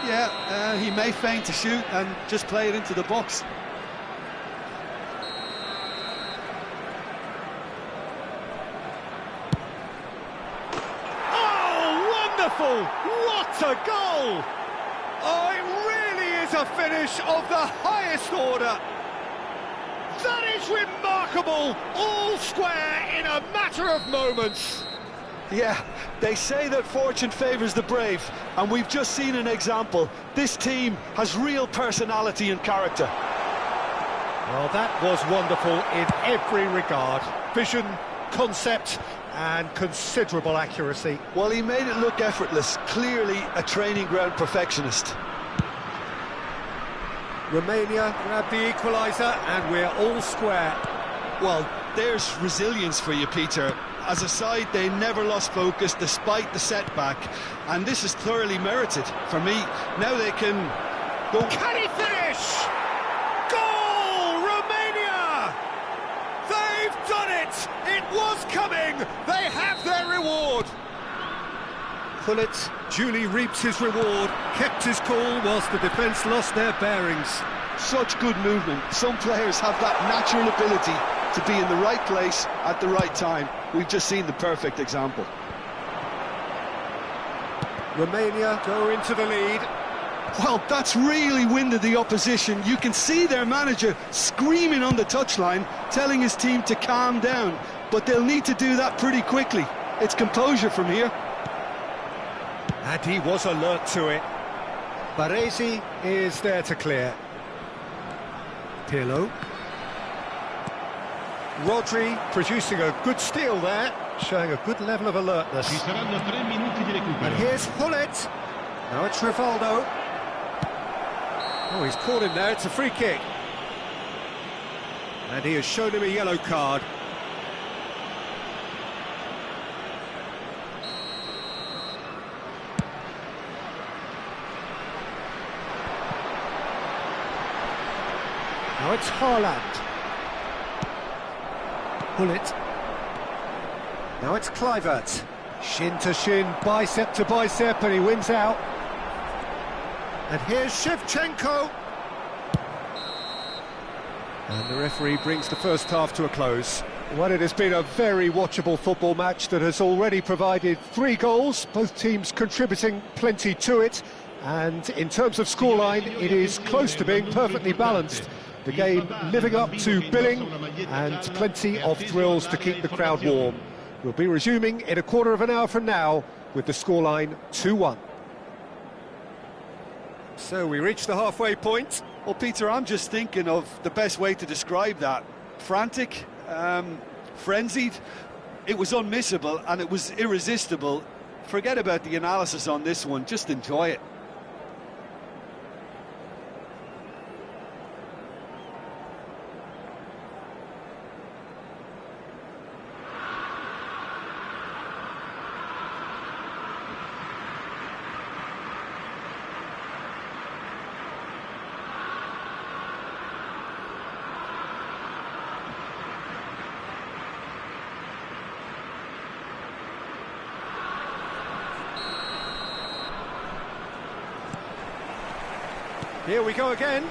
Yeah, he may feign to shoot and just play it into the box. Oh, wonderful! What a goal! Oh, it really is a finish of the highest order. That is remarkable! All square in a matter of moments. Yeah, they say that fortune favours the brave, and we've just seen an example. This team has real personality and character. Well, that was wonderful in every regard. Vision, concept, and considerable accuracy. Well, he made it look effortless, clearly a training ground perfectionist. Romania grabbed the equaliser, and we're all square. Well, there's resilience for you, Peter. As a side, they never lost focus despite the setback, and this is thoroughly merited for me. Now they can go... Can he finish? Goal, Romania! They've done it! It was coming! They have their reward! Gullit duly reaps his reward, kept his cool whilst the defence lost their bearings. Such good movement. Some players have that natural ability to be in the right place at the right time. We've just seen the perfect example. Romania go into the lead. Well, that's really winded the opposition. You can see their manager screaming on the touchline, telling his team to calm down. But they'll need to do that pretty quickly. It's composure from here. And he was alert to it. Baresi is there to clear. Pirlo. Rodri producing a good steal there, showing a good level of alertness. Ci saranno 3 minuti di recupero. And here's Gullit. Now it's Rivaldo. Oh, he's caught him there, it's a free kick. And he has shown him a yellow card. Now it's Haaland. Gullit. Now it's Kluivert. Shin to shin, bicep to bicep, and he wins out. And here's Shevchenko. And the referee brings the first half to a close. Well, it has been a very watchable football match that has already provided 3 goals, both teams contributing plenty to it. And in terms of scoreline, it is close to being perfectly balanced. The game living up to billing, and plenty of thrills to keep the crowd warm. We'll be resuming in a quarter of an hour from now with the scoreline 2-1. So we reach the halfway point. Well, Peter, I'm just thinking of the best way to describe that. Frantic, frenzied. It was unmissable and it was irresistible. Forget about the analysis on this one, just enjoy it. Here we go again.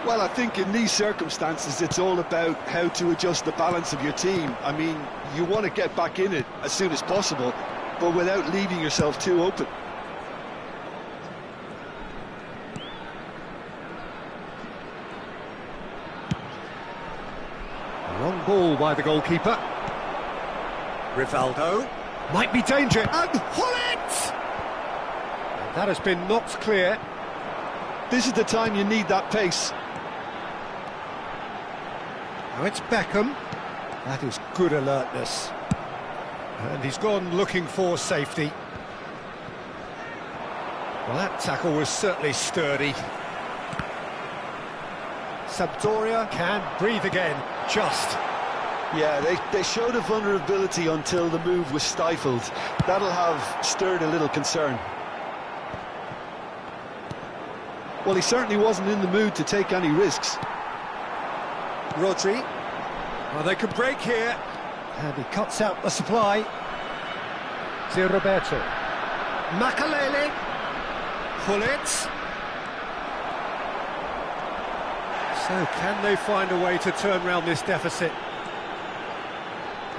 Well, I think in these circumstances, it's all about how to adjust the balance of your team. I mean, you want to get back in it as soon as possible, but without leaving yourself too open. A long ball by the goalkeeper. Rivaldo. Might be danger. And Gullit! And that has been knocked clear. This is the time you need that pace. Now it's Beckham. That is good alertness. And he's gone looking for safety. Well, that tackle was certainly sturdy. Sampdoria can breathe again, just. Yeah, they showed a vulnerability until the move was stifled. That'll have stirred a little concern. Well, he certainly wasn't in the mood to take any risks. Rodri. Well, they can break here. And he cuts out the supply. To Roberto. Makalele. Gullit. So can they find a way to turn around this deficit?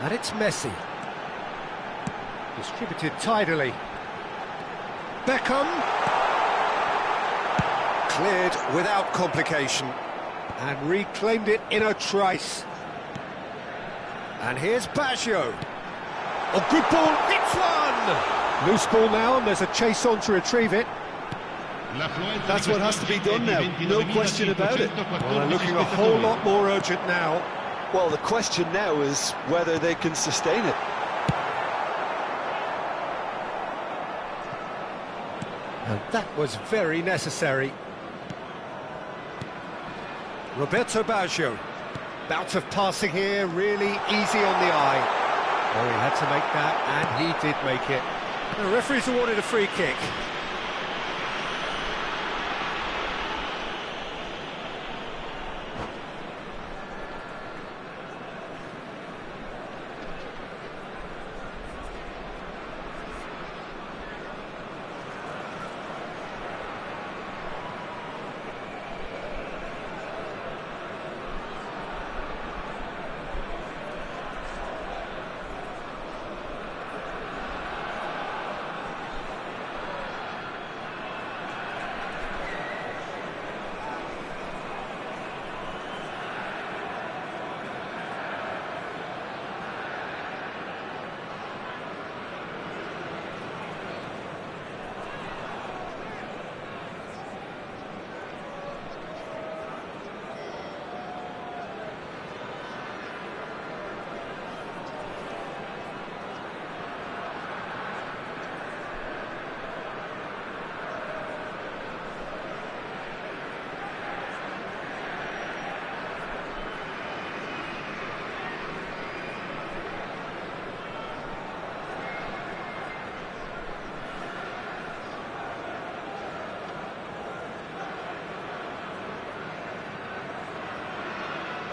And it's Messi. Distributed tidily. Beckham. Cleared without complication. And reclaimed it in a trice. And here's Baggio. Oh, good ball, it's one! Loose ball now, and there's a chase on to retrieve it. That's what has to be done now, no question about it. Well, they're looking a whole lot more urgent now. Well, the question now is whether they can sustain it. And that was very necessary. Roberto Baggio. Bout of passing here, really easy on the eye. Oh, he had to make that, and he did make it. The referee's awarded a free kick.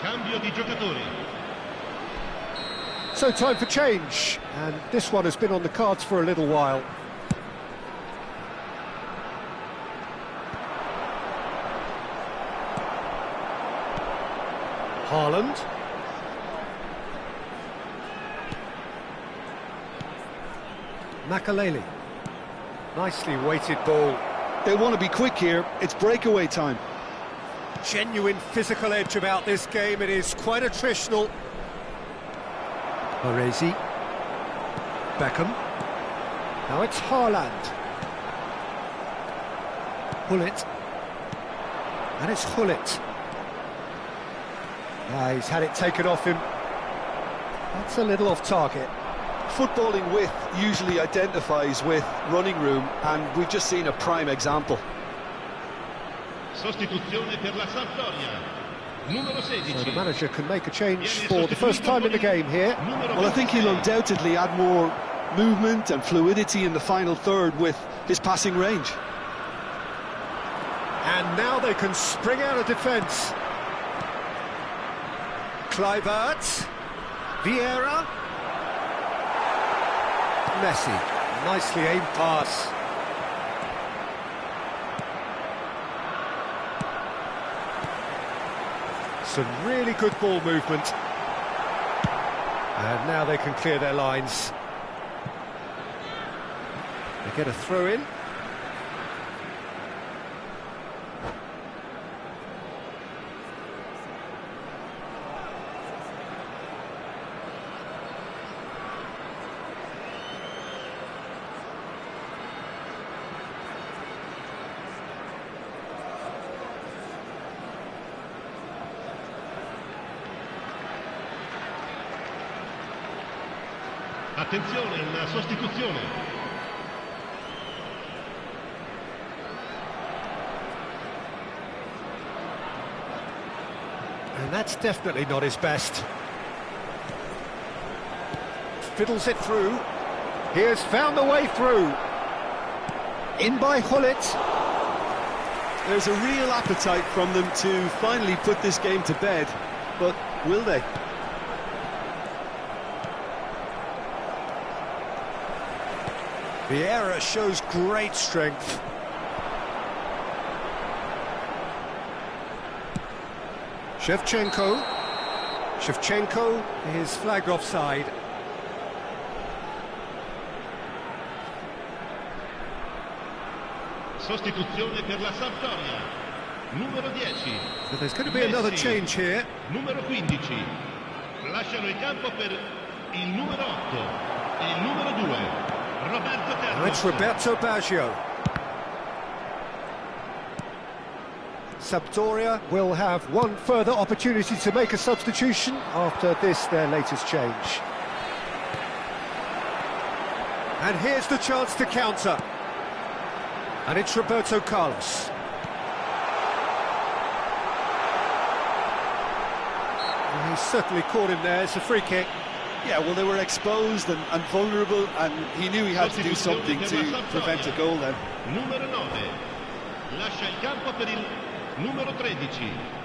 Cambio di giocatori. So time for change, and this one has been on the cards for a little while. Haaland. Makalele. Nicely weighted ball. They want to be quick here, it's breakaway time. Genuine physical edge about this game, it is quite attritional. Baresi. Beckham. Now it's Haaland. Gullit. And it's Gullit. He's had it taken off him. That's a little off target. Footballing width usually identifies with running room, and we've just seen a prime example. Sostituzione per la Sampdoria. Numero 16. So the manager can make a change for the first time in the game here. Well, I think he'll undoubtedly add more movement and fluidity in the final third with his passing range. And now they can spring out of defence. Kluivert. Vieira. Messi. Nicely aimed pass. Some really good ball movement. And now they can clear their lines. They get a throw in. Attenzione, una sostituzione. And that's definitely not his best. Fiddles it through. He has found the way through. In by Gullit. There's a real appetite from them to finally put this game to bed, but will they? Vieira shows great strength. Shevchenko is flagged offside. Sostituzione per la Sampdoria. Numero 10. So there's going to be another change here. Numero 15. Lasciano il campo per il numero 8. Il numero 2. Roberto Carlos. Now it's Roberto Baggio. Sampdoria will have one further opportunity to make a substitution after this, their latest change. And here's the chance to counter. And it's Roberto Carlos. Well, he's certainly caught him there. It's a free kick. Yeah, well, they were exposed and vulnerable, and he knew he had to do something to prevent a goal then. Numero 9. Lascia il campo per il numero 13.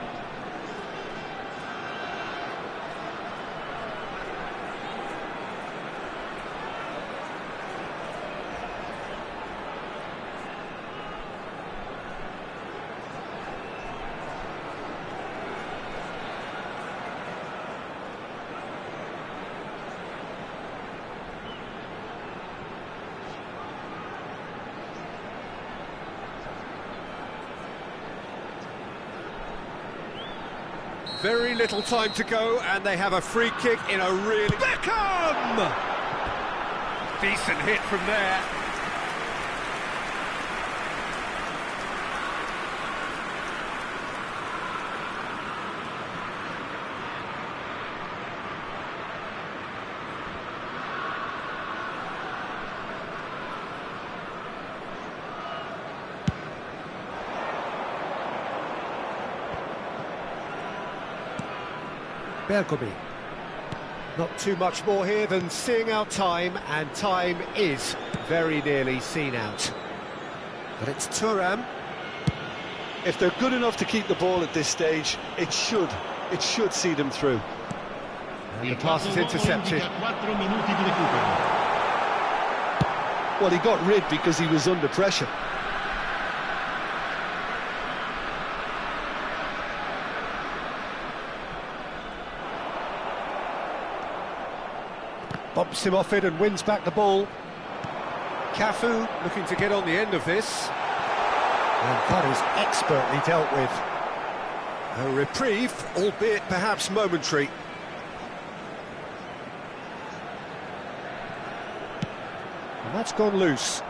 Very little time to go, and they have a free kick in a really... Beckham! Decent hit from there. Bergomi. Not too much more here than seeing out time, and time is very nearly seen out. But it's Thuram. If they're good enough to keep the ball at this stage, it should see them through. And the pass is intercepted. Well, he got rid because he was under pressure. Bumps him off it and wins back the ball. Cafu looking to get on the end of this. And that is expertly dealt with. A reprieve, albeit perhaps momentary. And that's gone loose.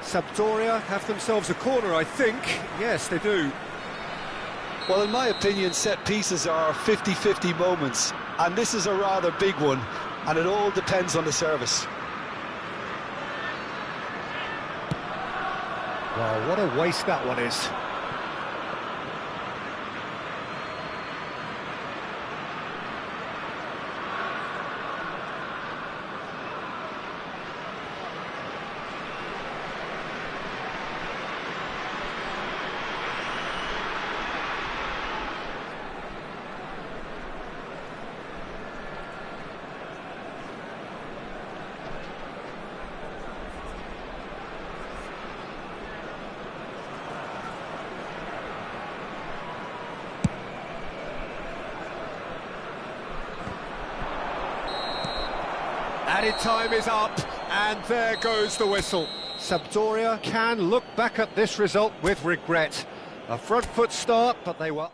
Sampdoria have themselves a corner, I think. Yes, they do. Well, in my opinion, set pieces are 50-50 moments, and this is a rather big one, and it all depends on the service. Well, what a waste that one is. Added time is up, and there goes the whistle. Sampdoria can look back at this result with regret. A front foot start, but they were...